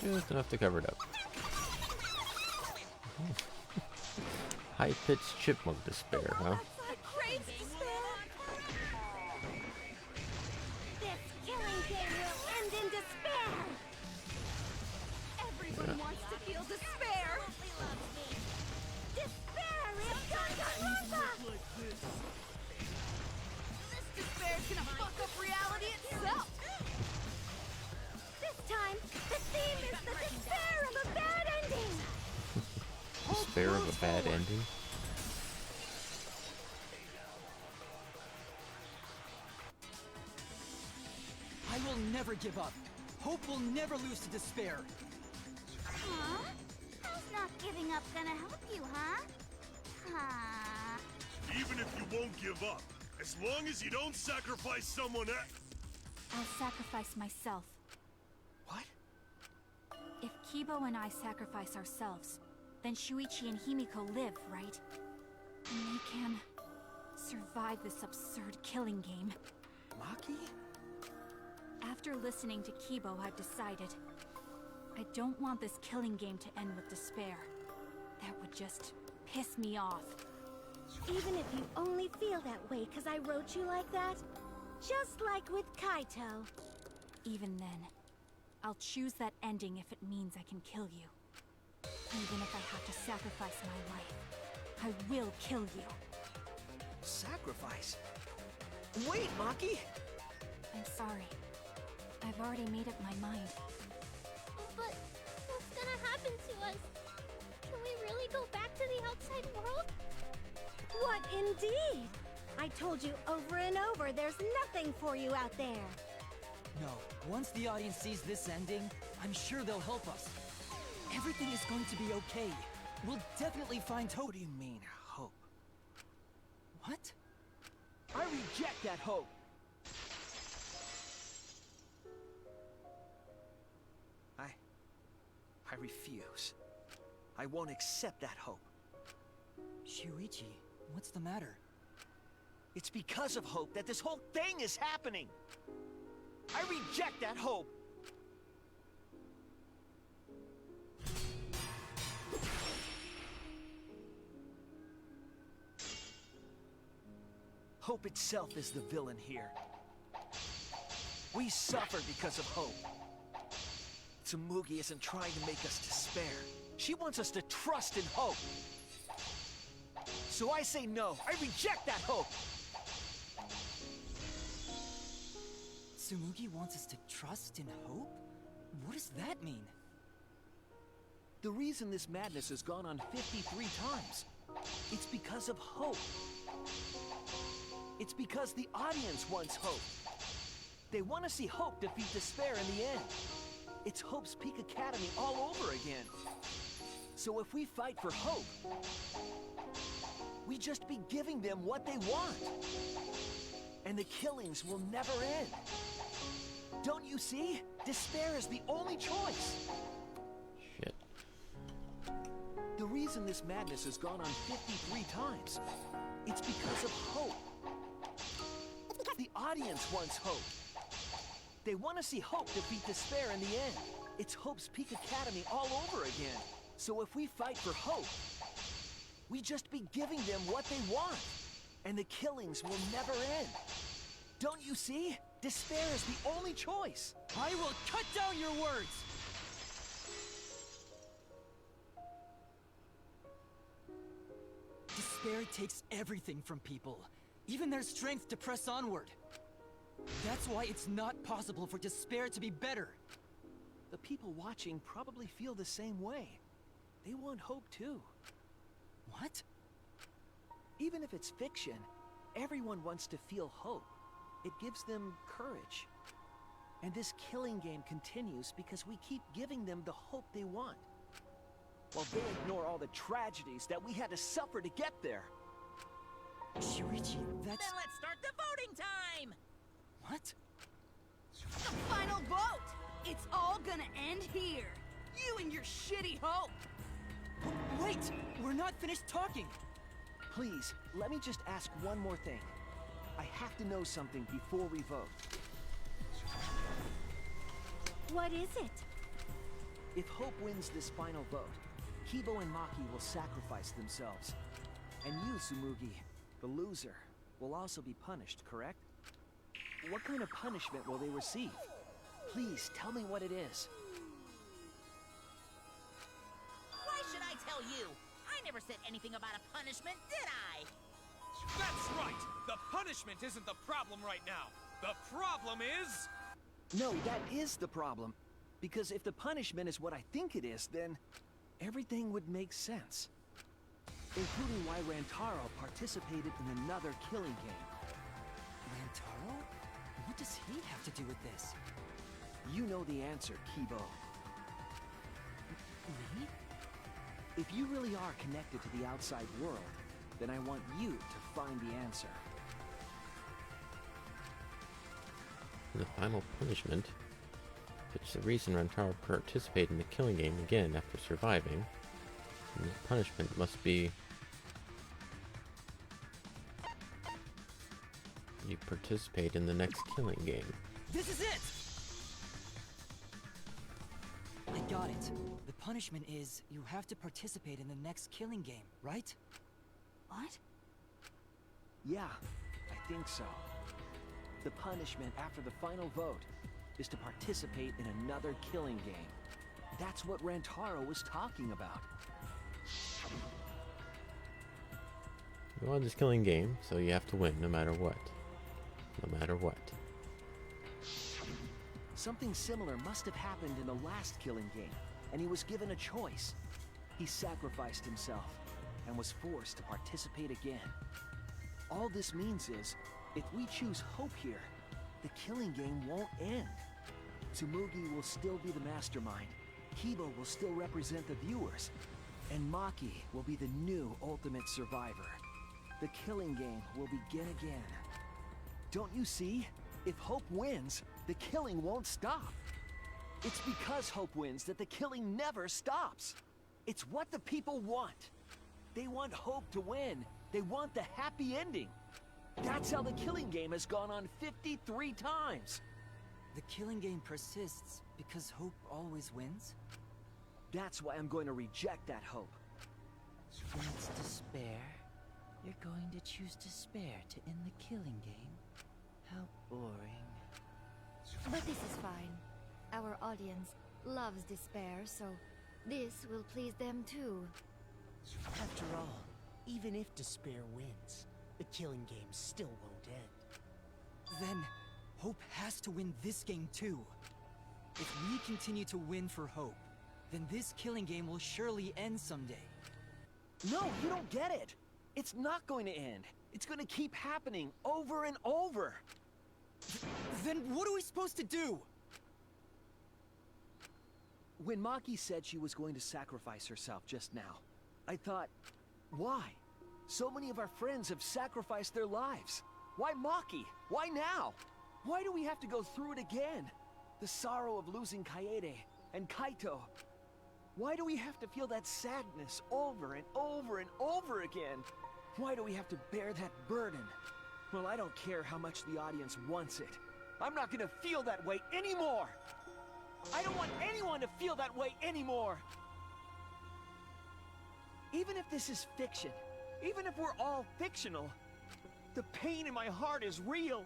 Just enough to cover it up. High-pitched chipmunk despair, huh? Craves despair. This killing game will end in despair. Everyone wants to feel despair. Despair is Danganronpa. despair of a bad ending? I will never give up. Hope will never lose to despair. Huh? How's not giving up gonna help you, huh? Huh? Even if you won't give up, as long as you don't sacrifice someone else. I'll sacrifice myself. What? If Kibo and I sacrifice ourselves, then Shuichi and Himiko live, right? And they can survive this absurd killing game. Maki? After listening to Kibo, I've decided I don't want this killing game to end with despair. That would just piss me off. Even if you only feel that way because I wrote you like that? Just like with Kaito. Even then, I'll choose that ending if it means I can kill you. Even if I have to sacrifice my life, I will kill you. Sacrifice? Wait, Maki! I'm sorry. I've already made up my mind. But what's gonna happen to us? Can we really go back to the outside world? What indeed? I told you over and over there's nothing for you out there. No, once the audience sees this ending, I'm sure they'll help us. Everything is going to be okay. We'll definitely find hope. What do you mean, hope? What? I reject that hope! I refuse. I won't accept that hope. Shuichi, what's the matter? It's because of hope that this whole thing is happening! I reject that hope! Hope itself is the villain here. We suffer because of hope. Tsumugi isn't trying to make us despair. She wants us to trust in hope. So I say no. I reject that hope! Tsumugi wants us to trust in hope? What does that mean? The reason this madness has gone on 53 times, it's because of hope. It's because the audience wants hope. They want to see hope defeat despair in the end. It's Hope's Peak Academy all over again. So if we fight for hope, we just be giving them what they want. And the killings will never end. Don't you see? Despair is the only choice. Shit. The reason this madness has gone on 53 times, it's because of hope. The audience wants hope. They want to see hope defeat despair in the end. It's Hope's Peak Academy all over again. So if we fight for hope, we just be giving them what they want. And the killings will never end. Don't you see? Despair is the only choice. I will cut down your words! Despair takes everything from people, even their strength to press onward. That's why it's not possible for despair to be better. The people watching probably feel the same way. They want hope too. What? Even if it's fiction, everyone wants to feel hope. It gives them courage. And this killing game continues because we keep giving them the hope they want. While they ignore all the tragedies that we had to suffer to get there. Shuichi, that's... Then let's start the voting time! What? The final vote! It's all gonna end here! You and your shitty hope! Wait! We're not finished talking! Please, let me just ask one more thing. I have to know something before we vote. What is it? If Hope wins this final vote, Kibo and Maki will sacrifice themselves. And you, Tsumugi, the loser, will also be punished, correct? What kind of punishment will they receive? Please, tell me what it is. Why should I tell you? I never said anything about a punishment, did I? That's right! The punishment isn't the problem right now. The problem is... No, that is the problem. Because if the punishment is what I think it is, then everything would make sense. including why Rantaro participated in another killing game. Rantaro? What does he have to do with this? You know the answer, Kibo. Me? If you really are connected to the outside world, then I want you to find the answer. The final punishment, it's the reason Rantaro participated in the killing game again after surviving. And the punishment must be you participate in the next killing game. This is it! I got it. The punishment is you have to participate in the next killing game, right? What? Yeah, I think so. The punishment after the final vote is to participate in another killing game. That's what Rantaro was talking about. You want this killing game, so you have to win no matter what. No matter what. Something similar must have happened in the last killing game, and he was given a choice. He sacrificed himself and was forced to participate again. All this means is, if we choose hope here, the killing game won't end. Tsumugi will still be the mastermind, Kibo will still represent the viewers, and Maki will be the new ultimate survivor. The killing game will begin again. Don't you see? If Hope wins, the killing won't stop. It's because Hope wins that the killing never stops. It's what the people want. They want Hope to win. They want the happy ending. That's how the killing game has gone on 53 times. The killing game persists because Hope always wins? That's why I'm going to reject that hope. When it's despair, you're going to choose despair to end the killing game? How boring. But this is fine. Our audience loves despair, so this will please them too. After all, even if despair wins, the killing game still won't end. Then, Hope has to win this game too. If we continue to win for Hope, then this killing game will surely end someday. No, you don't get it. It's not going to end. It's going to keep happening over and over. Then what are we supposed to do? When Maki said she was going to sacrifice herself just now, I thought, why? So many of our friends have sacrificed their lives. Why Maki? Why now? Why do we have to go through it again? The sorrow of losing Kaede and Kaito. Why do we have to feel that sadness over and over and over again? Why do we have to bear that burden? Well, I don't care how much the audience wants it. I'm not gonna feel that way anymore! I don't want anyone to feel that way anymore! Even if this is fiction, even if we're all fictional, the pain in my heart is real.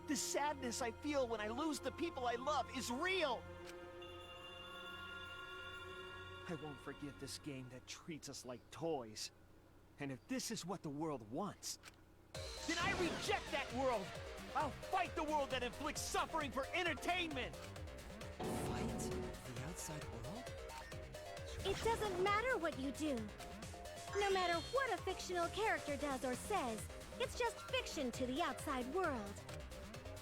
The sadness I feel when I lose the people I love is real. I won't forget this game that treats us like toys. And if this is what the world wants, then I reject that world! I'll fight the world that inflicts suffering for entertainment! Fight the outside world? It doesn't matter what you do. No matter what a fictional character does or says, it's just fiction to the outside world.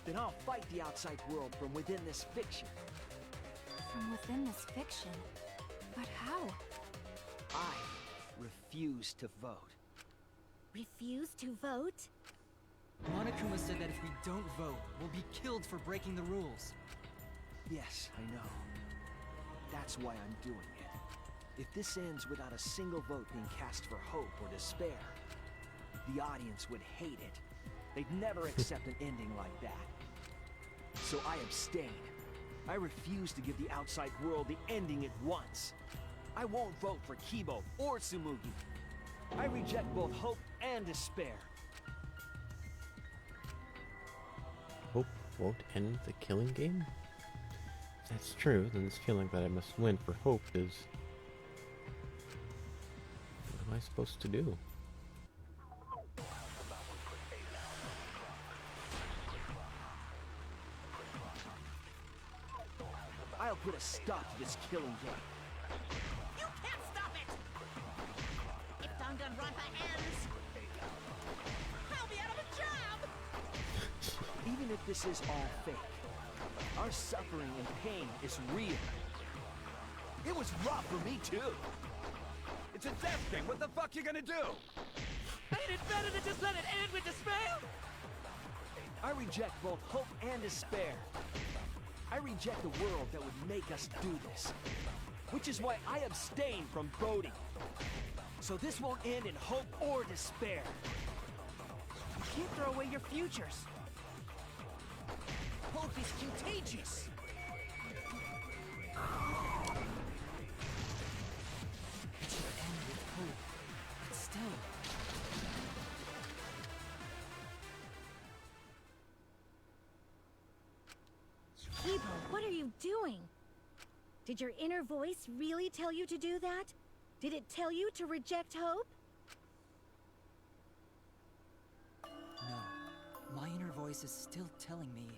Then I'll fight the outside world from within this fiction. From within this fiction? But how? I refuse to vote. Refuse to vote? Monokuma said that if we don't vote, we'll be killed for breaking the rules. Yes, I know. That's why I'm doing it. If this ends without a single vote being cast for hope or despair, the audience would hate it. They'd never accept an ending like that. So I abstain. I refuse to give the outside world the ending it wants. I won't vote for Kibo or Tsumugi. I reject both hope and despair. Hope won't end the killing game? If that's true, then this feeling that I must win for hope is... what am I supposed to do? I'll put a stop to this killing game. You can't stop it! If Danganronpa ends, I'll be out of a job! Even if this is all fake, our suffering and pain is real. It was rough for me too. It's a death game. What the fuck you gonna do? Ain't it better to just let it end with despair? I reject both hope and despair. I reject a world that would make us do this. Which is why I abstain from voting. So this won't end in hope or despair. You can't throw away your futures. Hope is contagious. It should end with hope, but still. Kibo, what are you doing? Did your inner voice really tell you to do that? Did it tell you to reject hope? No. My inner voice is still telling me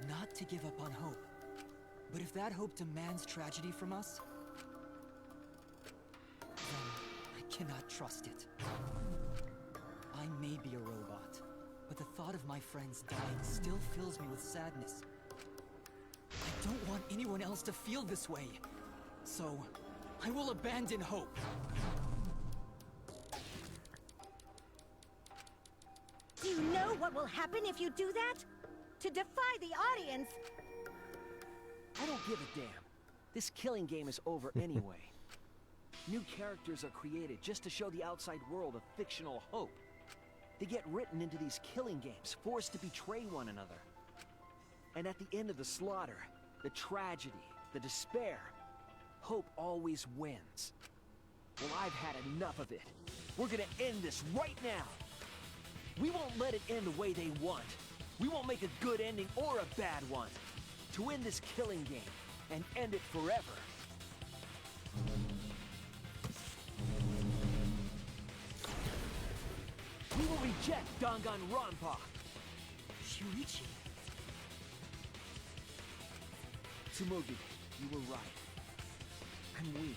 not to give up on hope. But if that hope demands tragedy from us, then I cannot trust it. I may be a robot, but the thought of my friends dying still fills me with sadness. I don't want anyone else to feel this way. So, I will abandon hope. Do you know what will happen if you do that? To defy the audience! I don't give a damn. This killing game is over anyway. New characters are created just to show the outside world a fictional hope. They get written into these killing games, forced to betray one another. And at the end of the slaughter, the tragedy, the despair, hope always wins. Well, I've had enough of it. We're gonna end this right now. We won't let it end the way they want. We won't make a good ending or a bad one. To end this killing game and end it forever. We will reject Danganronpa. Shuichi. Tsumugi, you were right. I'm weak.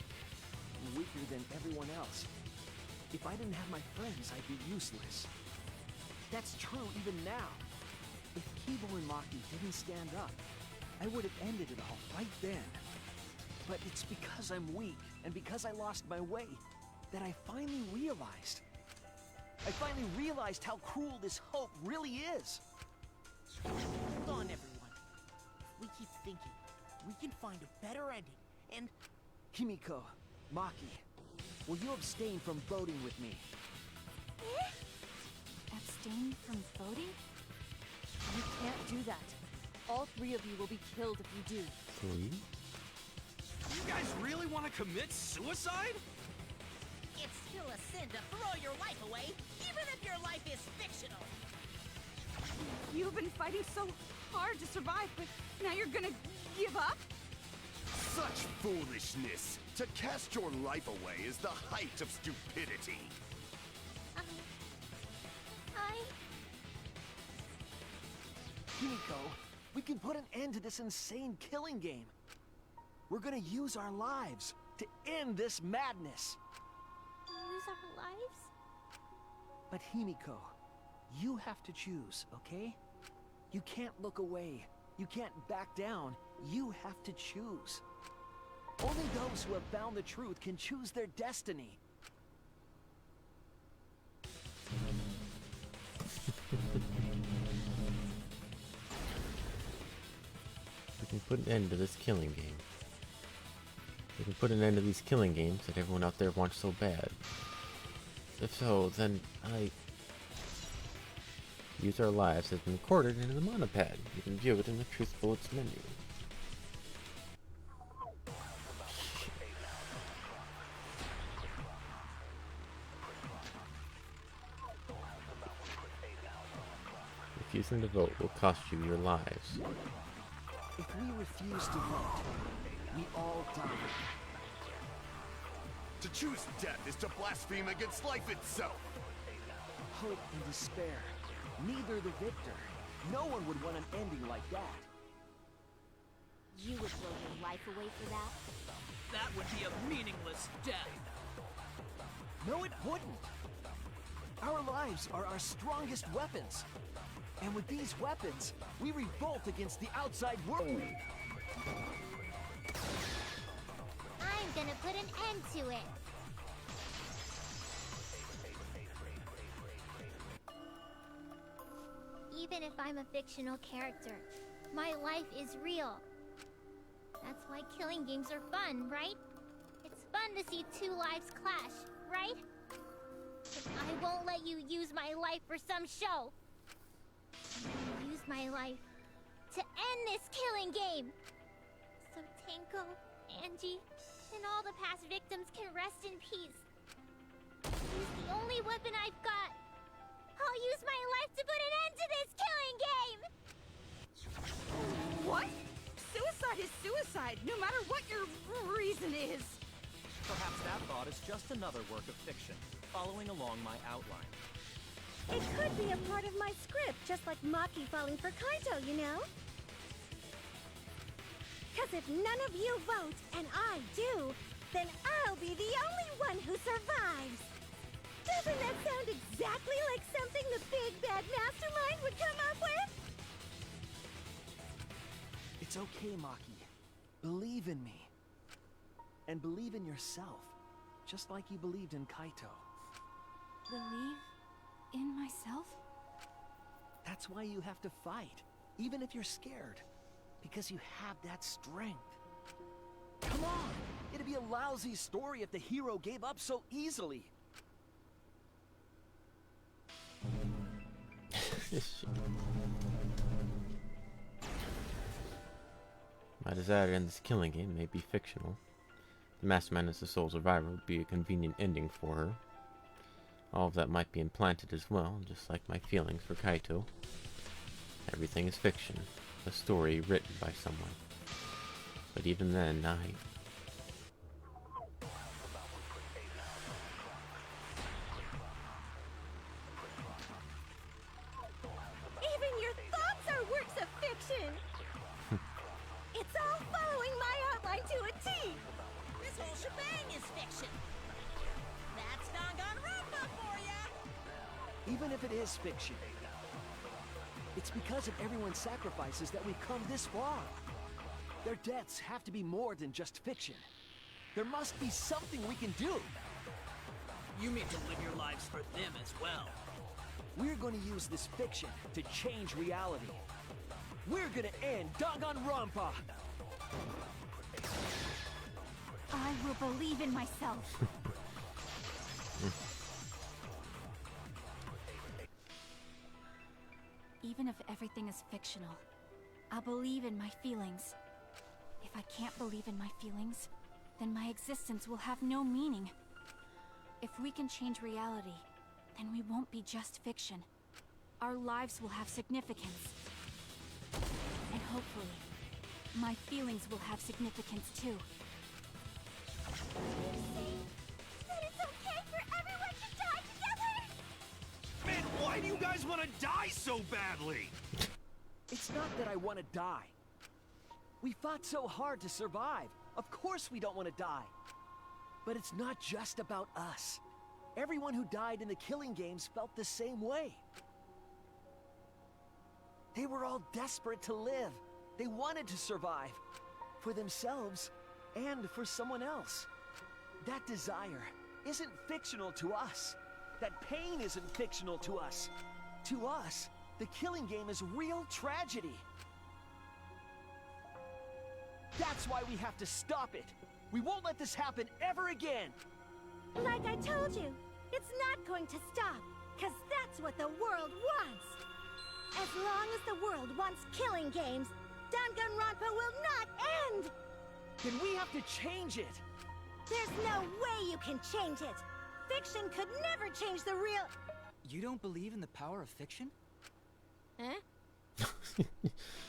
I'm weaker than everyone else. If I didn't have my friends, I'd be useless. That's true even now. If Kibo and Maki didn't stand up, I would have ended it all right then. But it's because I'm weak, and because I lost my way, that I finally realized. I finally realized how cruel this hope really is. Hold on, everyone. If we keep thinking, we can find a better ending, and... Himiko, Maki, will you abstain from voting with me? Abstain from voting? You can't do that. All three of you will be killed if you do. Three? You guys really want to commit suicide? It's still a sin to throw your life away, even if your life is fictional. You've been fighting so hard to survive, but now you're gonna give up? Such foolishness! To cast your life away is the height of stupidity. Himiko, we can put an end to this insane killing game. We're gonna use our lives to end this madness. Use our lives? But Himiko, you have to choose, okay? You can't look away. You can't back down. You have to choose. Only those who have found the truth can choose their destiny. We can put an end to this killing game. We can put an end to these killing games that everyone out there wants so bad. If so, then Use Our Lives has been recorded into the monopad. You can view it in the Truth Bullets menu. Refusing to vote will cost you your lives. If we refuse to vote, we all die. To choose death is to blaspheme against life itself. Hope and despair. Neither the victor. No one would want an ending like that. You would throw your life away for that? That would be a meaningless death. No, it wouldn't. Our lives are our strongest weapons. And with these weapons, we revolt against the outside world. I'm gonna put an end to it. Even if I'm a fictional character, my life is real. That's why killing games are fun, right? It's fun to see two lives clash, right? But I won't let you use my life for some show. I'm gonna use my life to end this killing game. So Tenko, Angie, and all the past victims can rest in peace. Use the only weapon I've got. I'll use my life to put an end to this killing game! What? Suicide is suicide, no matter what your reason is. Perhaps that thought is just another work of fiction, following along my outline. It could be a part of my script, just like Maki falling for Kaito, you know? Because if none of you vote, and I do, then I'll be the only one who survives. Doesn't that sound exactly like something the big bad mastermind would come up with? It's okay, Maki. Believe in me. And believe in yourself, just like you believed in Kaito. Believe in myself? That's why you have to fight, even if you're scared. Because you have that strength. Come on! It'd be a lousy story if the hero gave up so easily. My desire to end this killing game may be fictional. The mastermind as the sole survivor would be a convenient ending for her. All of that might be implanted as well, just like my feelings for Kaito. Everything is fiction, a story written by someone. But even then, Even your thoughts are works of fiction! It's all following my outline to a T! This whole shebang is fiction. That's Danganronpa for ya! Even if it is fiction, it's because of everyone's sacrifices that we've come this far. Their deaths have to be more than just fiction. There must be something we can do. You mean to live your lives for them as well? We're going to use this fiction to change reality. We're going to end Danganronpa! I will believe in myself. Even if everything is fictional, I'll believe in my feelings. If I can't believe in my feelings, then my existence will have no meaning. If we can change reality, then we won't be just fiction. Our lives will have significance. And hopefully, my feelings will have significance too. That it's okay for everyone to die together! Man, why do you guys want to die so badly? It's not that I want to die. We fought so hard to survive. Of course we don't want to die. But it's not just about us. Everyone who died in the killing games felt the same way. They were all desperate to live. They wanted to survive. For themselves and for someone else. That desire isn't fictional to us. That pain isn't fictional to us. To us, the killing game is real tragedy. That's why we have to stop it. We won't let this happen ever again. Like I told you, it's not going to stop, because that's what the world wants. As long as the world wants killing games, Danganronpa will not end! Then we have to change it. There's no way you can change it. Fiction could never change the real... You don't believe in the power of fiction? Huh?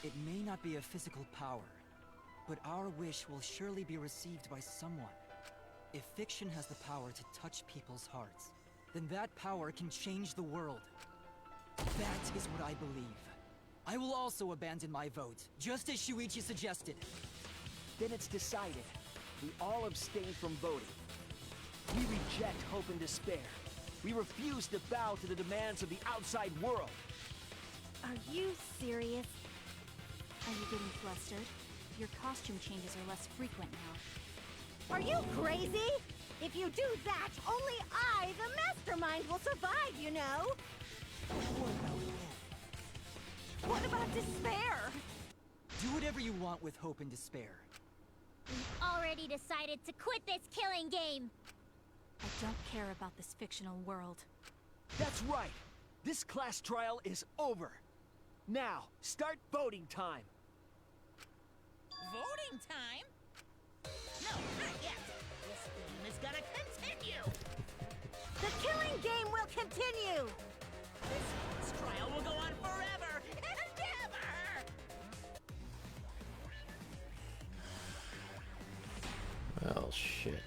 It may not be a physical power, but our wish will surely be received by someone. If fiction has the power to touch people's hearts, then that power can change the world. That is what I believe. I will also abandon my vote, just as Shuichi suggested. Then it's decided. We all abstain from voting. We reject hope and despair. We refuse to bow to the demands of the outside world. Are you serious? Are you getting flustered? Your costume changes are less frequent now. Are you crazy? If you do that, only I, the mastermind, will survive, you know? What about despair? Do whatever you want with hope and despair. We've already decided to quit this killing game. I don't care about this fictional world. That's right. This class trial is over. Now, start voting time. Voting time? No, not yet. This game is gonna continue. The killing game will continue! This trial will go on forever and ever! Well, shit.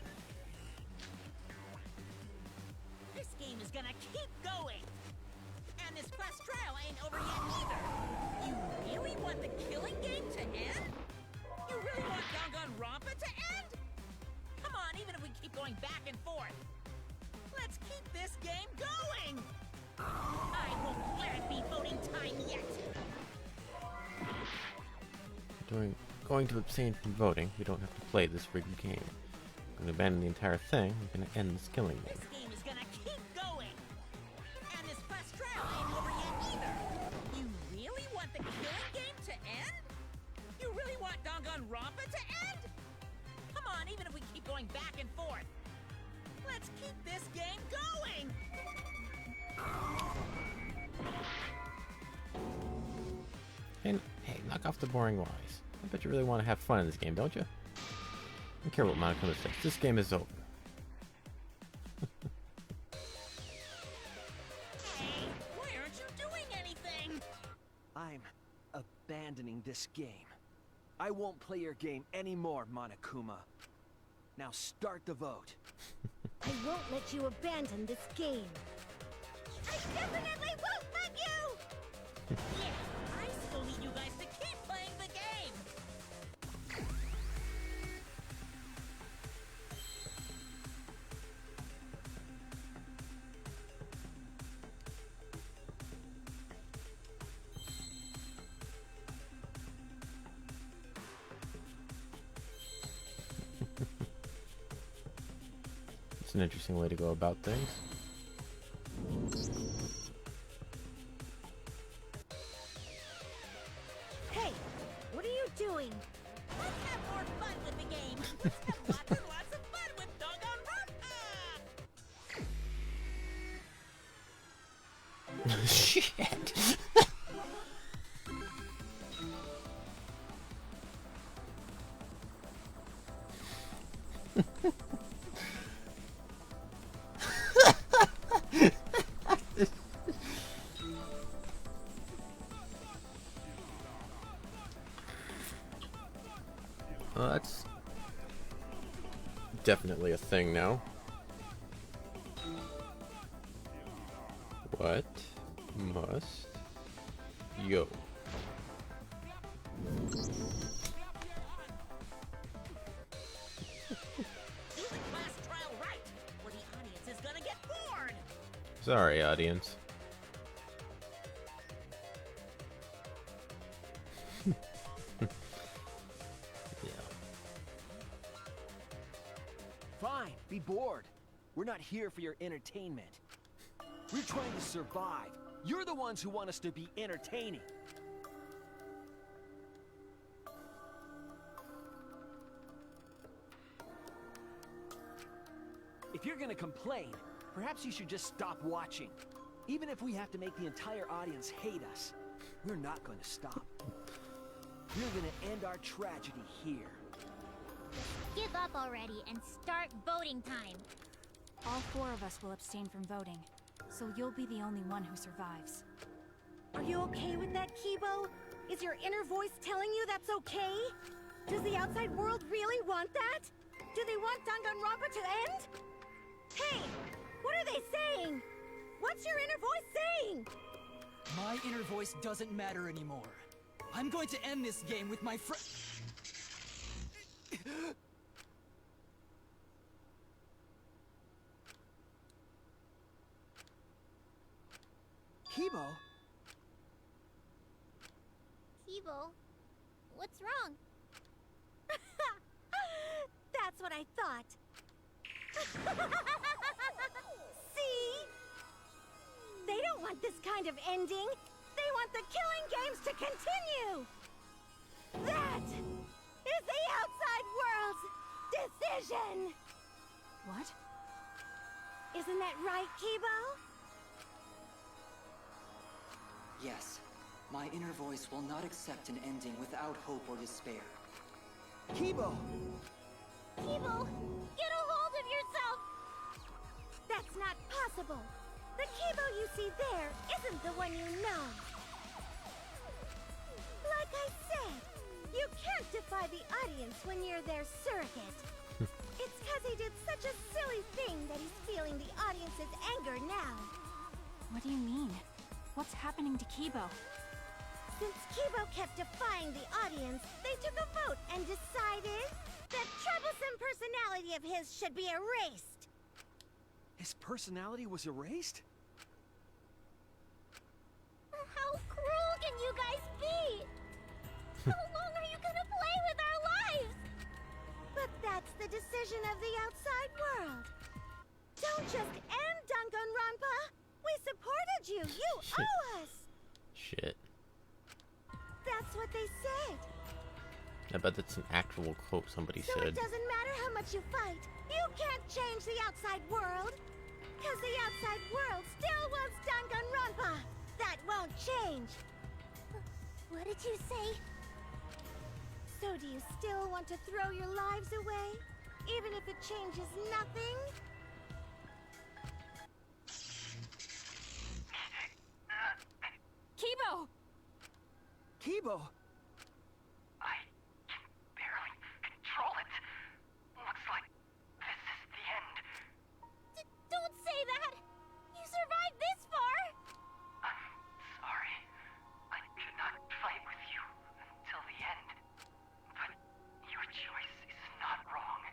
This game is gonna keep going. And this class trial ain't over yet either. You really want the killing game to end? You really want Danganronpa to end? Come on, even if we keep going back and forth. Let's keep this game going! I won't let it be voting time yet! Going to abstain from voting. We don't have to play this rigged game. We're going to abandon the entire thing. We're going to end this killing game. This game is gonna keep going! And this class trial ain't over yet either! You really want the killing game to end? You really want Danganronpa to end? Come on, even if we keep going back and forth. Let's keep this game going! And hey, knock off the boring lies. I bet you really want to have fun in this game, don't you? I don't care what Monokuma says. This game is over. Hey, why aren't you doing anything? I'm abandoning this game. I won't play your game anymore, Monokuma. Now start the vote. I won't let you abandon this game. I definitely won't let you! Yeah, I still need you guys to keep playing the game! It's an interesting way to go about things. Hey, what are you doing? Let's have more fun with the game! Let's have lots and lots of fun with Danganronpa! Shit! Well, that's definitely a thing now. What must yo? Do the class trial right, or the audience is gonna get bored! Sorry, audience. Fine, be bored. We're not here for your entertainment. We're trying to survive. You're the ones who want us to be entertaining. If you're gonna complain, perhaps you should just stop watching. Even if we have to make the entire audience hate us, we're not gonna stop. We're gonna end our tragedy here. Give up already and start voting time. All 4 of us will abstain from voting, so you'll be the only one who survives. Are you okay with that, Kibo? Is your inner voice telling you that's okay? Does the outside world really want that? Do they want Danganronpa to end? Hey! What are they saying? What's your inner voice saying? My inner voice doesn't matter anymore. I'm going to end this game with my friend. Kibo. What's wrong? That's what I thought. See? They don't want this kind of ending. They want the killing games to continue. That is the outside world's decision. What? Isn't that right, Kibo? Yes. My inner voice will not accept an ending without hope or despair. Kibo! Kibo, get a hold of yourself! That's not possible. The Kibo you see there isn't the one you know. Like I said, you can't defy the audience when you're their surrogate. It's because he did such a silly thing that he's feeling the audience's anger now. What do you mean? What's happening to Kibo? Since Kibo kept defying the audience, they took a vote and decided that troublesome personality of his should be erased. His personality was erased? How cruel can you guys be? How long are you gonna play with our lives? But that's the decision of the outside world. Don't just end Danganronpa! We supported you! You owe us! Shit. That's what they said. I bet that's an actual quote somebody So said. it doesn't matter how much you fight. You can't change the outside world. Because the outside world still wants Danganronpa. That won't change. What did you say? So do you still want to throw your lives away? Even if it changes nothing? Kibo! Kibo! I can barely control it. Looks like this is the end. Don't say that! You survived this far! I'm sorry. I could not fight with you until the end. But your choice is not wrong.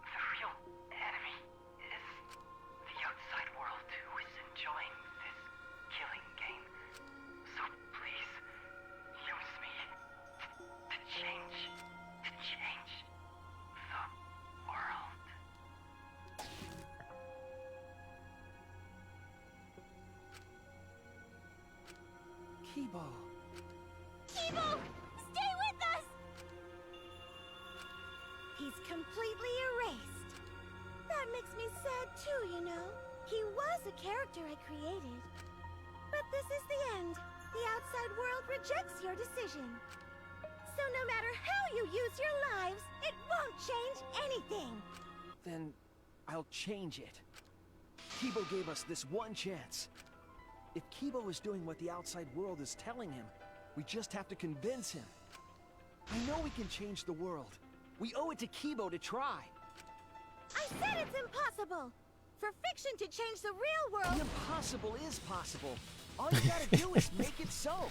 The real enemy is the outside world who is enjoying this killing game. So please, use me to change the world. Kibo. Kibo! Stay with us! He's completely erased. That makes me sad too, you know. He was a character I created. But this is the end. The outside world rejects your decision. So no matter how you use your lives, it won't change anything. Then I'll change it. Kibo gave us this one chance. If Kibo is doing what the outside world is telling him, we just have to convince him. I know we can change the world. We owe it to Kibo to try. I said it's impossible. For fiction to change the real world... The impossible is possible. All you gotta do is make it so.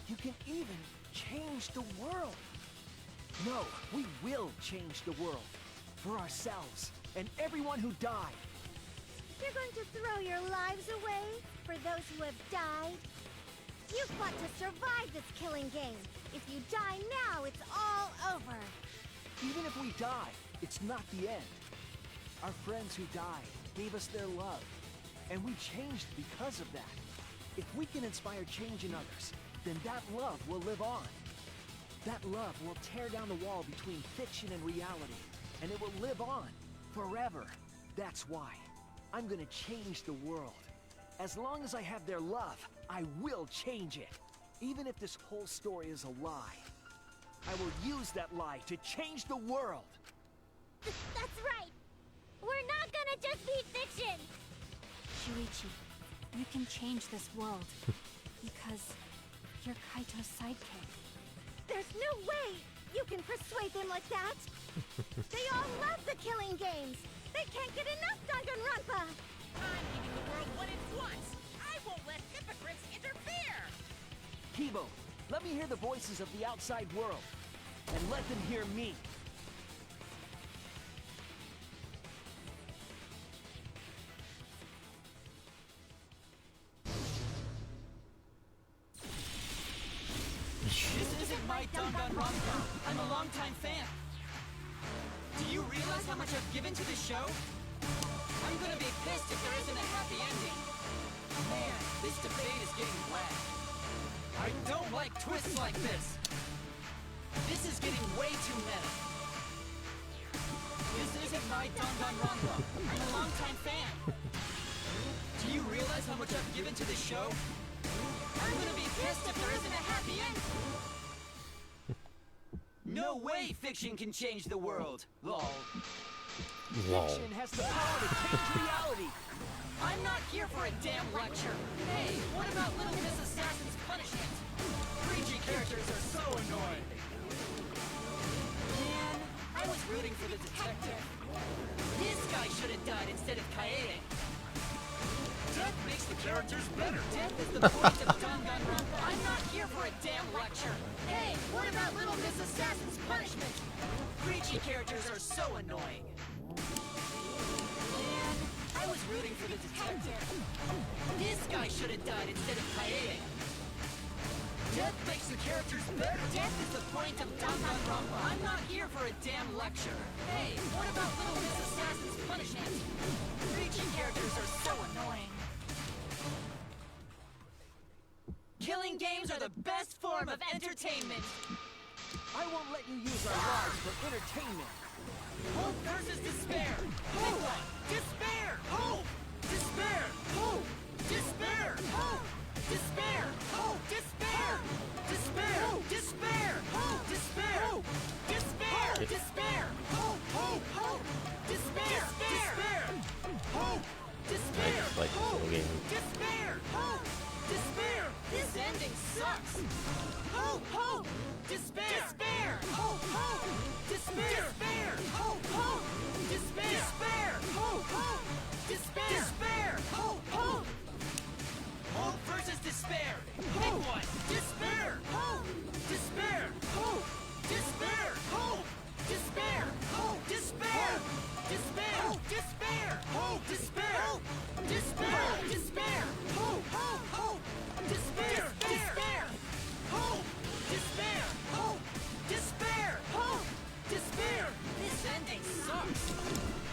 You can even change the world. No, we will change the world. For ourselves and everyone who died. You're going to throw your lives away for those who have died? You fought to survive this killing game. If you die now, it's all over. Even if we die, it's not the end. Our friends who died gave us their love, and we changed because of that. If we can inspire change in others, then that love will live on. That love will tear down the wall between fiction and reality, and it will live on forever. That's why I'm gonna change the world. As long as I have their love, I will change it. Even if this whole story is a lie. I will use that lie to change the world. That's right. We're not gonna just be fiction. Shuichi, you can change this world. Because you're Kaito's sidekick. There's no way you can persuade them like that. They all love the killing games. They can't get enough Danganronpa. I'm giving the world what it wants. I won't let hypocrites interfere. Kibo, let me hear the voices of the outside world. And let them hear me. my Danganronpa. I'm a longtime fan. Do you realize how much I've given to this show? I'm gonna be pissed if there isn't a happy ending. Man, this debate is getting wet. I don't like twists like this. This is getting way too meta. This isn't my Danganronpa. I'm a longtime fan. Do you realize how much I've given to this show? I'm gonna be pissed if there isn't a happy ending. No way fiction can change the world. Lol. Fiction has the power to change reality. I'm not here for a damn lecture. Hey, what about Little Miss Assassin's punishment? Preachy characters are so annoying. Man, I was rooting for the detective. This guy should have died instead of Kaede. Death makes the characters better. Death is the point of Danganronpa. I'm not here for a damn lecture. Hey, what about Little Miss Assassin's punishment? Preachy characters are so annoying. Man, I was rooting for the detective. This guy should have died instead of Kaede. Death makes the characters better. Death is the point of Danganronpa. I'm not here for a damn lecture. Hey, what about Little Miss Assassin's punishment? Preachy characters are so annoying. Killing games are the best form of entertainment. I won't let you use our lives for entertainment. Hope versus despair. Pick one. Despair. Hope. Despair. Hope. Despair. Hope. Despair. Hope. Despair. Despair. Despair. Hope. Despair. Despair. Despair. Hope. Hope. Hope. Despair. Despair. Hope. Despair. Like Hope. game. Despair. Hope. Despair. This ending sucks. Hope. Hope. Despair. Despair. Hope. Hope. Despair. Despair. Hope. Hope. Despair. Despair. Hope. Hope. Despair. Despair. Hope. Hope. Hope versus despair. Pick one. Despair. Hope. Despair. Hope. Despair. Hope. Despair. Hope. Despair. Despair. Despair. Hope. Despair. Despair. Despair. Hope. Hope. Hope. Despair. Despair. Hope. Despair. Hope. Despair. Hope. Despair. This ending sucks.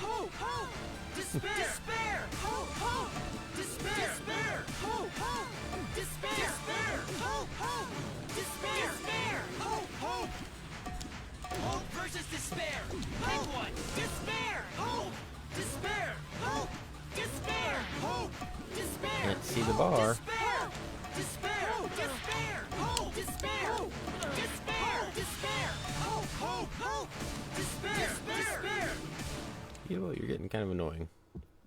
Hope. Hope. Despair. Despair. Hope. Hope. Despair. Despair. Hope. Hope. Despair. Despair. Hope. Hope. Despair. Despair. Hope. Hope. Hope versus despair. Pick one. Despair. Hope. Despair. Hope. Despair. Hope. Despair. Let's see the bar. Despair. Despair. Despair. Hope. Despair. Despair. Despair. Hope. Hope. Hope. Despair. Despair. You know what? You're getting kind of annoying.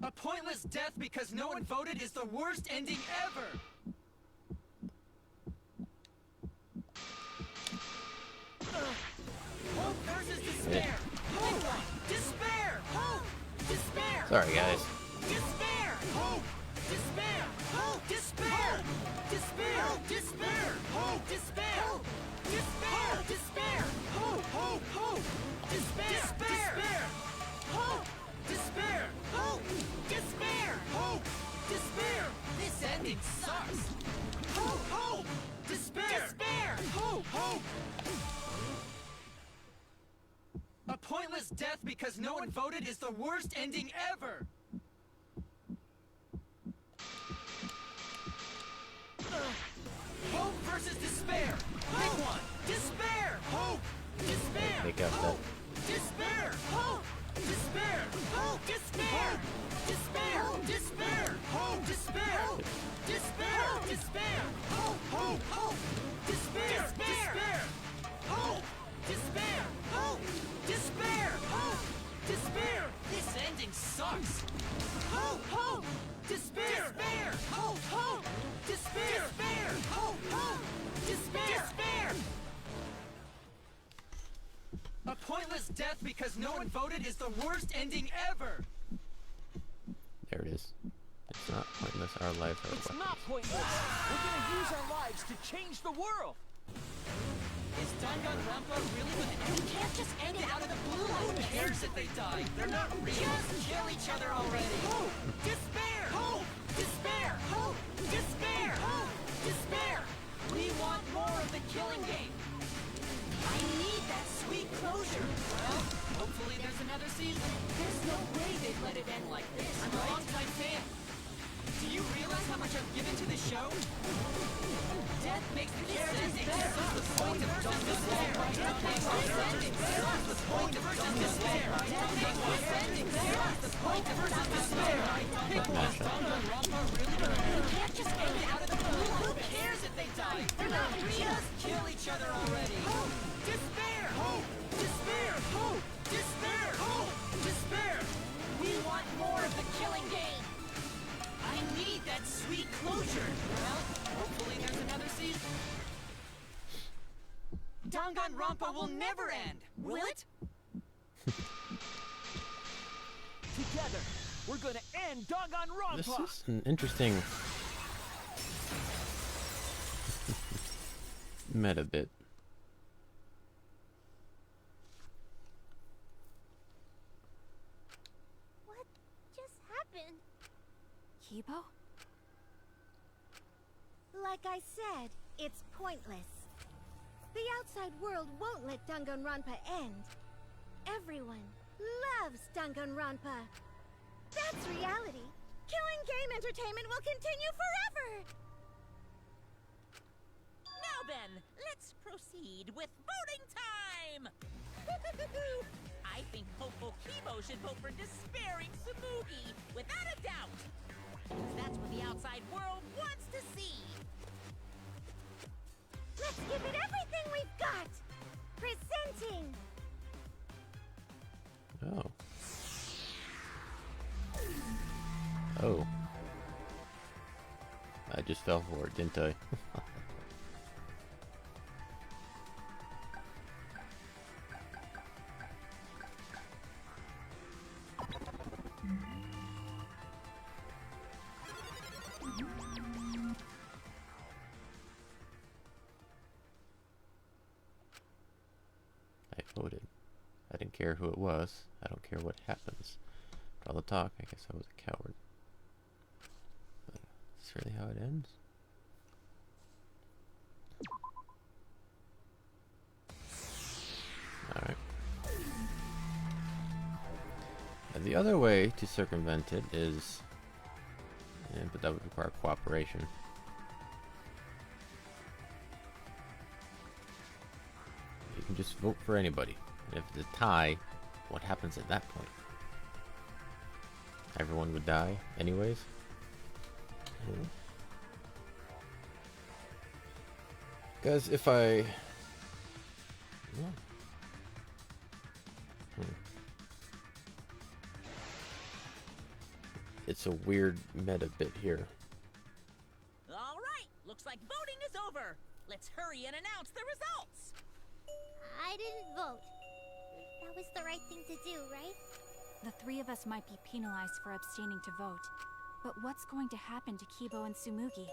A pointless death because no one voted is the worst ending ever. Hope versus despair. Hope. Despair. Hope. Despair. Sorry, guys. Despair. Hope. Despair. Hope. Despair. Despair. Despair. Hope. Despair. Despair. Despair. Hope. Hope. Hope. Despair. Despair. Hope. Despair. Hope. Despair. Hope. Despair. This ending sucks. Hope. Hope. Despair. Despair. Hope. Hope. A pointless death because no one voted is the worst ending ever. Hope versus despair. Pick one. Despair. Hope. Despair. Pick up that. Despair. Hope. Despair. Hope. Despair. Despair. Despair. Hope. Despair. Despair. Despair. Hope. Hope. Hope. Despair. Despair. Hope. Despair. Hope. Despair. Hope. Despair. This ending sucks. Hope. Hope. Despair. Despair. Hope. Hope. Despair. Despair. Hope. Hope. Despair. Despair. A pointless death because no one voted is the worst ending ever. There it is. It's not pointless. Our lives are It's weapons. not pointless. We're gonna use our lives to change the world. Is Danganronpa really gonna end? You can't just end it out of the blue. Who cares if they die? They're not real. Just kill each other already. Hope. Despair. Hope. Despair. Hope. Despair. Hope. Despair. We want more of the killing game. closure. Well, hopefully there's another season. There's no way they'd let it end like this. I'm a longtime fan. Do you realize how much I've given to this show? Death makes the characters better. That's the point of despair. Death makes this ending better. That's the point of despair. Death makes this ending better. That's the point of despair. Pick one. Danganronpa really good. You can't just end it out of the blue. Who cares if they die? They're not real. Just kill each other already. Hope. Despair. Hope. Despair. Hope. Despair. Hope. Despair. We want more of the killing game. I need that sweet closure. Well, hopefully there's another season. Danganronpa will never end, will it? Together, we're gonna end Danganronpa! This is an interesting meta bit. What just happened? Kibo? Like I said, it's pointless. The outside world won't let Danganronpa end. Everyone loves Danganronpa. That's reality. Killing game entertainment will continue forever! Now then, let's proceed with voting time! I think hopeful Kibo should vote for despairing Tsumugi, without a doubt! Because that's what the outside world wants to see! Let's give it everything we've got! Presenting! Oh. Oh. I just fell for it, didn't I? I voted. I didn't care who it was. I don't care what happens. For all the talk, I guess I was a coward. But is this really how it ends? Alright. The other way to circumvent it is... but that would require cooperation. You can just vote for anybody. And if it's a tie, what happens at that point? Everyone would die anyways? Because if I... It's a weird meta bit here. Alright, looks like voting is over. Let's hurry and announce the results. I didn't vote. That was the right thing to do, right? The three of us might be penalized for abstaining to vote. But what's going to happen to Kibo and Tsumugi?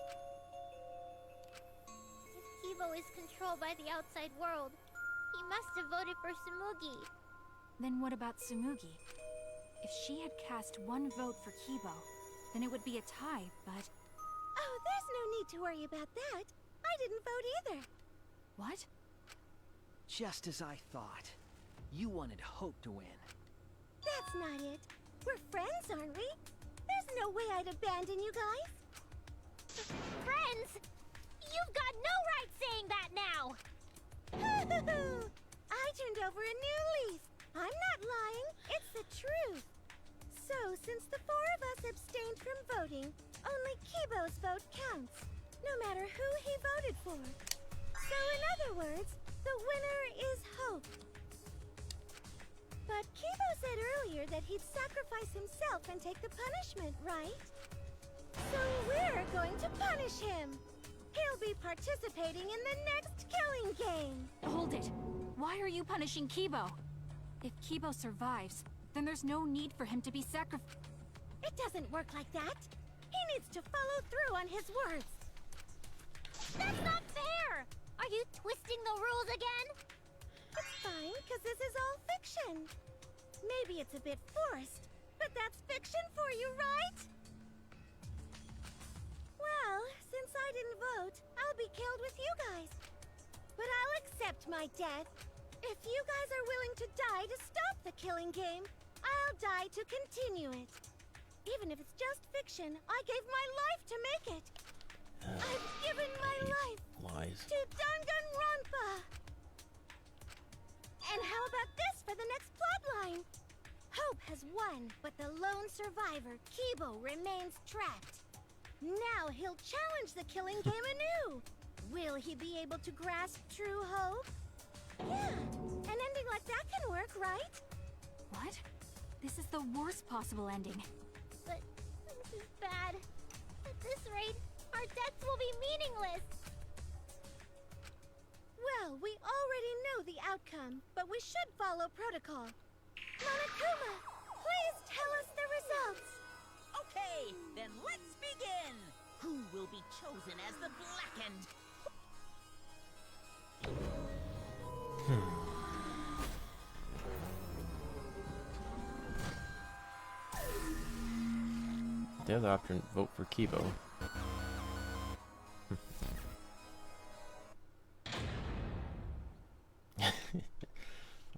If Kibo is controlled by the outside world, he must have voted for Tsumugi. Then what about Tsumugi? If she had cast one vote for Kibo, then it would be a tie, but... Oh, there's no need to worry about that. I didn't vote either. What? Just as I thought. You wanted Hope to win. That's not it. We're friends, aren't we? There's no way I'd abandon you guys. Friends? You've got no right saying that now! I turned over a new leaf. I'm not lying. It's the truth. So, since the four of us abstained from voting, only Kibo's vote counts, no matter who he voted for. So, in other words, the winner is Hope. But Kibo said earlier that he'd sacrifice himself and take the punishment, right? So we're going to punish him. He'll be participating in the next killing game. Hold it! Why are you punishing Kibo? If Kibo survives, then there's no need for him to be sacrificed. It doesn't work like that. He needs to follow through on his words. That's not fair! Are you twisting the rules again? It's fine, because this is all fiction. Maybe it's a bit forced, but that's fiction for you, right? Well, since I didn't vote, I'll be killed with you guys. But I'll accept my death. If you guys are willing to die to stop the killing game, I'll die to continue it. Even if it's just fiction, I gave my life to make it. I've given my life Lies. to Danganronpa. And how about this for the next plotline? Hope has won, but the lone survivor, Kibo, remains trapped. Now he'll challenge the killing game anew. Will he be able to grasp true hope? Yeah, an ending like that can work, right? What? This is the worst possible ending. But this is bad. At this rate, our deaths will be meaningless. Well, we already know the outcome, but we should follow protocol. Monokuma, please tell us the results. Okay, then let's begin. Who will be chosen as the Blackened? The other option, vote for Kibo.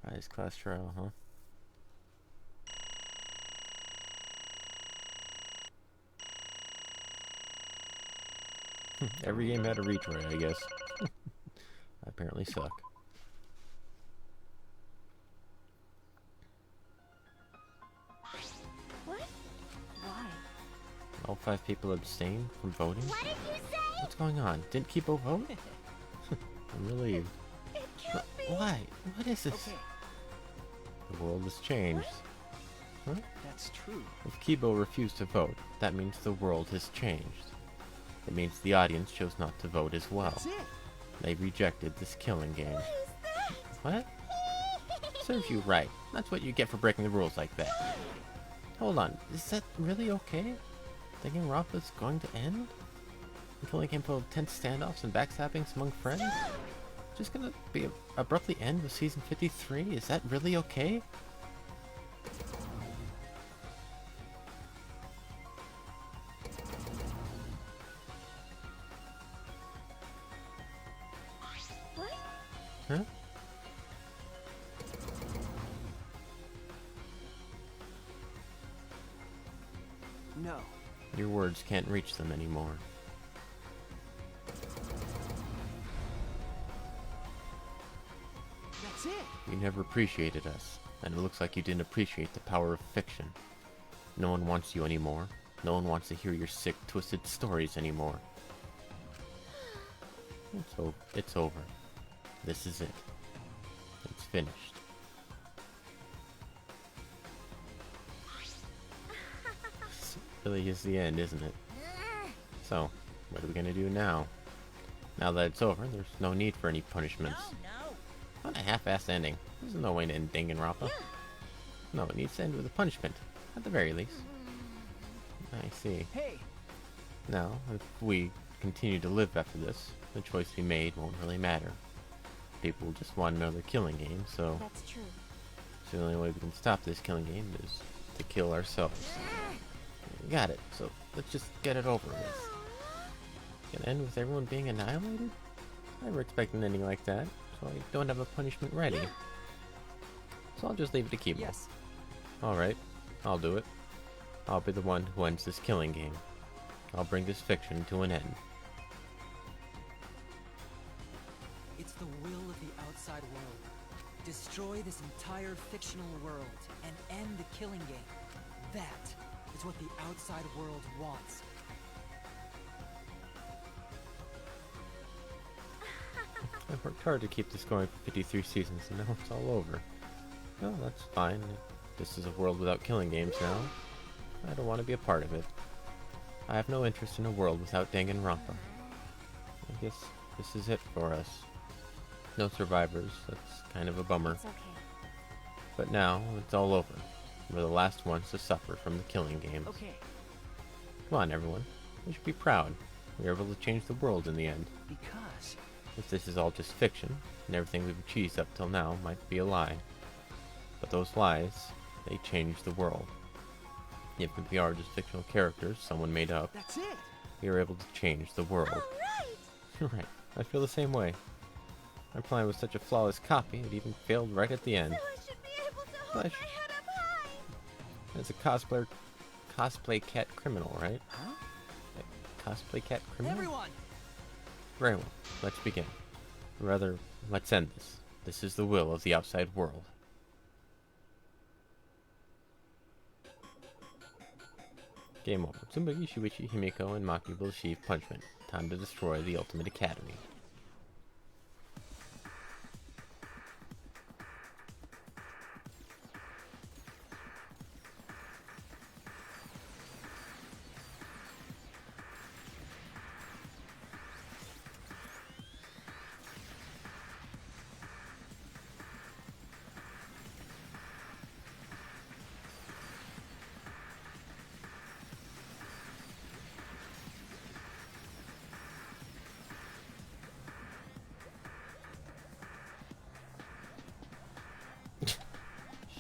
Rise class trial, huh? Every game had a retry, I guess. I apparently suck. What? Why? All 5 people abstained from voting? What did you say? What's going on? Didn't Kibo vote? I'm relieved. It can't be. Why? What is this? Okay, The world has changed. Huh? that's true. If Kibo refused to vote, that means the world has changed. It means the audience chose not to vote as well. That's it. They rejected this killing game. What is that? What? Serves you right. That's what you get for breaking the rules like that. Hold on, is that really okay? Danganronpa's going to end? A killing game full of tense standoffs and backstabbings among friends? Just gonna be abruptly end with season 53? Is that really okay? What? Huh? No. Your words can't reach them anymore. That's it. You never appreciated us, and it looks like you didn't appreciate the power of fiction. No one wants you anymore. No one wants to hear your sick, twisted stories anymore. It's over. This is it. It's finished. This really is the end, isn't it? So, what are we gonna do now? Now that it's over, there's no need for any punishments. No. What a half-assed ending. There's no way to end Danganronpa. No, it needs to end with a punishment, at the very least. I see. Hey, Now, if we continue to live after this, the choice we made won't really matter. People will just want another killing game, so That's true. the only way we can stop this killing game is to kill ourselves. We got it, so let's just get it over with. Gonna end with everyone being annihilated? I never expected an ending like that, so I don't have a punishment ready. So I'll just leave it to Kibo. Yes. Alright, I'll do it. I'll be the one who ends this killing game. I'll bring this fiction to an end. It's the will of the outside world. Destroy this entire fictional world and end the killing game. That is what the outside world wants. I've worked hard to keep this going for 53 seasons, and now it's all over. No, that's fine. This is a world without killing games now. I don't want to be a part of it. I have no interest in a world without Danganronpa. I guess this is it for us. No survivors, that's kind of a bummer. It's okay. But now, it's all over. We're the last ones to suffer from the killing games. okay. Come on, everyone. We should be proud. We were able to change the world in the end. Because If this is all just fiction, and everything we've achieved up till now might be a lie. But those lies, they change the world. Even if we are just fictional characters someone made up, that's it. we are able to change the world. All right. Right. I feel the same way. My plan was such a flawless copy, it even failed right at the end. So I should be able to hold Flash. my head up high. That's a cosplay cat criminal, right? Huh? A cosplay cat criminal? Everyone! Very well, let's begin. Rather, let's end this. This is the will of the outside world. Game over. Tsumugi, Shuichi, Himiko, and Maki will achieve punishment. Time to destroy the Ultimate Academy.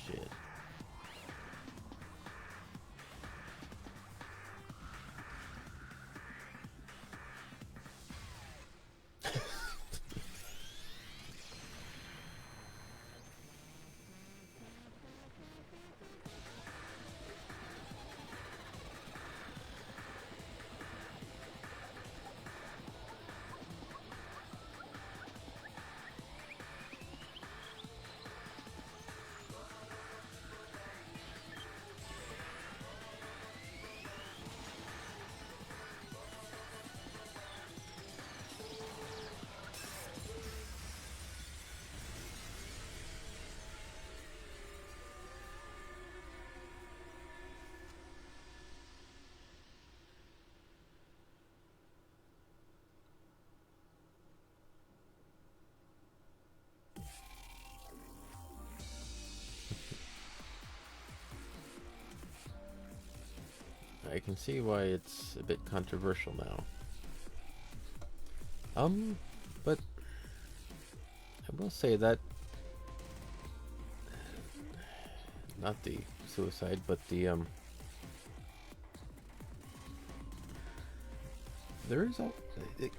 Shit. I can see why it's a bit controversial now. But I will say that not the suicide, but the there is a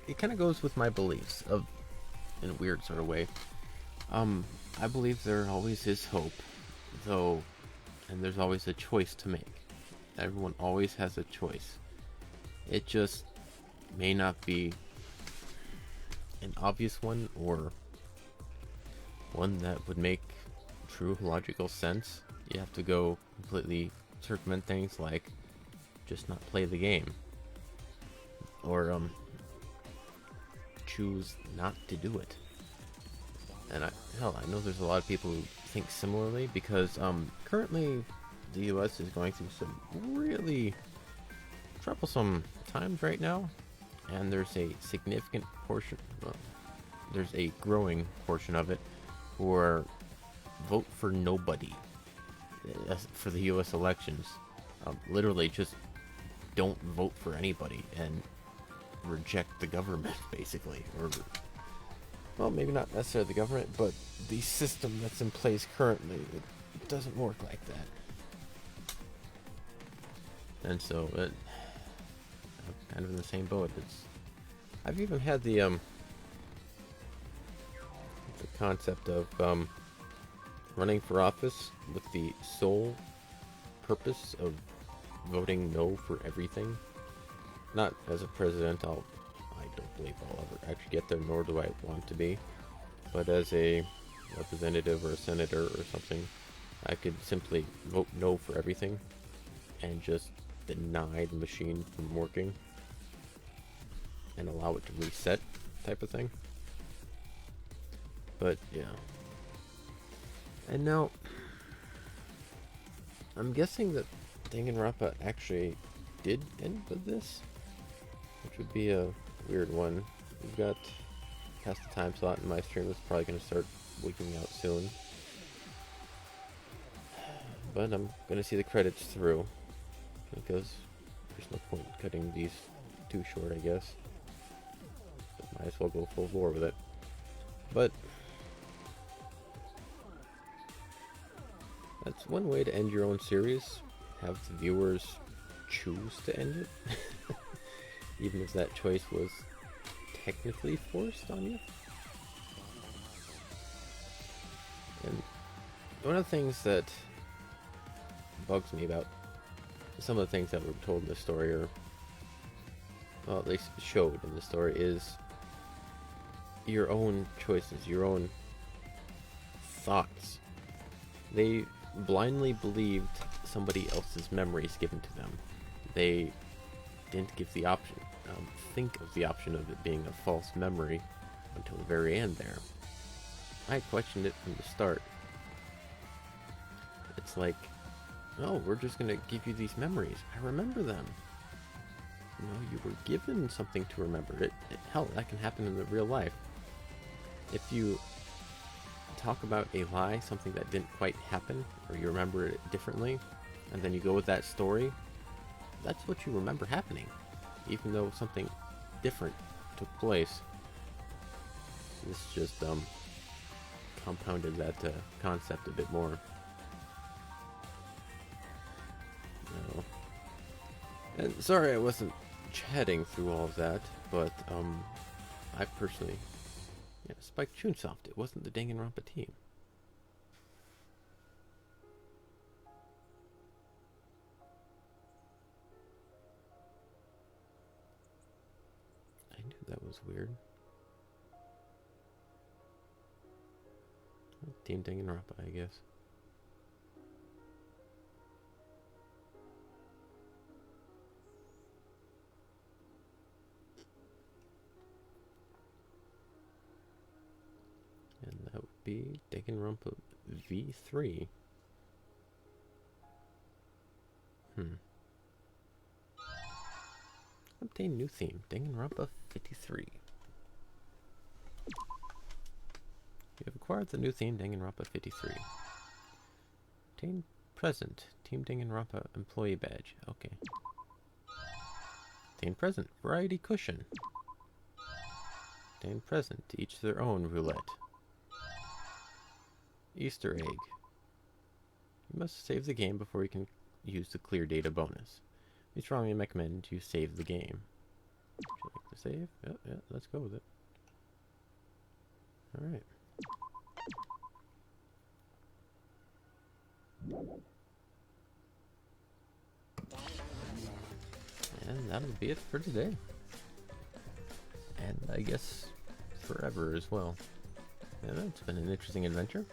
it kind of goes with my beliefs of in a weird sort of way. I believe there always is hope, though, and there's always a choice to make. Everyone always has a choice. It just may not be an obvious one or one that would make true logical sense. You have to go completely circumvent things like just not play the game or choose not to do it. And I know there's a lot of people who think similarly because currently the US is going through some really troublesome times right now, and there's a significant portion, there's a growing portion of it who are vote for nobody for the US elections. Literally just don't vote for anybody and reject the government, basically. Or, well, maybe not necessarily the government, but the system that's in place currently. It doesn't work like that. And so I'm kind of in the same boat. I've even had the concept of running for office with the sole purpose of voting no for everything. Not as a president, I don't believe I'll ever actually get there, nor do I want to be. But as a representative or a senator or something, I could simply vote no for everything and just deny the machine from working and allow it to reset type of thing. But yeah. And now I'm guessing that Danganronpa actually did end with this, which would be a weird one. We've got past the time slot in my stream. It's probably going to start leaking out soon, but I'm going to see the credits through because there's no point cutting these too short, I guess. But might as well go full bore with it. But that's one way to end your own series. Have the viewers choose to end it. Even if that choice was technically forced on you. one of the things that bugs me about some of the things that were told in the story, or well, at least showed in the story, is your own choices, your own thoughts. They blindly believed somebody else's memories given to them. They didn't give the option, think of the option of it being a false memory until the very end there. I questioned it from the start. It's like, no, we're just gonna give you these memories. I remember them. You know, you were given something to remember. Hell, that can happen in the real life. If you talk about a lie, something that didn't quite happen, or you remember it differently, and then you go with that story, that's what you remember happening, even though something different took place. This just compounded that concept a bit more. No. And sorry I wasn't chatting through all of that, but I personally, yeah, Spike Chunsoft, it wasn't the Danganronpa team. I knew that was weird. Team Danganronpa, I guess. And that would be Danganronpa V3. Obtain new theme, Danganronpa 53. You have acquired the new theme, Danganronpa 53. Obtain present, Team Danganronpa employee badge. Okay. Obtain present, variety cushion. Obtain present, each their own roulette. Easter egg. You must save the game before you can use the clear data bonus. We strongly recommend you save the game. Would you like to save? Yeah, let's go with it. Alright. And that'll be it for today. And I guess forever as well. Yeah, it's been an interesting adventure.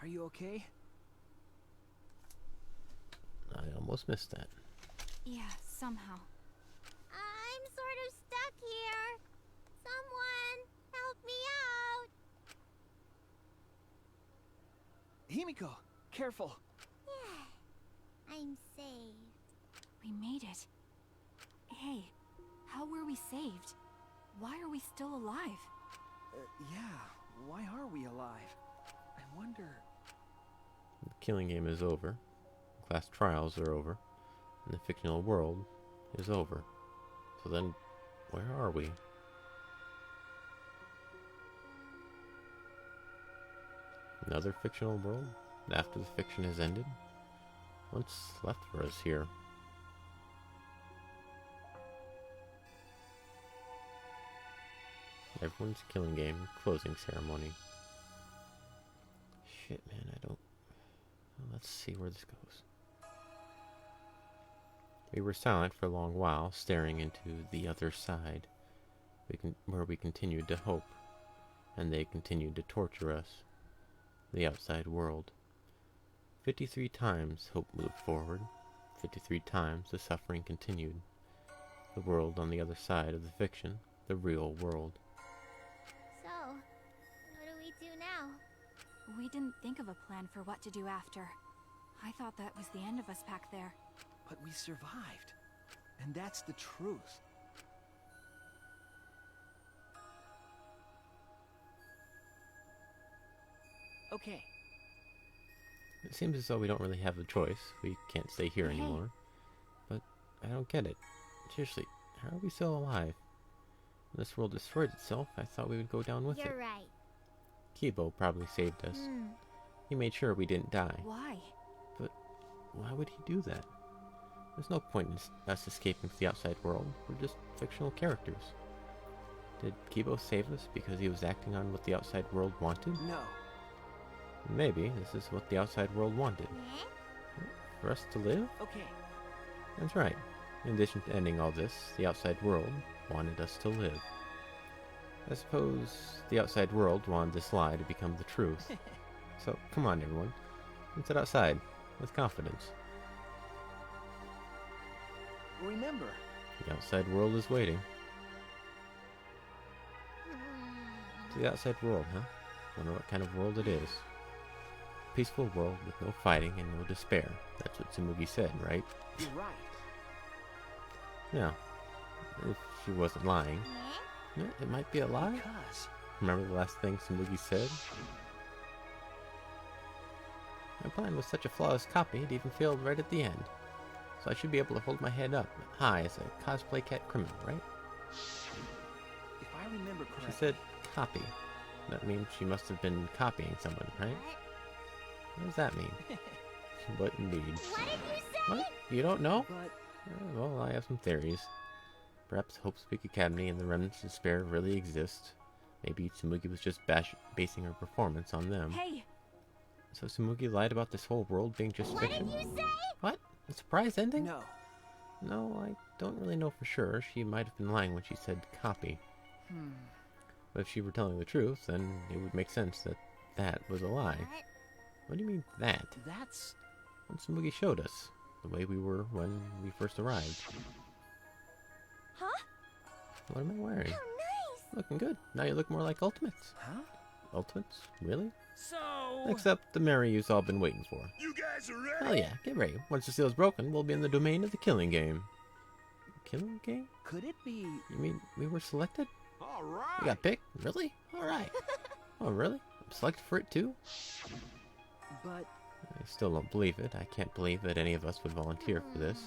Are you okay? I almost missed that. Yeah, somehow. I'm sort of stuck here. Someone help me out. Himiko, careful. Yeah, I'm saved. We made it. Hey, how were we saved? Why are we still alive? Yeah, why are we alive? I wonder... The killing game is over. Class trials are over. And the fictional world is over. So then, where are we? Another fictional world? After the fiction has ended? What's left for us here? Everyone's killing game closing ceremony. Shit, man, I don't... Well, let's see where this goes. We were silent for a long while, staring into the other side, where we continued to hope, and they continued to torture us. The outside world. 53 times hope moved forward. 53 times the suffering continued. The world on the other side of the fiction, the real world. So, what do we do now? We didn't think of a plan for what to do after. I thought that was the end of us back there. But we survived. And that's the truth. Okay. It seems as though we don't really have a choice. We can't stay here anymore. But I don't get it. Seriously, how are we still alive? When this world destroyed itself, I thought we would go down with it. You're right. Kibo probably saved us. He made sure we didn't die. Why? But why would he do that? There's no point in us escaping to the outside world. We're just fictional characters. Did Kibo save us because he was acting on what the outside world wanted? No. Maybe this is what the outside world wanted. For us to live? Okay. That's right. In addition to ending all this, the outside world wanted us to live. I suppose the outside world wanted this lie to become the truth. So, come on everyone. Let's head outside, with confidence. Remember, The outside world is waiting. To the outside world, huh? Wonder what kind of world it is. Peaceful world with no fighting and no despair. That's what Tsumugi said, right? you're right. Yeah. If she wasn't lying. Yeah, it might be a lie. Because Remember the last thing Tsumugi said? My plan was such a flawless copy, it even failed right at the end. So I should be able to hold my head up high as a cosplay cat criminal, right? if I remember She correctly, said copy. That means she must have been copying someone, right? What does that mean? What indeed? What did you say? What? You don't know? but Well, I have some theories. Perhaps Hope's Peak Academy and the Remnants of Despair really exist. Maybe Tsumugi was just basing her performance on them. Hey, So Tsumugi lied about this whole world being just What fiction? did you say? What? A surprise ending? no. No, I don't really know for sure. She might have been lying when she said copy. But if she were telling the truth, then it would make sense that that was a lie. What do you mean that? That's What Tsumugi showed us. The way we were when we first arrived. Huh? What am I wearing? How nice! Looking good. Now you look more like Ultimates. huh? Ultimates? Really? So Except the Mary you've all been waiting for. You guys are ready? Hell yeah, get ready. Once the seal's broken, we'll be in the domain of the killing game. Killing game? could it be? You mean we were selected? All We right. got picked? Really? Alright. Oh, really? I'm selected for it too? But I still don't believe it. I can't believe that any of us would volunteer for this.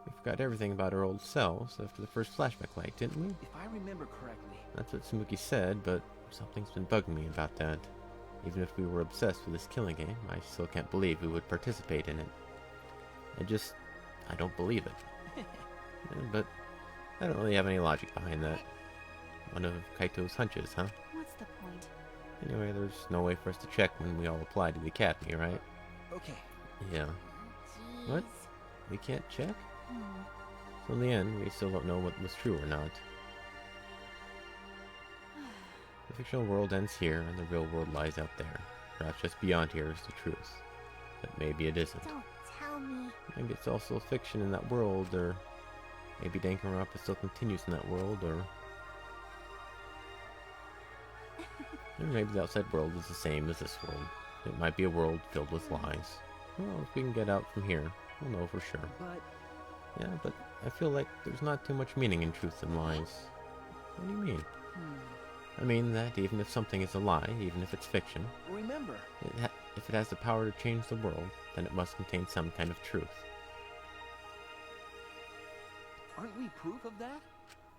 We forgot everything about our old selves after the first flashback light, didn't we? if I remember correctly, That's what Tsumugi said, but something's been bugging me about that. Even if we were obsessed with this killing game, I still can't believe we would participate in it. I don't believe it. But I don't really have any logic behind that. One of Kaito's hunches, huh? what's the point? Anyway, there's no way for us to check when we all apply to the academy, right? okay. Yeah. What? We can't check? So in the end, we still don't know what was true or not. The fictional world ends here, and the real world lies out there. Perhaps just beyond here is the truth. But maybe it isn't. Don't tell me. Maybe it's also fiction in that world, or maybe Danganronpa still continues in that world, or maybe the outside world is the same as this world. It might be a world filled with lies. Well, if we can get out from here, we'll know for sure. But Yeah, but I feel like there's not too much meaning in truth and lies. What do you mean? I mean that even if something is a lie, even if it's fiction, remember, if it has the power to change the world, then it must contain some kind of truth. aren't we proof of that?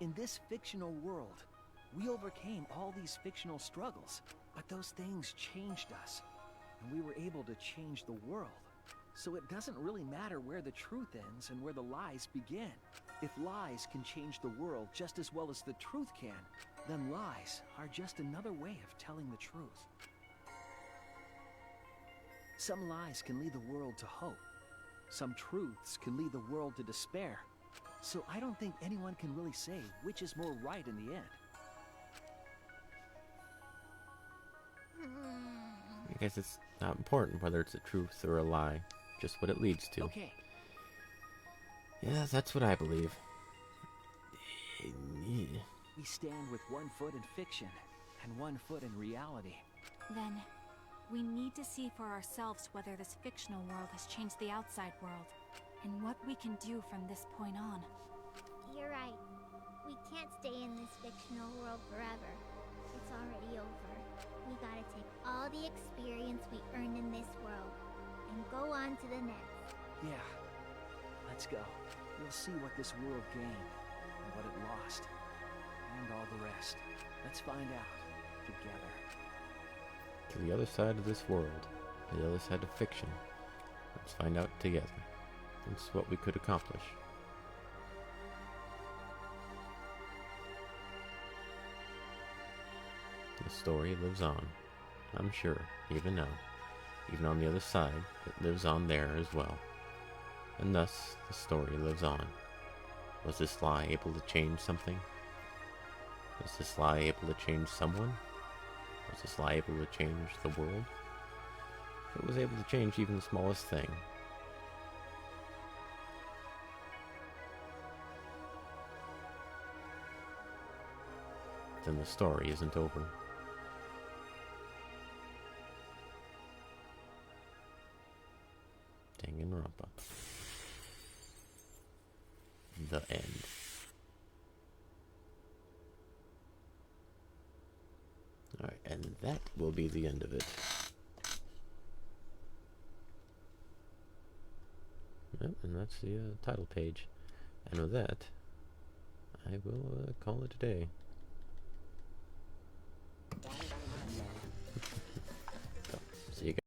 In this fictional world, we overcame all these fictional struggles, but those things changed us, and we were able to change the world. So it doesn't really matter where the truth ends and where the lies begin. If lies can change the world just as well as the truth can, then lies are just another way of telling the truth. Some lies can lead the world to hope. Some truths can lead the world to despair. So I don't think anyone can really say which is more right in the end. I guess it's not important whether it's a truth or a lie, just what it leads to. Okay. Yeah, that's what I believe. We stand with one foot in fiction and one foot in reality. Then, we need to see for ourselves whether this fictional world has changed the outside world, and what we can do from this point on. You're right. We can't stay in this fictional world forever. It's already over. We gotta take all the experience we earned in this world and go on to the next. Yeah. Let's go. We'll see what this world gained and what it lost. And all the rest. Let's find out together. To the other side of this world, the other side of fiction. Let's find out together. That's what we could accomplish. the story lives on. I'm sure, even now, even on the other side, it lives on there as well. And thus, the story lives on. Was this lie able to change something? Was this lie able to change someone? Was this lie able to change the world? If it was able to change even the smallest thing, then the story isn't over. Danganronpa. The end. Alright, and that will be the end of it. Yep, and that's the title page. And with that, I will call it a day. So, see you guys.